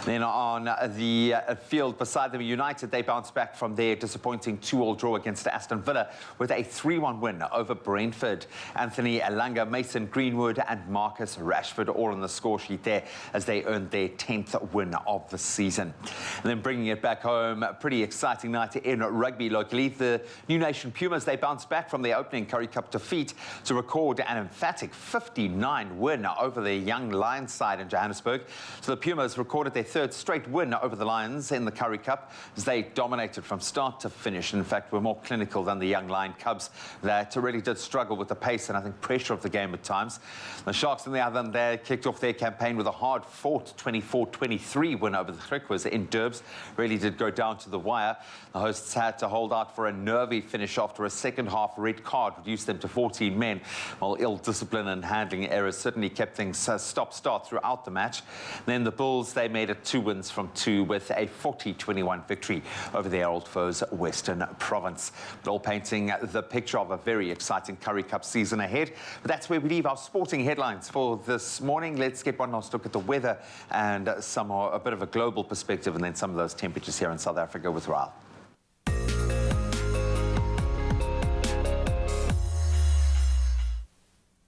Then on the field beside them, United, they bounced back from their disappointing 2-2 draw against Aston Villa with a 3-1 win over Brentford. Anthony Elanga, Mason Greenwood and Marcus Rashford all on the score sheet there as they earned their 10th win of the season. And then bringing it back home, a pretty exciting night in rugby locally. The New Nation Pumas, they bounced back from their opening Currie Cup defeat to record an emphatic 59 win over the Young Lions side in Johannesburg. So the Pumas recorded their 3rd straight win over the Lions in the Currie Cup as they dominated from start to finish. In fact, were more clinical than the Young Lion Cubs that really did struggle with the pace and I think pressure of the game at times. The Sharks, on the other hand, they kicked off their campaign with a hard-fought 24-23 win over the Griquas in Durbs. Really did go down to the wire. The hosts had to hold out for a nervy finish after a second-half red card reduced them to 14 men, while ill discipline and handling errors certainly kept things stop-start throughout the match. Then the Bulls, they made it 2 wins from 2 with a 40-21 victory over their old foes, Western Province. But all painting the picture of a very exciting Currie Cup season ahead. But that's where we leave our sporting headlines for this morning. Let's get one last look at the weather and a bit of a global perspective, and then some of those temperatures here in South Africa with Raal.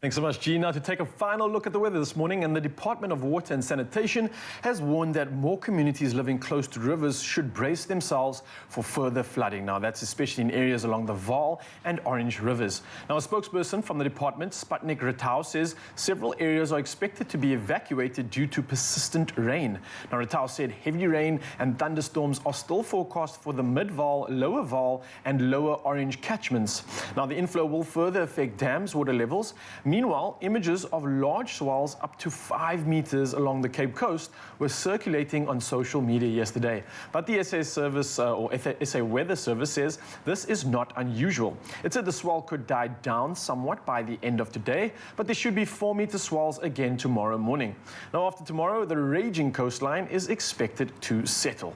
Thanks so much, G. Now to take a final look at the weather this morning, and the Department of Water and Sanitation has warned that more communities living close to rivers should brace themselves for further flooding. Now that's especially in areas along the Vaal and Orange rivers. Now a spokesperson from the department, Sputnik Ratau, says several areas are expected to be evacuated due to persistent rain. Now Ratau said heavy rain and thunderstorms are still forecast for the mid-Vaal, lower Vaal and lower Orange catchments. Now the inflow will further affect dams, water levels. Meanwhile, images of large swells up to 5 meters along the Cape Coast were circulating on social media yesterday. But the SA Weather Service says this is not unusual. It said the swell could die down somewhat by the end of today, but there should be 4-meter swells again tomorrow morning. Now, after tomorrow, the raging coastline is expected to settle.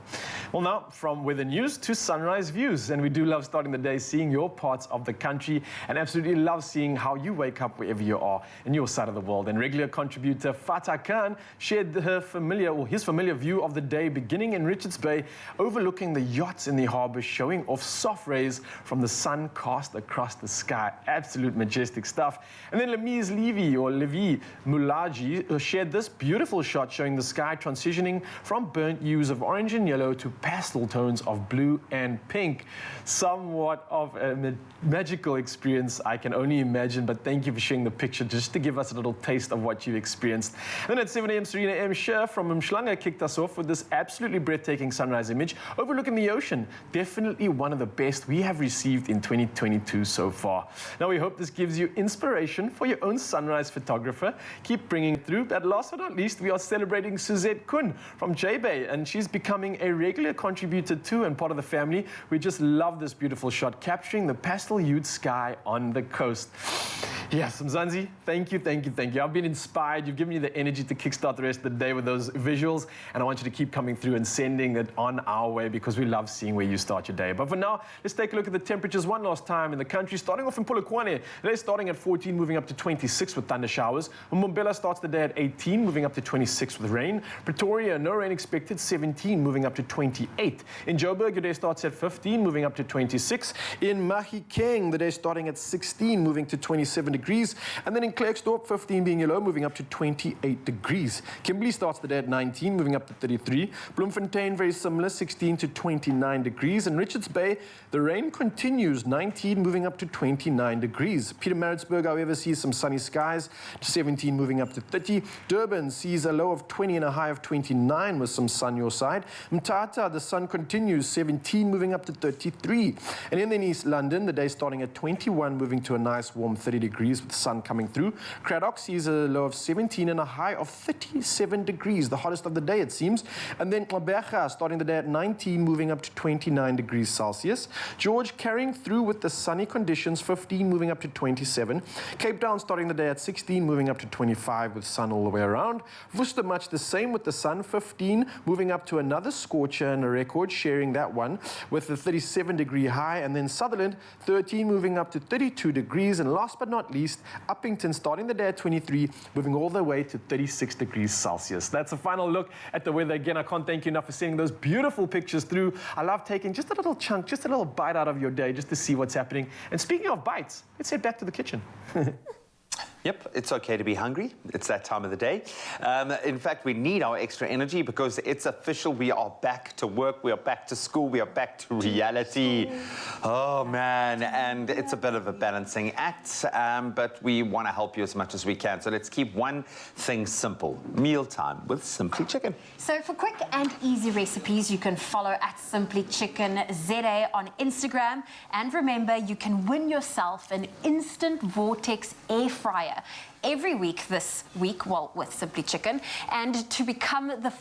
Well, now, from weather news to sunrise views. And we do love starting the day seeing your parts of the country and absolutely love seeing how you wake up wherever you are in your side of the world. And regular contributor Fatah Khan shared his familiar view of the day beginning in Richards Bay, overlooking the yachts in the harbour, showing off soft rays from the sun cast across the sky. Absolute majestic stuff. And then Lemise Levi Mulaji shared this beautiful shot showing the sky transitioning from burnt hues of orange and yellow to pastel tones of blue and pink. Somewhat of a magical experience, I can only imagine, but thank you for sharing the picture just to give us a little taste of what you've experienced. And then at 7 a.m, Serena M. Scher from Mshlanga kicked us off with this absolutely breathtaking sunrise image overlooking the ocean. Definitely one of the best we have received in 2022 so far. Now we hope this gives you inspiration for your own sunrise photographer. Keep bringing it through. But last but not least, we are celebrating Suzette Kun from J-Bay, and she's becoming a regular contributor too and part of the family. We just love this beautiful shot capturing the pastel-hued sky on the coast. Yes, Mzansi, thank you. I've been inspired. You've given me the energy to kickstart the rest of the day with those visuals, and I want you to keep coming through and sending it on our way because we love seeing where you start your day. But for now, let's take a look at the temperatures one last time in the country, starting off in Polokwane. Today starting at 14, moving up to 26 with thunder showers. Mbombela starts the day at 18, moving up to 26 with rain. Pretoria, no rain expected, 17, moving up to 28. In Joburg, your day starts at 15, moving up to 26. In Mahikeng, the day starting at 16, moving to 27 degrees. And then in Klerksdorp, 15 being your low, moving up to 28 degrees. Kimberley starts the day at 19, moving up to 33. Bloemfontein, very similar, 16 to 29 degrees. And Richards Bay, the rain continues, 19, moving up to 29 degrees. Pietermaritzburg, however, sees some sunny skies, 17 moving up to 30. Durban sees a low of 20 and a high of 29 with some sun your side. Mthatha, the sun continues, 17 moving up to 33. And in East London, the day starting at 21, moving to a nice warm 30 degrees with the sun coming through. Cradock sees a low of 17 and a high of 37 degrees, the hottest of the day it seems. And then Gqeberha starting the day at 19, moving up to 29 degrees Celsius. George carrying through with the sunny conditions, 15 moving up to 27. Cape Town starting the day at 16, moving up to 25 with sun all the way around. Worcester much the same with the sun, 15 moving up to another scorcher and a record, sharing that one with a 37-degree high. And then Sutherland, 13 moving up to 32 degrees. And last but not least, Uppington starting the day at 23, moving all the way to 36 degrees Celsius. That's a final look at the weather. Again, I can't thank you enough for sending those beautiful pictures through. I love taking just a little chunk, just a little bite out of your day just to see what's happening. And speaking of bites, let's head back to the kitchen. Yep, it's okay to be hungry. It's that time of the day. In fact, we need our extra energy because it's official. We are back to work. We are back to school. We are back to reality. Oh, man. And it's a bit of a balancing act, but we want to help you as much as we can. So let's keep one thing simple. Mealtime with Simply Chicken. So for quick and easy recipes, you can follow at Simply Chicken ZA on Instagram. And remember, you can win yourself an Instant Vortex air fryer every week this week, well, with Simply Chicken. And to become the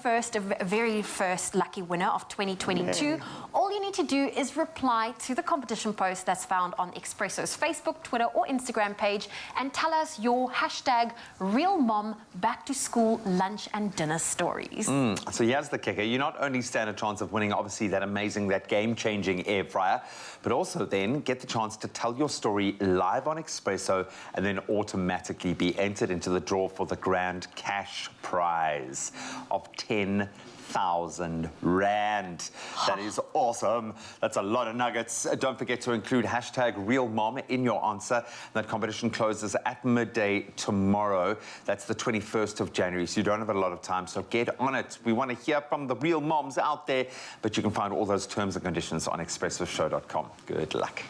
very first lucky winner of 2022, all you need to do is reply to the competition post that's found on Expresso's Facebook, Twitter, or Instagram page and tell us your hashtag #RealMom back to school lunch and dinner stories. So here's the kicker. You not only stand a chance of winning, obviously, that game-changing air fryer, but also then get the chance to tell your story live on Expresso and then automatically be entered into the draw for the grand cash prize of 10,000 Rand. That is awesome. That's a lot of nuggets. Don't forget to include hashtag #RealMom in your answer. That competition closes at midday tomorrow. That's the 21st of January, so you don't have a lot of time, so get on it. We want to hear from the real moms out there, but you can find all those terms and conditions on expressoshow.com. Good luck.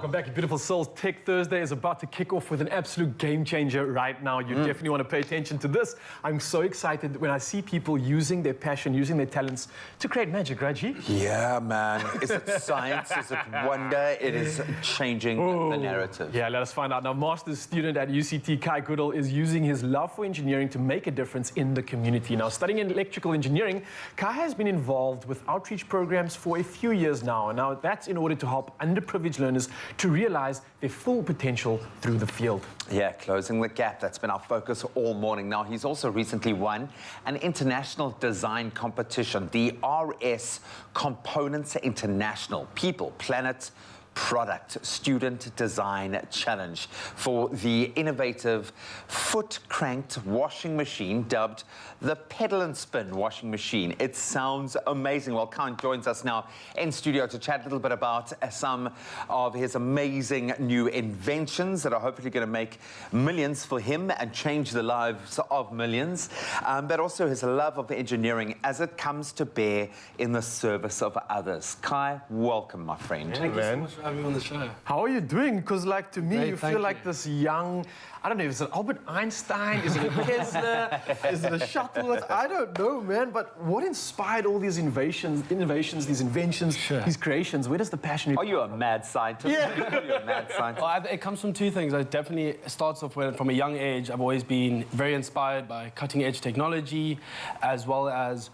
Welcome back, you beautiful souls. Tech Thursday is about to kick off with an absolute game changer right now. You definitely want to pay attention to this. I'm so excited when I see people using their passion, using their talents to create magic, right, G? Yeah, man. Is it science? Is it wonder? It is changing the narrative. Yeah, let us find out. Now, master's student at UCT, Kai Goodall, is using his love for engineering to make a difference in the community. Now, studying in electrical engineering, Kai has been involved with outreach programs for a few years now. And now that's in order to help underprivileged learners to realize their full potential through the field. Yeah, closing the gap. That's been our focus all morning. Now, he's also recently won an international design competition, the RS Components International People, Planet, Product Student Design Challenge for the innovative foot-cranked washing machine dubbed the pedal and spin washing machine. It sounds amazing. Well, Khan joins us now in studio to chat a little bit about some of his amazing new inventions that are hopefully going to make millions for him and change the lives of millions, but also his love of engineering as it comes to bear in the service of others. Kai, welcome, my friend. Thank you so much for having me on the show. How are you doing? Because, like, to me, Great, you thank feel like this young, I don't know, is it Albert Einstein? Is it a Tesla? Is it a Shuttleworth? I don't know, man. But what inspired all these innovations, these inventions, these creations? Where does the passion... Are you a mad scientist? Yeah. Are you a mad scientist? Well, it comes from two things. It definitely starts off with, from a young age, I've always been very inspired by cutting-edge technology, as well as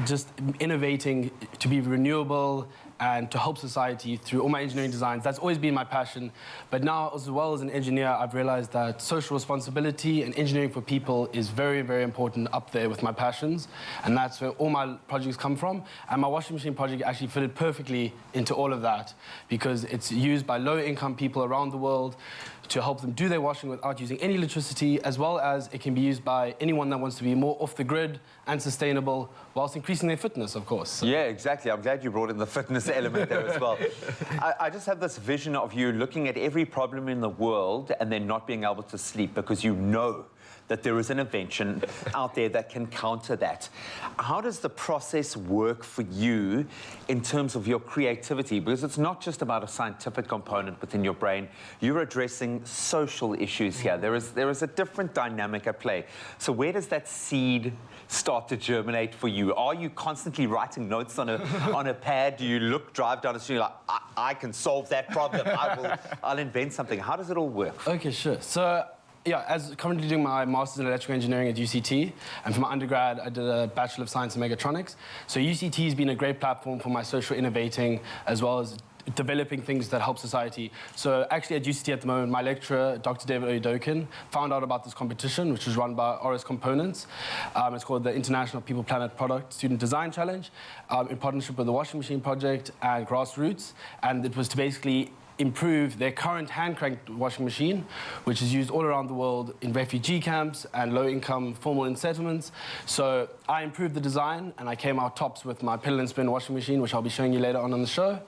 just innovating to be renewable and to help society through all my engineering designs. That's always been my passion. But now, as well as an engineer, I've realized that social responsibility and engineering for people is very, very important up there with my passions. And that's where all my projects come from. And my washing machine project actually fitted perfectly into all of that because it's used by low-income people around the world to help them do their washing without using any electricity, as well as it can be used by anyone that wants to be more off the grid and sustainable, whilst increasing their fitness, of course. So. Yeah, exactly. I'm glad you brought in the fitness element there as well. I just have this vision of you looking at every problem in the world and then not being able to sleep because you know that there is an invention out there that can counter that. How does the process work for you in terms of your creativity? Because it's not just about a scientific component within your brain. You're addressing social issues here. There is a different dynamic at play. So where does that seed start to germinate for you? Are you constantly writing notes on a pad? Do you drive down the street like, I can solve that problem. I'll invent something. How does it all work? Okay, sure. So, yeah, as currently doing my master's in electrical engineering at UCT, and for my undergrad, I did a Bachelor of Science in Mechatronics. So UCT has been a great platform for my social innovating, as well as developing things that help society. So actually at UCT at the moment, my lecturer, Dr. David Oyedokin, found out about this competition, which was run by RS Components. It's called the International People, Planet, Product Student Design Challenge, in partnership with the Washing Machine Project and Grassroots. And it was to basically improve their current hand-cranked washing machine, which is used all around the world in refugee camps and low-income formal settlements. So I improved the design, and I came out tops with my pedal and spin washing machine, which I'll be showing you later on the show,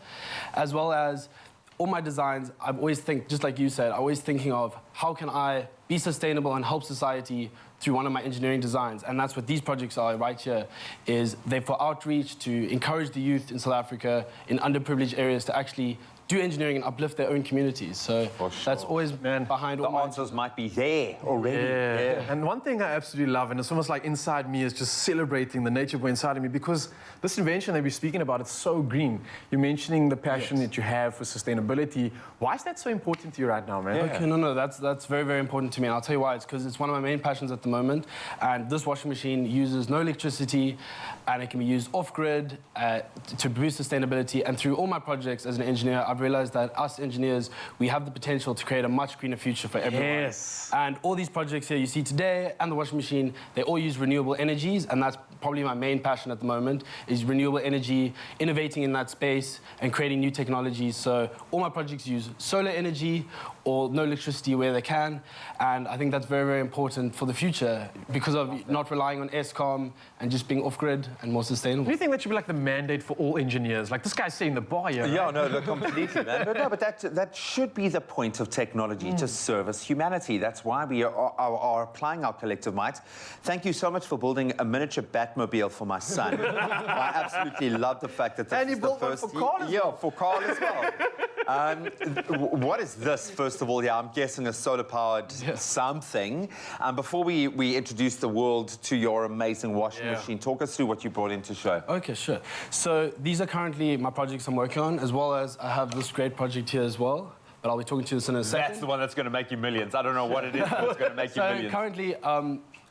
as well as all my designs. I always think, just like you said, I'm always thinking of how can I be sustainable and help society through one of my engineering designs. And that's what these projects are right here, is they're for outreach to encourage the youth in South Africa in underprivileged areas to actually do engineering and uplift their own communities. So that's always behind all the answers might be there already. Yeah. And one thing I absolutely love, and it's almost like inside me, is just celebrating the nature boy inside of me, because this invention that we're speaking about, it's so green. You're mentioning the passion that you have for sustainability. Why is that so important to you right now, man? Okay, no, that's very, very important to me. And I'll tell you why. It's because it's one of my main passions at the moment. And this washing machine uses no electricity, and it can be used off-grid to boost sustainability. And through all my projects as an engineer, I've realized that us engineers, we have the potential to create a much greener future for everyone. Yes. And all these projects here you see today and the washing machine, they all use renewable energies, and that's probably my main passion at the moment, is renewable energy, innovating in that space and creating new technologies. So all my projects use solar energy or no electricity where they can, and I think that's very, very important for the future because of not relying on Eskom and just being off-grid and more sustainable. Do you think that should be like the mandate for all engineers? Like this guy's setting the bar here. Yeah, right? no, look, completely, man. But that should be the point of technology, to service humanity. That's why we are applying our collective might. Thank you so much for building a miniature Batmobile for my son. I absolutely love the fact that this is the first... And you built one for Carl as well. Yeah, for Carl as well. What is this, first of all? Yeah, I'm guessing a solar-powered something. Before we introduce the world to your amazing washing machine, talk us through what you brought in to show. Okay, sure. So these are currently my projects I'm working on, as well as I have this great project here as well. But I'll be talking to you this in a second. That's the one that's going to make you millions. I don't know what it is, but it's going to make you millions. Currently,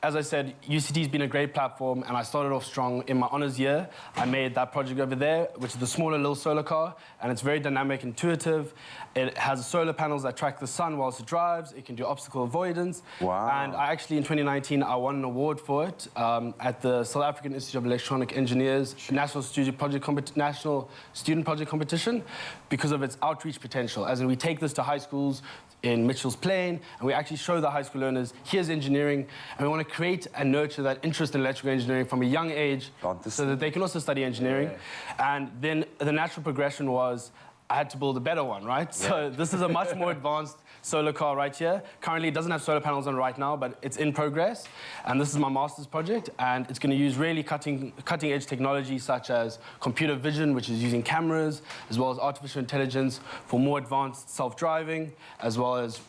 as I said, UCT has been a great platform, and I started off strong in my honours year. I made that project over there, which is the smaller little solar car, and it's very dynamic, intuitive. It has solar panels that track the sun whilst it drives. It can do obstacle avoidance. Wow. And I actually, in 2019, I won an award for it at the South African Institute of Electronic Engineers National Student Project Competition because of its outreach potential. As in, we take this to high schools in Mitchell's Plain, and we actually show the high school learners, here's engineering, and we want to create and nurture that interest in electrical engineering from a young age so that they can also study engineering. And then the natural progression was I had to build a better one, right? So this is a much more advanced solar car right here. Currently, it doesn't have solar panels on right now, but it's in progress. And this is my master's project, and it's going to use really cutting-edge technology such as computer vision, which is using cameras, as well as artificial intelligence for more advanced self-driving, as well as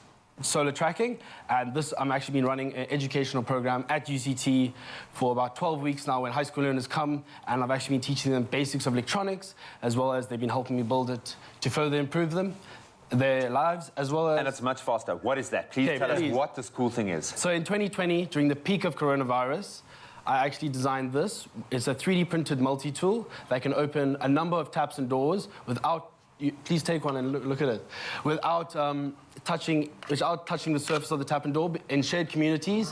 solar tracking. And this, I'm actually been running an educational program at UCT for about 12 weeks now when high school learners come, and I've actually been teaching them basics of electronics, as well as they've been helping me build it to further improve their lives, as well as... And it's much faster. What is that? Please tell us what this cool thing is. So in 2020, during the peak of coronavirus, I actually designed this. It's a 3D printed multi-tool that can open a number of taps and doors without... Please take one and look at it. Without touching the surface of the tap and door in shared communities,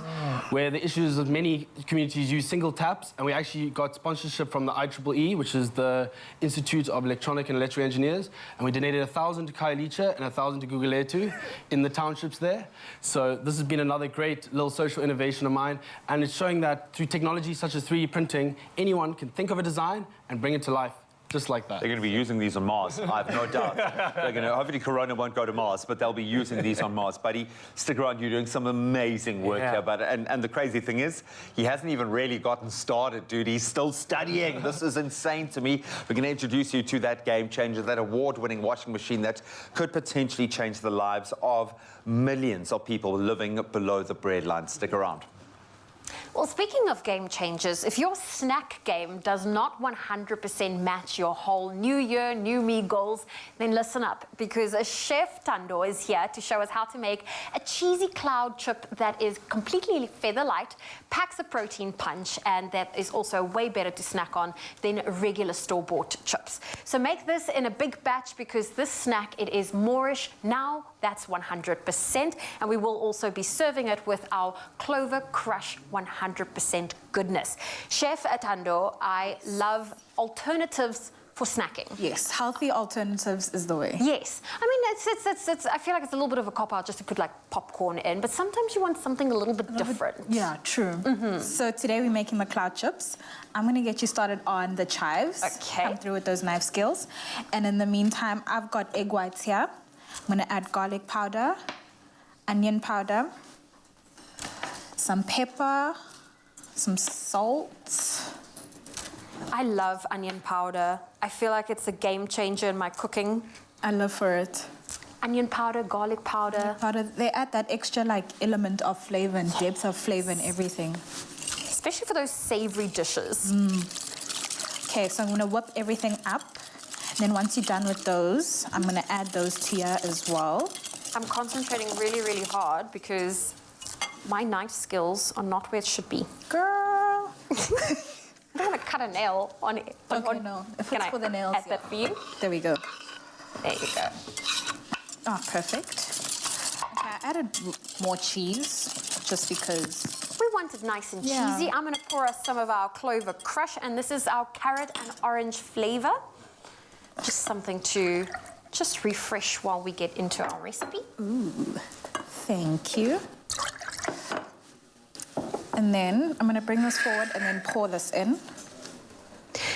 where the issue is that many communities use single taps, and we actually got sponsorship from the IEEE, which is the Institute of Electronic and Electrical Engineers, and we donated 1,000 to Khayelitsha and 1,000 to Goodall in the townships there. So this has been another great little social innovation of mine, and it's showing that through technology such as 3D printing, anyone can think of a design and bring it to life. Just like that. They're going to be using these on Mars, I have no doubt. They're going to, hopefully Corona won't go to Mars, but they'll be using these on Mars. Buddy, stick around, you're doing some amazing work here. But, and the crazy thing is, he hasn't even really gotten started, dude. He's still studying. This is insane to me. We're going to introduce you to that game changer, that award-winning washing machine that could potentially change the lives of millions of people living below the breadline. Stick around. Well, speaking of game changers, if your snack game does not 100% match your whole New Year, New Me goals, then listen up, because Chef Thando is here to show us how to make a cheesy cloud chip that is completely feather light, packs a protein punch, and that is also way better to snack on than regular store-bought chips. So make this in a big batch, because this snack, it is Moorish now, that's 100%, and we will also be serving it with our Clover Crush 100% goodness. Chef Thando, I love alternatives for snacking. Yes, healthy alternatives is the way. Yes. I mean, it's I feel like it's a little bit of a cop-out just to put like popcorn in, but sometimes you want something a little bit different. Yeah, true. So today we're making the cloud chips. I'm going to get you started on the chives. Okay. Come through with those knife skills. And in the meantime, I've got egg whites here. I'm going to add garlic powder, onion powder, some pepper, some salt. I love onion powder. I feel like it's a game changer in my cooking. I love for it. Onion powder, garlic powder. They add that extra like element of flavor and depth of flavor and everything. Especially for those savory dishes. Okay, so I'm going to whip everything up. Then once you're done with those, I'm going to add those to here as well. I'm concentrating really, really hard because my knife skills are not where it should be. Girl! I don't want to cut a nail on it. Okay, no. If it's for the nails, add that for you? There we go. There you go. Oh, perfect. Okay, I added more cheese just because... We want it nice and cheesy. I'm going to pour us some of our Clover Crush, and this is our carrot and orange flavor. Just something to just refresh while we get into our recipe. Ooh, thank you. And then I'm going to bring this forward and then pour this in.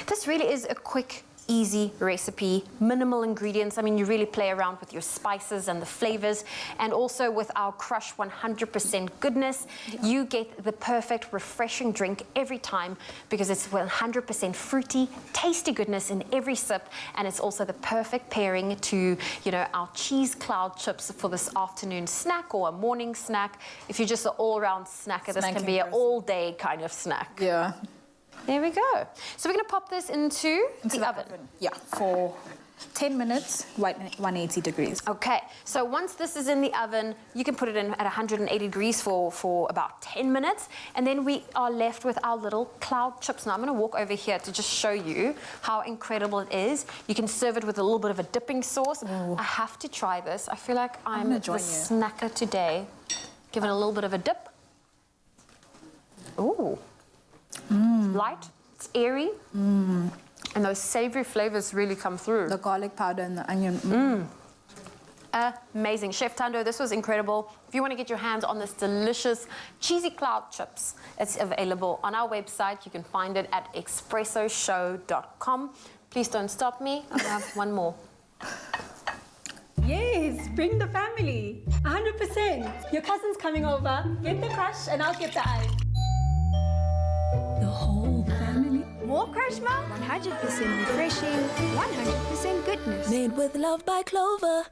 This really is a quick, easy recipe, minimal ingredients. I mean, you really play around with your spices and the flavors. And also with our Crush 100% goodness, you get the perfect, refreshing drink every time because it's 100% fruity, tasty goodness in every sip. And it's also the perfect pairing to, you know, our cheese cloud chips for this afternoon snack or a morning snack. If you're just an all-around snacker, this can be an all-day kind of snack. Yeah. There we go. So we're going to pop this into the oven. Yeah, for 10 minutes, 180 degrees. Okay, so once this is in the oven, you can put it in at 180 degrees for about 10 minutes, and then we are left with our little cloud chips. Now I'm going to walk over here to just show you how incredible it is. You can serve it with a little bit of a dipping sauce. I have to try this. I feel like I'm the snacker today. Give it a little bit of a dip. Ooh. It's light, it's airy, and those savory flavors really come through. The garlic powder and the onion. Amazing. Chef Tando, this was incredible. If you want to get your hands on this delicious cheesy cloud chips, it's available on our website. You can find it at expressoshow.com. Please don't stop me. I have one more. Yes, bring the family. 100%. Your cousin's coming over. Get the crush and I'll get the ice. The whole family. More Crush Milk, 100% refreshing, 100% goodness. Made with love by Clover.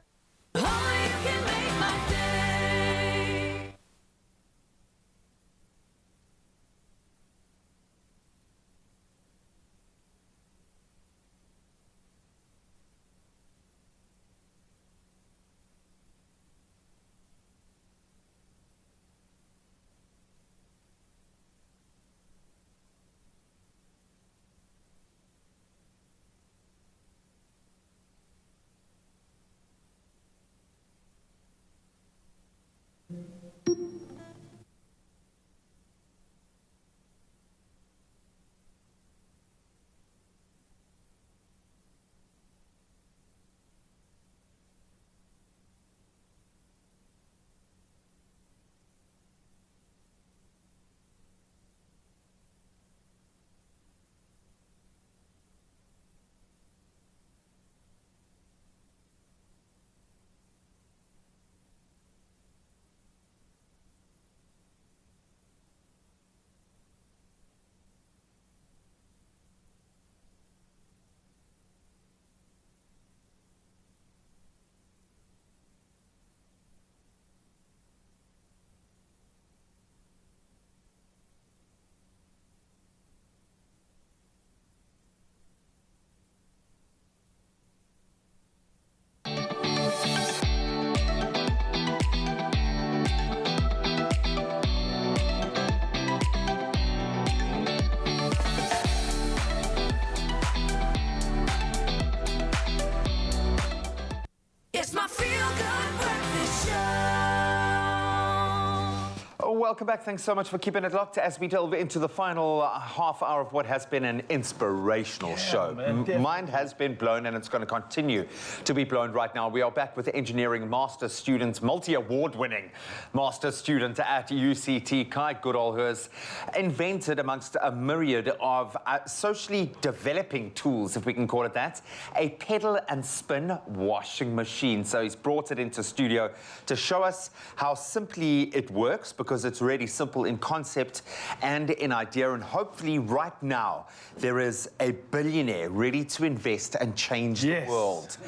Welcome back. Thanks so much for keeping it locked as we delve into the final half hour of what has been an inspirational show. Mind has been blown and it's going to continue to be blown right now. We are back with the engineering master student, multi-award winning master student at UCT, Kai Goodall, who has invented amongst a myriad of socially developing tools, if we can call it that, a pedal and spin washing machine. So he's brought it into studio to show us how simply it works, because it's really simple in concept and in idea, and hopefully right now there is a billionaire ready to invest and change the world.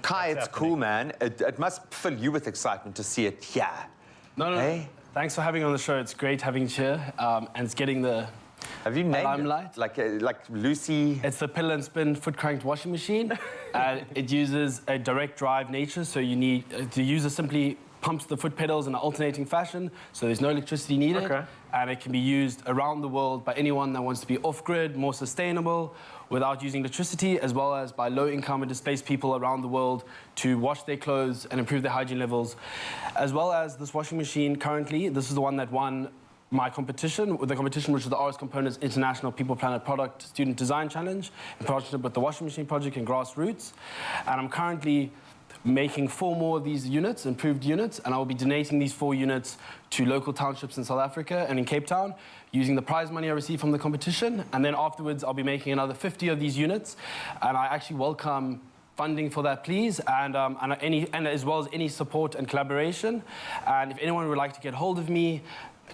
Kai, it's cool, man. It must fill you with excitement to see it here. No. Thanks for having me on the show. It's great having you here, and it's getting the Have you named limelight. It? Like Lucy? It's the pedal and spin foot cranked washing machine. It uses a direct drive nature, so you need the user simply pumps the foot pedals in an alternating fashion, so there's no electricity needed. And it can be used around the world by anyone that wants to be off-grid, more sustainable, without using electricity, as well as by low-income and displaced people around the world to wash their clothes and improve their hygiene levels. As well as this washing machine currently, this is the one that won my competition, which is the RS Components International People Planet Product Student Design Challenge, in partnership with the Washing Machine Project and Grassroots. And I'm currently making 4 more of these units, improved units, and I will be donating these 4 units to local townships in South Africa and in Cape Town using the prize money I received from the competition. And then afterwards, I'll be making another 50 of these units. And I actually welcome funding for that, please, and as well as any support and collaboration. And if anyone would like to get hold of me,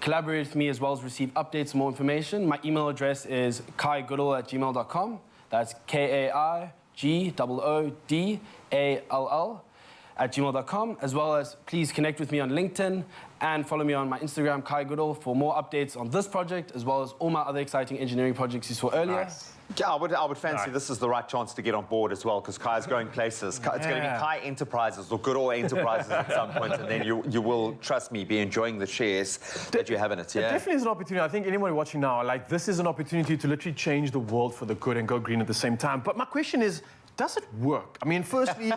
collaborate with me, as well as receive updates and more information, my email address is kaigoodall@gmail.com. That's KAIGOODALL@gmail.com, as well as please connect with me on LinkedIn and follow me on my Instagram, Kai Goodall, for more updates on this project, as well as all my other exciting engineering projects you saw earlier. Nice. Yeah, I would fancy this is the right chance to get on board as well, because Kai's going places. It's going to be Kai Enterprises or Goodall Enterprises at some point, and then you will, trust me, be enjoying the shares that you have in it. Yeah, it definitely is an opportunity. I think anyone watching now, like, this is an opportunity to literally change the world for the good and go green at the same time. But my question is, does it work? I mean, firstly,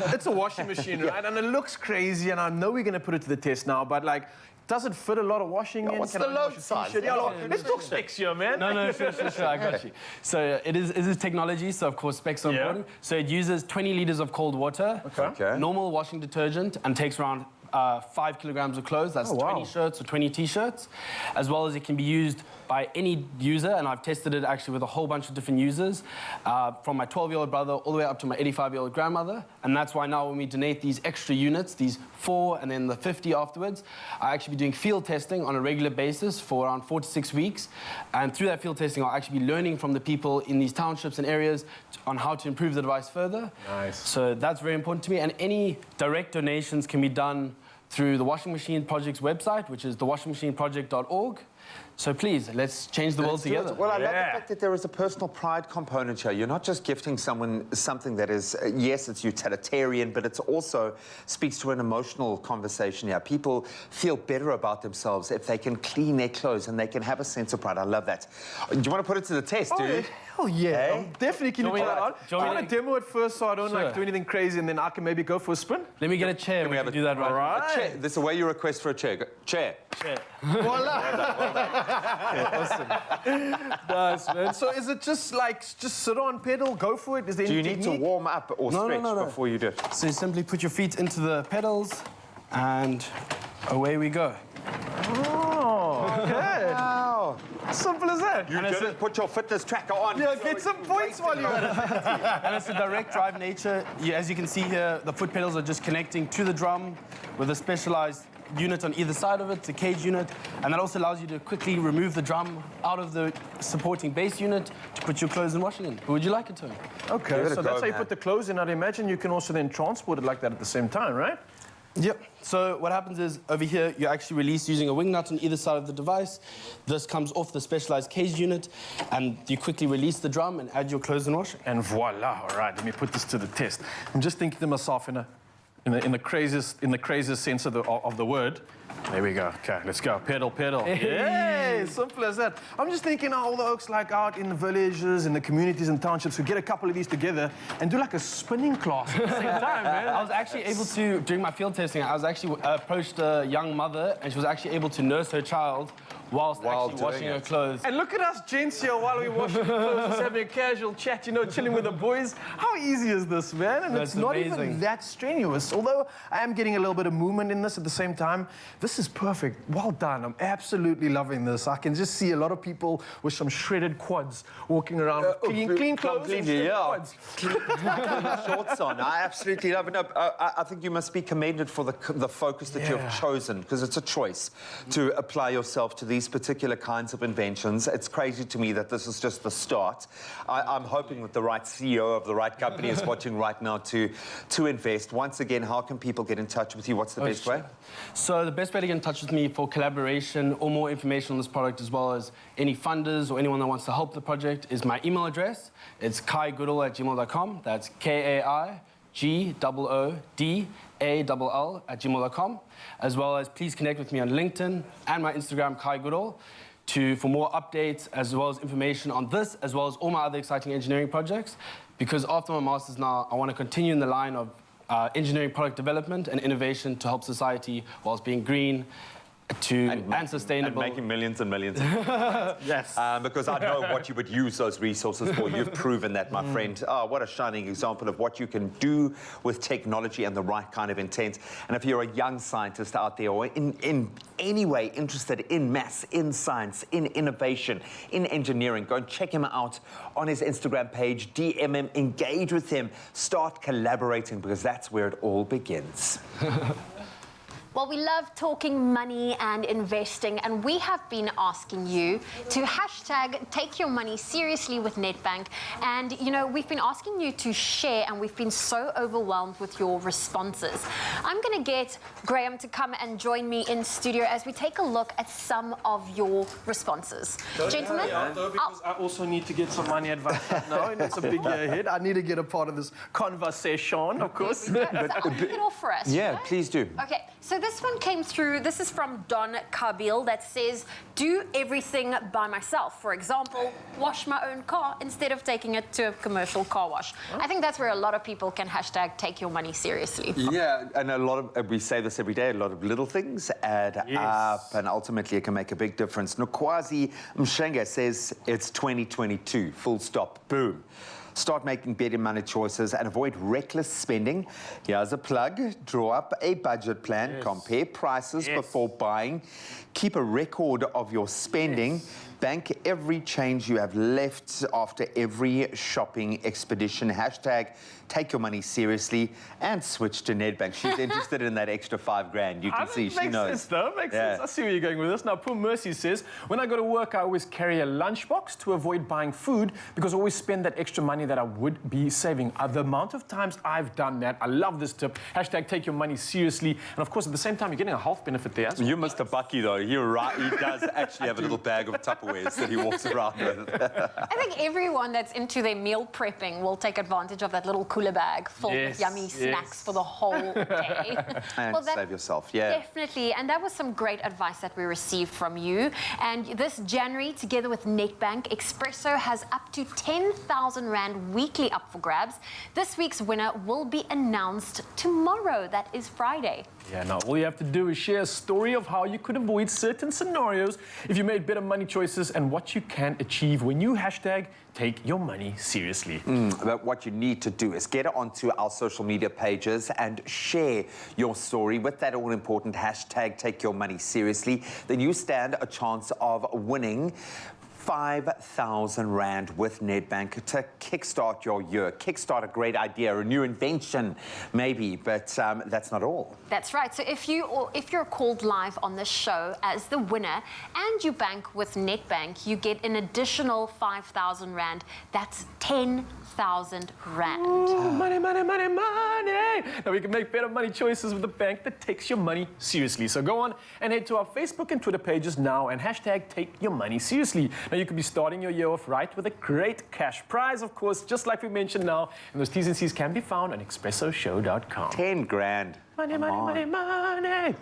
it's a washing machine, right? And it looks crazy, and I know we're going to put it to the test now, but, like, does it fit a lot of washing in? What's the load size? Let's talk specs here, man. No, sure, I got you. So it is technology, so of course specs are important. So it uses 20 liters of cold water, normal washing detergent, and takes around 5 kilograms of clothes. That's 20 shirts or 20 t-shirts, as well as it can be used by any user, and I've tested it actually with a whole bunch of different users, from my 12-year-old brother all the way up to my 85-year-old grandmother. And that's why now when we donate these extra units, these 4 and then the 50 afterwards, I actually be doing field testing on a regular basis for around 4 to 6 weeks. And through that field testing, I'll actually be learning from the people in these townships and areas on how to improve the device further. Nice. So that's very important to me. And any direct donations can be done through the Washing Machine Project's website, which is thewashingmachineproject.org. So please, let's change the world together. Well, I love the fact that there is a personal pride component here. You're not just gifting someone something that is, yes, it's utilitarian, but it also speaks to an emotional conversation here. People feel better about themselves if they can clean their clothes and they can have a sense of pride. I love that. Do you want to put it to the test, dude? Hell yeah. I'm definitely keen to try it out. I want to demo it first so I don't like do anything crazy, and then I can maybe go for a spin. Let me get a chair. We can do that right. All right. This is the way you request for a chair. Chair. Voila. Awesome. Nice, man. So is it just like, sit on, pedal, go for it? Is there any Do you need to warm up or stretch before you do it? So you simply put your feet into the pedals and away we go. Oh, good. Wow. Simple as that. You didn't put your fitness tracker on. Yeah, get some points while you're at it. And it's a direct drive nature. As you can see here, the foot pedals are just connecting to the drum with a specialized unit on either side of it, the cage unit, and that also allows you to quickly remove the drum out of the supporting base unit to put your clothes in washing in. Who would you like it to? Okay, so that's how you put the clothes in. I'd imagine you can also then transport it like that at the same time, right? Yep. So what happens is, over here, you actually release using a wing nut on either side of the device. This comes off the specialized cage unit, and you quickly release the drum and add your clothes in washing. And voila, all right, let me put this to the test. I'm just thinking to myself in the craziest sense of the word. There we go. Okay, let's go. Pedal, pedal. Yay! Simple as that. I'm just thinking all the oaks like out in the villages, in the communities and townships who get a couple of these together and do like a spinning class at the same time, man. I was actually able to, during my field testing, I was actually approached a young mother, and she was actually able to nurse her child whilst actually washing her clothes. And look at us gents here while we're washing clothes, just having a casual chat, you know, chilling with the boys. How easy is this, man? And it's not even that strenuous. Although I am getting a little bit of movement in this at the same time. This is perfect. Well done. I'm absolutely loving this. I can just see a lot of people with some shredded quads walking around with clean clothes and shredded quads. Shorts on. I absolutely love it. No, I think you must be commended for the focus that you've chosen, because it's a choice to apply yourself to these particular kinds of inventions. It's crazy to me that this is just the start. I'm hoping that the right CEO of the right company is watching right now to invest. Once again, how can people get in touch with you? What's the best way? So the best way to get in touch with me for collaboration or more information on this product, as well as any funders or anyone that wants to help the project, is my email address. It's kaigoodall@gmail.com. That's KAIGOODALL@gmail.com, as well as please connect with me on LinkedIn and my Instagram, Kai Goodall, for more updates, as well as information on this, as well as all my other exciting engineering projects. Because after my master's now, I want to continue in the line of engineering product development and innovation to help society whilst being green and sustainable. And making millions and millions. Yes. Because I know what you would use those resources for. You've proven that, my friend. Oh, what a shining example of what you can do with technology and the right kind of intent. And if you're a young scientist out there or in any way interested in maths, in science, in innovation, in engineering, go and check him out on his Instagram page, DM him, engage with him, start collaborating, because that's where it all begins. Well, we love talking money and investing, and we have been asking you to hashtag take your money seriously with Nedbank. And, you know, we've been asking you to share, and we've been so overwhelmed with your responses. I'm going to get Graham to come and join me in studio as we take a look at some of your responses. Gentlemen? Because I also need to get some money advice now, and it's a big year ahead. I need to get a part of this conversation, of course. So I'll kick it off for us. Yeah, right? please do. Okay, so this one came through. This is from Don Kabil that says, do everything by myself. For example, wash my own car instead of taking it to a commercial car wash. I think that's where a lot of people can hashtag take your money seriously. Yeah, and a lot of, we say this every day, a lot of little things add up, and ultimately it can make a big difference. Nkwazi Mshenga says it's 2022, full stop, boom. Start making better money choices and avoid reckless spending. Here's a plug. Draw up a budget plan. Compare prices before buying. Keep a record of your spending. Bank every change you have left after every shopping expedition. Hashtag take your money seriously and switch to Nedbank. She's interested in that extra $5,000. You can see she knows. Makes sense, though. Makes sense. I see where you're going with this. Now, Poor Mercy says, when I go to work, I always carry a lunchbox to avoid buying food because I always spend that extra money that I would be saving. The amount of times I've done that, I love this tip. Hashtag take your money seriously. And of course, at the same time, you're getting a health benefit there. You Mr. Bucky, though. You're right. He does actually have a little bag of Tupperwares that he walks around with. I think everyone that's into their meal prepping will take advantage of that little cooler bag filled with yummy snacks for the whole day. And save yourself, Definitely. And that was some great advice that we received from you. And this January, together with Nedbank, Expresso has up to 10,000 Rand weekly up for grabs. This week's winner will be announced tomorrow. That is Friday. Yeah, now all you have to do is share a story of how you could avoid certain scenarios if you made better money choices and what you can achieve when you hashtag take your money seriously. But what you need to do is get onto our social media pages and share your story with that all-important hashtag take your money seriously. Then you stand a chance of winning 5,000 Rand with Nedbank to kickstart your year. Kickstart a great idea, a new invention, maybe, but that's not all. That's right. So if you're called live on this show as the winner and you bank with Nedbank, you get an additional 5,000 Rand. That's 10,000 Rand. Ooh, money, money, money, money. Now we can make better money choices with a bank that takes your money seriously. So go on and head to our Facebook and Twitter pages now and hashtag take your money seriously. Now you could be starting your year off right with a great cash prize, of course, just like we mentioned now. And those T's and C's can be found on expressoshow.com. 10 grand. Money, money, money, money.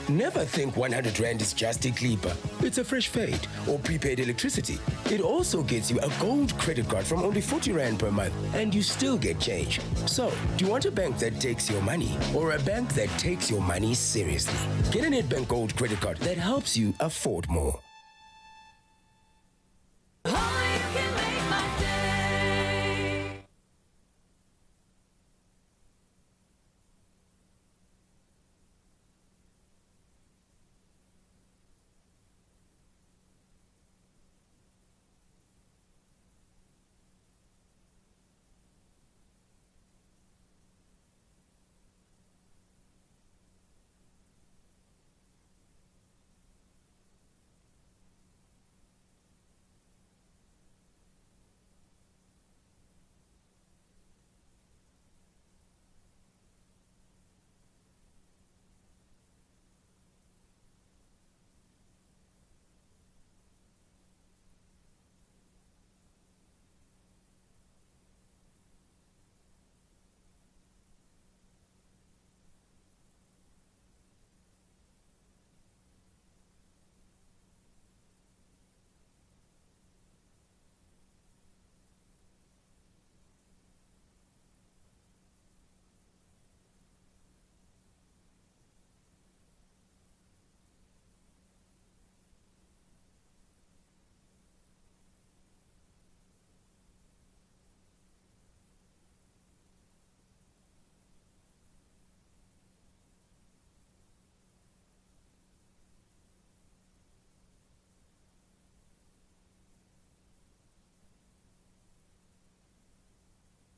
Never think 100 Rand is just a clipper. It's a fresh fade or prepaid electricity. It also gets you a gold credit card from only 40 Rand per month, and you still get change. So, do you want a bank that takes your money or a bank that takes your money seriously? Get a Nedbank Gold credit card that helps you afford more.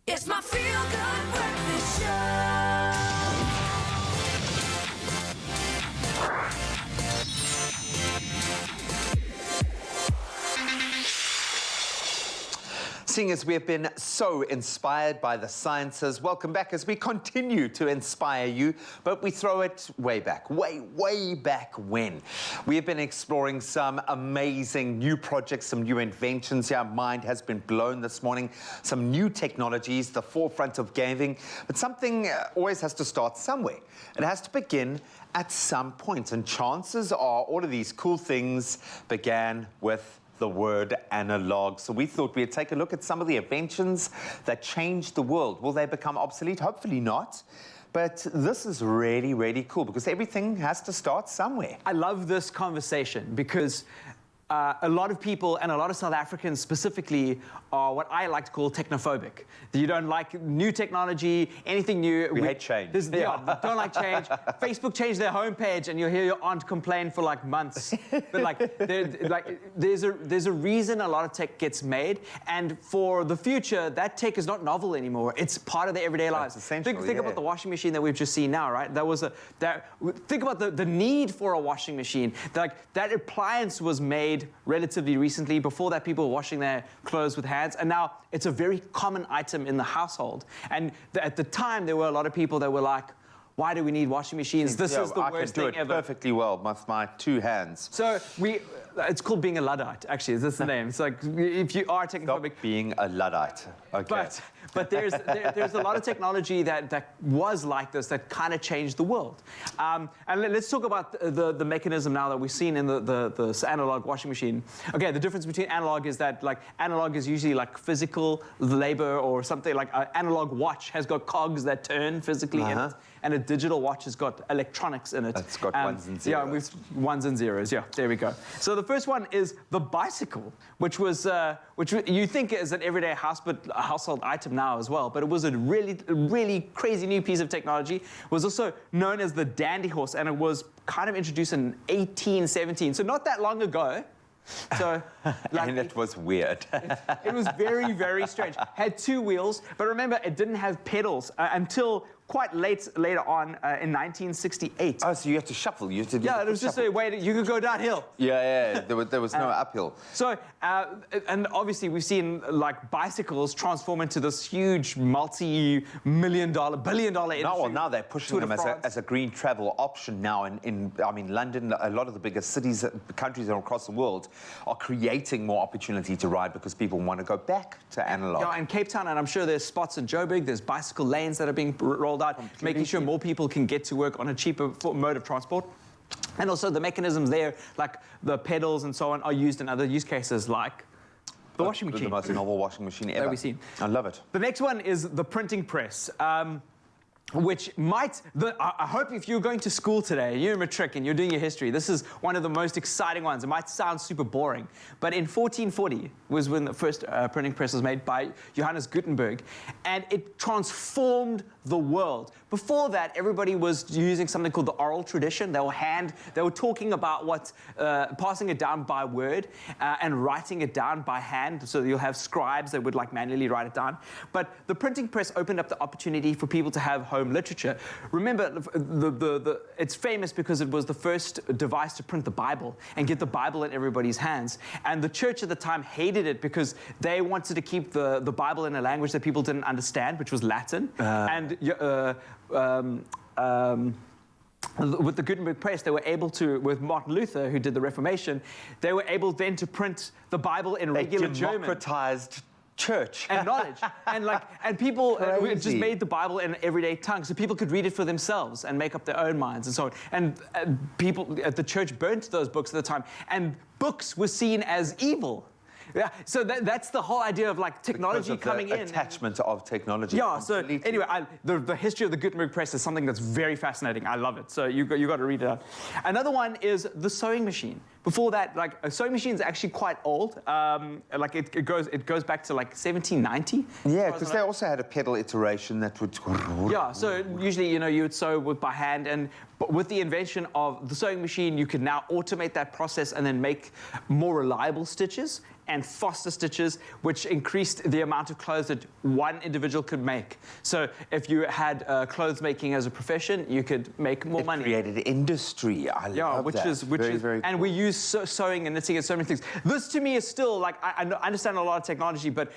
It's my feel-good breakfast show. Seeing as we have been so inspired by the sciences, welcome back as we continue to inspire you, but we throw it way back, way back when. We have been exploring some amazing new projects, some new inventions. Our mind has been blown this morning. Some new technologies, the forefront of gaming, but something always has to start somewhere. It has to begin at some point, and chances are all of these cool things began with the word analog. So we thought we'd take a look at some of the inventions that changed the world. Will they become obsolete? Hopefully not. But this is really, really cool because everything has to start somewhere. I love this conversation because a lot of people, and a lot of South Africans specifically, are what I like to call technophobic. You don't like new technology, anything new. We hate change. Yeah, don't like change. Facebook changed their homepage, and you'll hear your aunt complain for like months. But there's a reason a lot of tech gets made, and for the future, that tech is not novel anymore. It's part of their everyday lives. Essential, think about the washing machine that we've just seen now, right? Think about the need for a washing machine. That appliance was made relatively recently. Before that, people were washing their clothes with hands, and now it's a very common item in the household. And at the time, there were a lot of people that were like, why do we need washing machines? This is the worst thing ever. I can do it perfectly well with my two hands. So it's called being a Luddite, actually. That's the name. It's like, if you are technophobic... Stop being a Luddite. Okay. But there's a lot of technology that was like this that kind of changed the world. And let's talk about the mechanism now that we've seen in the analog washing machine. Okay, the difference between analog is that analog is usually like physical labor or something. Like an analog watch has got cogs that turn physically in it, and a digital watch has got electronics in it. It's got ones and zeros. Yeah, with ones and zeros. Yeah, there we go. So the first one is the bicycle, which you think is an everyday household item now as well, but it was a really crazy new piece of technology. It was also known as the dandy horse, and it was kind of introduced in 1817, so not that long ago. So, and it was weird. It was very, very strange. Had two wheels, but remember, it didn't have pedals until quite later on in 1968. Oh, so you had to shuffle. You had to it was just a way that you could go downhill. Yeah. There was no uphill. So, and obviously we've seen like bicycles transform into this huge multi-billion dollar industry. Now they're pushing them as a green travel option now. In London, a lot of the biggest cities, countries across the world are creating more opportunity to ride because people want to go back to analog. Yeah, in Cape Town, and I'm sure there's spots in Joburg, there's bicycle lanes that are being rolled out, making sure more people can get to work on a cheaper mode of transport. And also the mechanisms there, like the pedals and so on, are used in other use cases like the washing machine. The most novel washing machine ever. That we've seen. I love it. The next one is the printing press. Which I hope if you're going to school today, you're in matric and you're doing your history, this is one of the most exciting ones. It might sound super boring, but in 1440 was when the first printing press was made by Johannes Gutenberg, and it transformed the world. Before that, everybody was using something called the oral tradition. They were talking about passing it down by word and writing it down by hand. So you'll have scribes that would like manually write it down. But the printing press opened up the opportunity for people to have home literature. Remember, it's famous because it was the first device to print the Bible and get the Bible in everybody's hands. And the church at the time hated it because they wanted to keep the Bible in a language that people didn't understand, which was Latin. With the Gutenberg press, they were able to, with Martin Luther, who did the Reformation, they were able then to print the Bible in regular German. Democratized church and knowledge, and people just made the Bible in everyday tongue, so people could read it for themselves and make up their own minds and so on. And people at the church burnt those books at the time, and books were seen as evil. Yeah, so that's the whole idea of like technology coming in. Attachment of technology. Yeah. Completely. So anyway, the history of the Gutenberg press is something that's very fascinating. I love it. So you got to read it out. Another one is the sewing machine. Before that, like a sewing machine is actually quite old. Like it goes back to like 1790. Yeah, because they also had a pedal iteration that would. Yeah. So usually, you would sew by hand, but with the invention of the sewing machine, you could now automate that process and then make more reliable stitches. and faster stitches, which increased the amount of clothes that one individual could make. So if you had clothes making as a profession, you could make more money. Created industry. I love which that. is Very and cool. we use sewing and knitting and so many things. This to me is still like I understand a lot of technology, but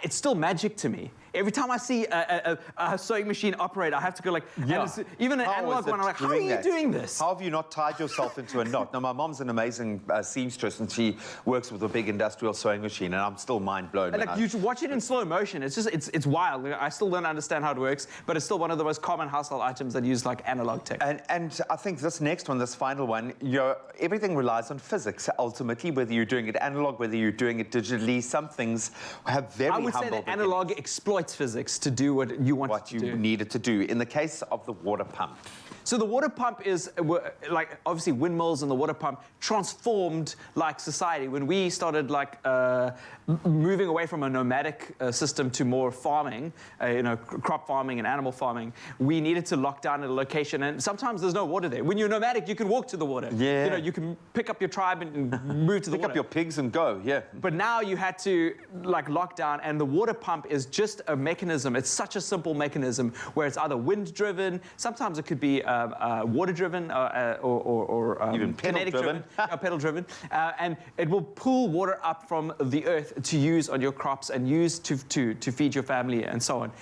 it's still magic to me. Every time I see a sewing machine operate, I have to go like, Yeah. and even an analog one, I'm like, how are you doing this? How have you not tied yourself into a knot? Now, my mom's an amazing seamstress, and she works with a big industrial sewing machine, and I'm still mind blown. And like, you should watch it in slow motion. It's just, it's wild. I still don't understand how it works, but it's still one of the most common household items that use like analog tech. And I think this next one, this final one, everything relies on physics, ultimately, whether you're doing it analog, whether you're doing it digitally. Some things have very I would say humble that analog exploits physics to do what you want what you need it to do. In the case of the water pump. So the water pump is, like, obviously windmills and the water pump transformed, like, society. When we started, like, moving away from a nomadic system to more farming, crop farming and animal farming, we needed to lock down at a location, and sometimes there's no water there. When you're nomadic, you can walk to the water. Yeah. You can pick up your tribe and move to the water. Pick up your pigs and go, yeah. But now you had to, like, lock down, and the water pump is just a mechanism. It's such a simple mechanism where it's either wind-driven, sometimes it could be water-driven or even kinetic-driven, pedal-driven, and it will pull water up from the earth to use on your crops and use to feed your family and so on.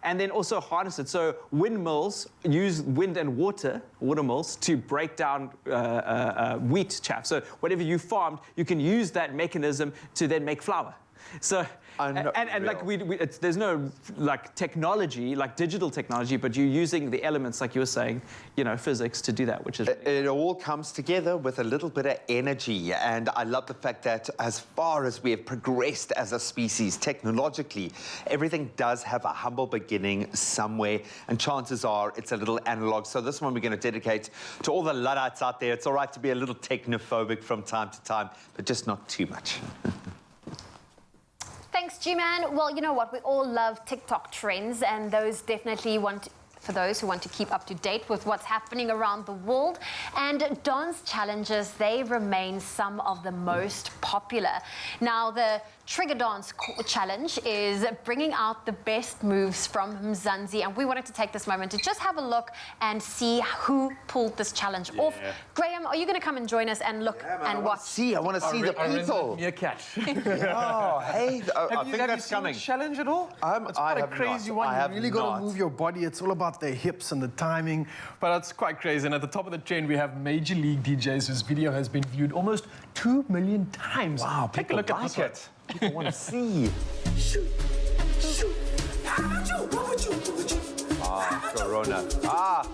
And then also harness it. So windmills use wind and water mills, to break down wheat chaff. So whatever you farmed, you can use that mechanism to then make flour. So and like there's no like technology, like digital technology, but you're using the elements, like you were saying, physics to do that, which is it all comes together with a little bit of energy. And I love the fact that as far as we have progressed as a species technologically, everything does have a humble beginning somewhere, and chances are it's a little analog. So this one we're going to dedicate to all the Luddites out there. It's all right to be a little technophobic from time to time, but just not too much. Thanks, G-Man. Well, you know what? We all love TikTok trends, and those definitely for those who want to keep up to date with what's happening around the world. And dance challenges, they remain some of the most popular. Now, the Trigger Dance Challenge is bringing out the best moves from Mzansi, and we wanted to take this moment to just have a look and see who pulled this challenge off. Graham, are you going to come and join us and look and watch? I want to see the people. Meerkat. Oh, hey, I think that's coming. Have you seen the challenge at all? It's quite a crazy one. You really got to move your body. It's all about the hips and the timing, but it's quite crazy. And at the top of the trend, we have Major League DJs whose video has been viewed almost 2 million times. Wow, take a look at this one. People want to see. Ah, Corona. Ah.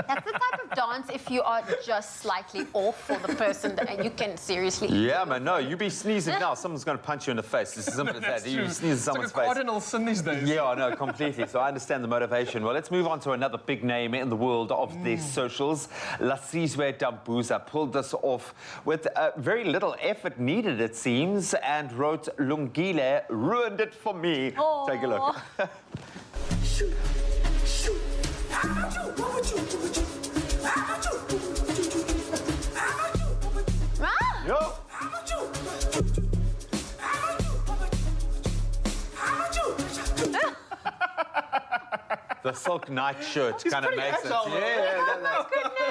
That's the type of dance, if you are just slightly off for the person, that you can seriously... Yeah, man, no, you be sneezing now, someone's going to punch you in the face. It's as simple as that. You sneeze in someone's it's like a face. cardinal sin these days. Yeah, no, completely. So I understand the motivation. Well, let's move on to another big name in the world of the socials. Lasizwe Dambuza pulled this off with very little effort needed, it seems, and wrote, Lungile ruined it for me. Aww. Take a look. Yo. The silk nightshirt kind of makes it.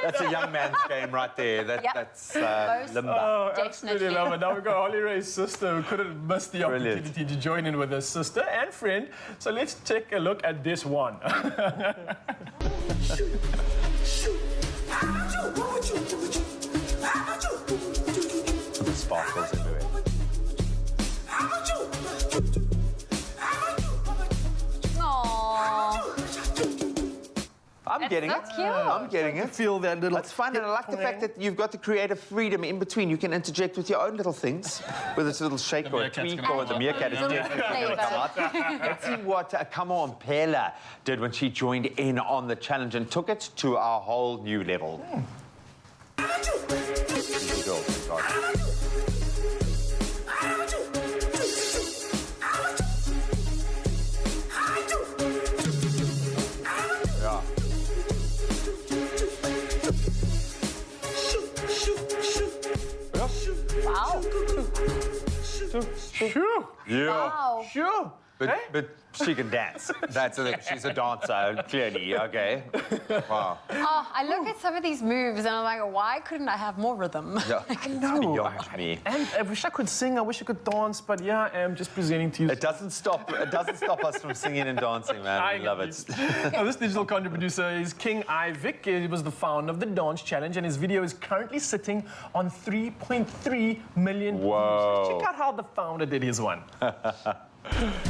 That's a young man's game right there. That's limba. Oh, absolutely love it. Now we've got Holly Ray's sister who couldn't miss the opportunity to join in with her sister and friend. So let's take a look at this one. The sparkles everywhere. I'm getting it. Cute. I'm getting it. Feel that little... It's fun, and I like the fact that you've got the creative freedom in between. You can interject with your own little things, whether it's a little shake or a tweak or the meerkat is definitely. Let's see what Kamo Mpela did when she joined in on the challenge and took it to a whole new level. Sure. Yeah. Wow. Sure. But she can dance. That's the thing. She's a dancer, clearly. Okay. Wow. Oh, I look at some of these moves and I'm like, why couldn't I have more rhythm? Yeah. No. Beyond me. And I wish I could sing. I wish I could dance. But yeah, I am just presenting to you. It doesn't stop. It doesn't stop us from singing and dancing, man. We love it. Now, this digital content producer is King Ivic. He was the founder of the Dance Challenge, and his video is currently sitting on 3.3 million views. Whoa. Let's check out how the founder did his one.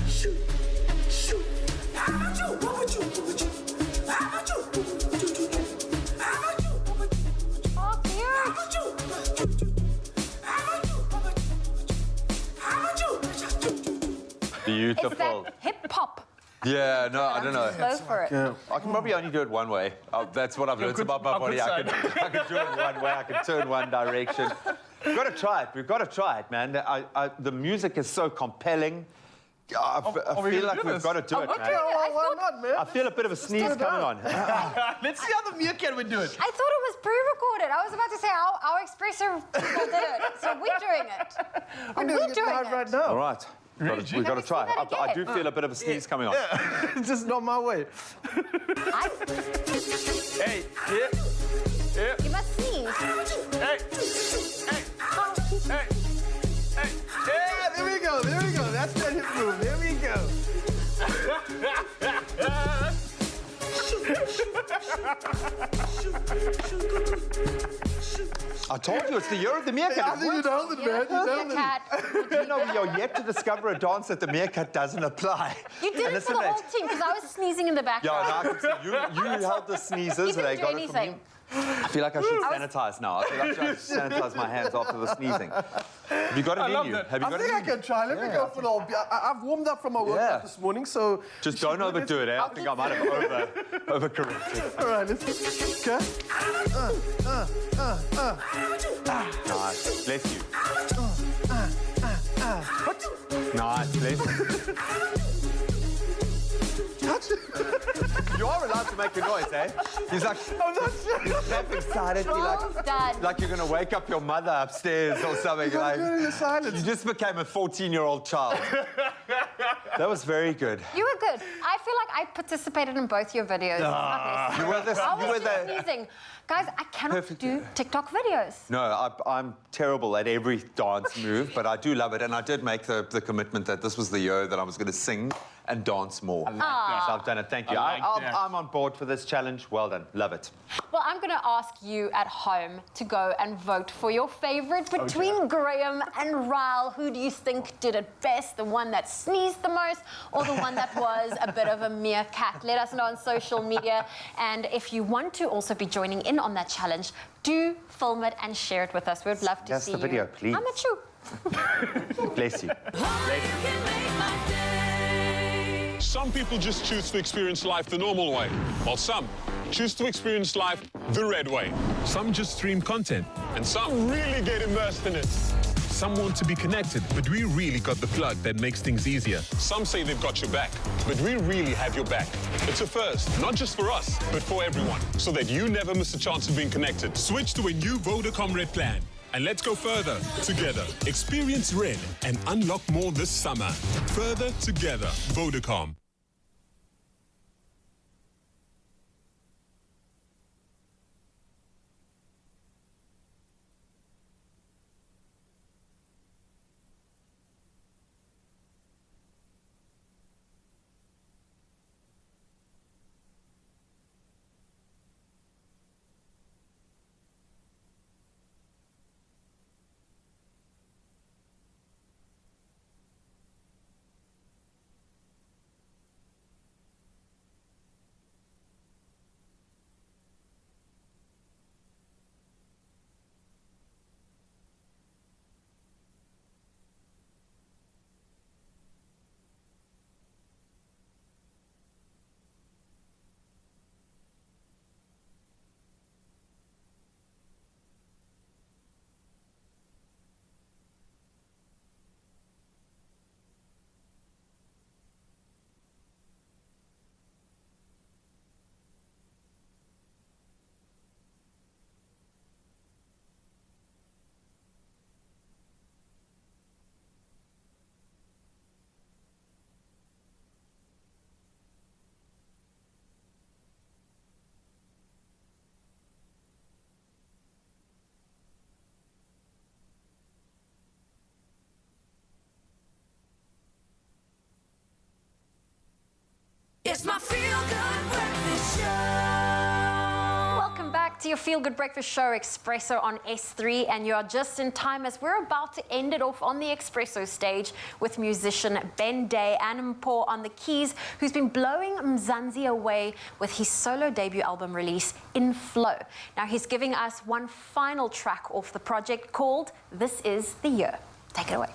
Shoot, shoot. How about you? What would you? What would you? How about you? How about you? Oh, cute. How about you? How about you? Beautiful. Is that hip hop? Yeah, no, I don't know. Go for it. I can probably only do it one way. That's what I've learned about my body. I can do it one way. I can turn one direction. We've got to try it. We've got to try it, man. The music is so compelling. I feel like we've got to do it, man. Okay, why not, man? I feel a bit of a sneeze coming on. Let's see how the meerkat would do it. I thought it was pre-recorded. I was about to say our Expresso people did it, so we're doing it. We're doing it live right now. All right. We've got to try. I do feel a bit of a sneeze coming on. Yeah. It's just not my way. Hey, yeah. You must sneeze. Hey. Yeah, there we go. That's that hip move. There we go. I told you, it's the year of the meerkat. I think you nailed it, man. You nailed it. You know, you're yet to discover a dance that the meerkat doesn't apply. You did it for the whole team, because I was sneezing in the background. Yeah, no, I can see you held the sneezes. You and they didn't do got it from you. anything. I feel like I should sanitize now. I feel like I should sanitize my hands after the sneezing. Have you got it in you? Have you I got think it I in you? can try. Let me go for the whole... I've warmed up from my workout this morning, so... Just don't overdo it, eh? I think I might have overcorrected. All right, let's... Okay. Nice. Bless you. Nice. Bless you. You are allowed to make a noise, eh? He's like, I'm not sure. He's clapping excitedly, like you're going to wake up your mother upstairs or something. Like, you just became a 14-year-old child. That was very good. You were good. I feel like I participated in both your videos. You were the... I was just sneezing. Guys, I cannot do TikTok videos. No, I'm terrible at every dance move, but I do love it. And I did make the commitment that this was the year that I was going to sing and dance more. So I've done it. Thank you. I'm on board for this challenge. Well done. Love it. Well, I'm going to ask you at home to go and vote for your favorite between Graham and Ryle. Who do you think did it best? The one that sneezed the most or the one that was a bit of a meerkat? Let us know on social media. And if you want to also be joining in on that challenge, do film it and share it with us. We'd love to see the video, please. I'm at you. Bless you. Some people just choose to experience life the normal way, while some choose to experience life the red way. Some just stream content, and some really get immersed in it. Some want to be connected, but we really got the plug that makes things easier. Some say they've got your back, but we really have your back. It's a first, not just for us, but for everyone, so that you never miss a chance of being connected. Switch to a new Vodacom Red plan. And let's go further together. Experience Red and unlock more this summer. Further together. Vodacom. back to your Feel Good Breakfast show, Expresso on S3, and you are just in time as we're about to end it off on the Expresso stage with musician Ben Day and Mpo on the keys, who's been blowing Mzansi away with his solo debut album release, In Flow. Now, he's giving us one final track off the project called This Is the Year. Take it away.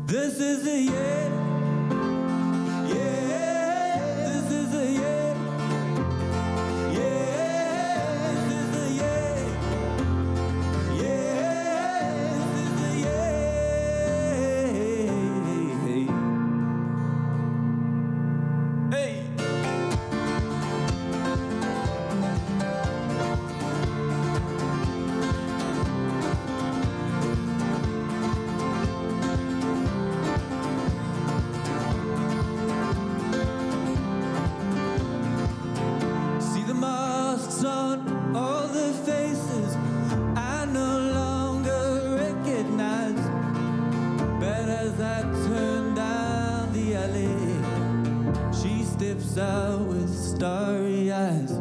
This is a year. Yeah, this is a year. Yeah, this is a year. Yeah, this is a year. Hey. On all the faces I no longer recognize, but as I turn down the alley, she steps out with starry eyes.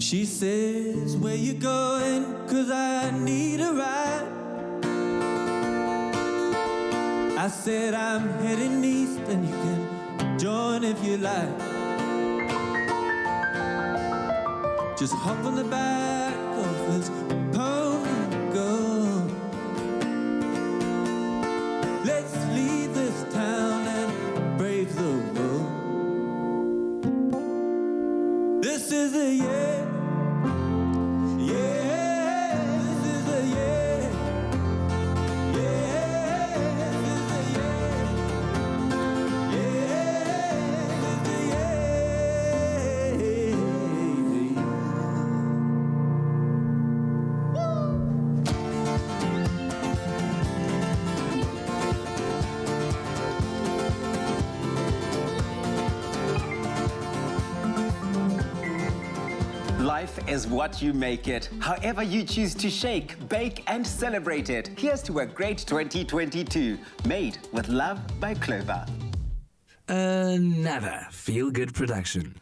She says, where you going? 'Cause I need a ride. I said, I'm heading east and you can join if you like. Just hop on the back of this pony and go. Let's leave this town and brave the road. This is a year. Yeah, this is a year. Yeah, this is a year. Yeah, this is a year. Life is what you make it. However you choose to shake, bake, and celebrate it. Here's to a great 2022. Made with love by Clover. Another feel-good production.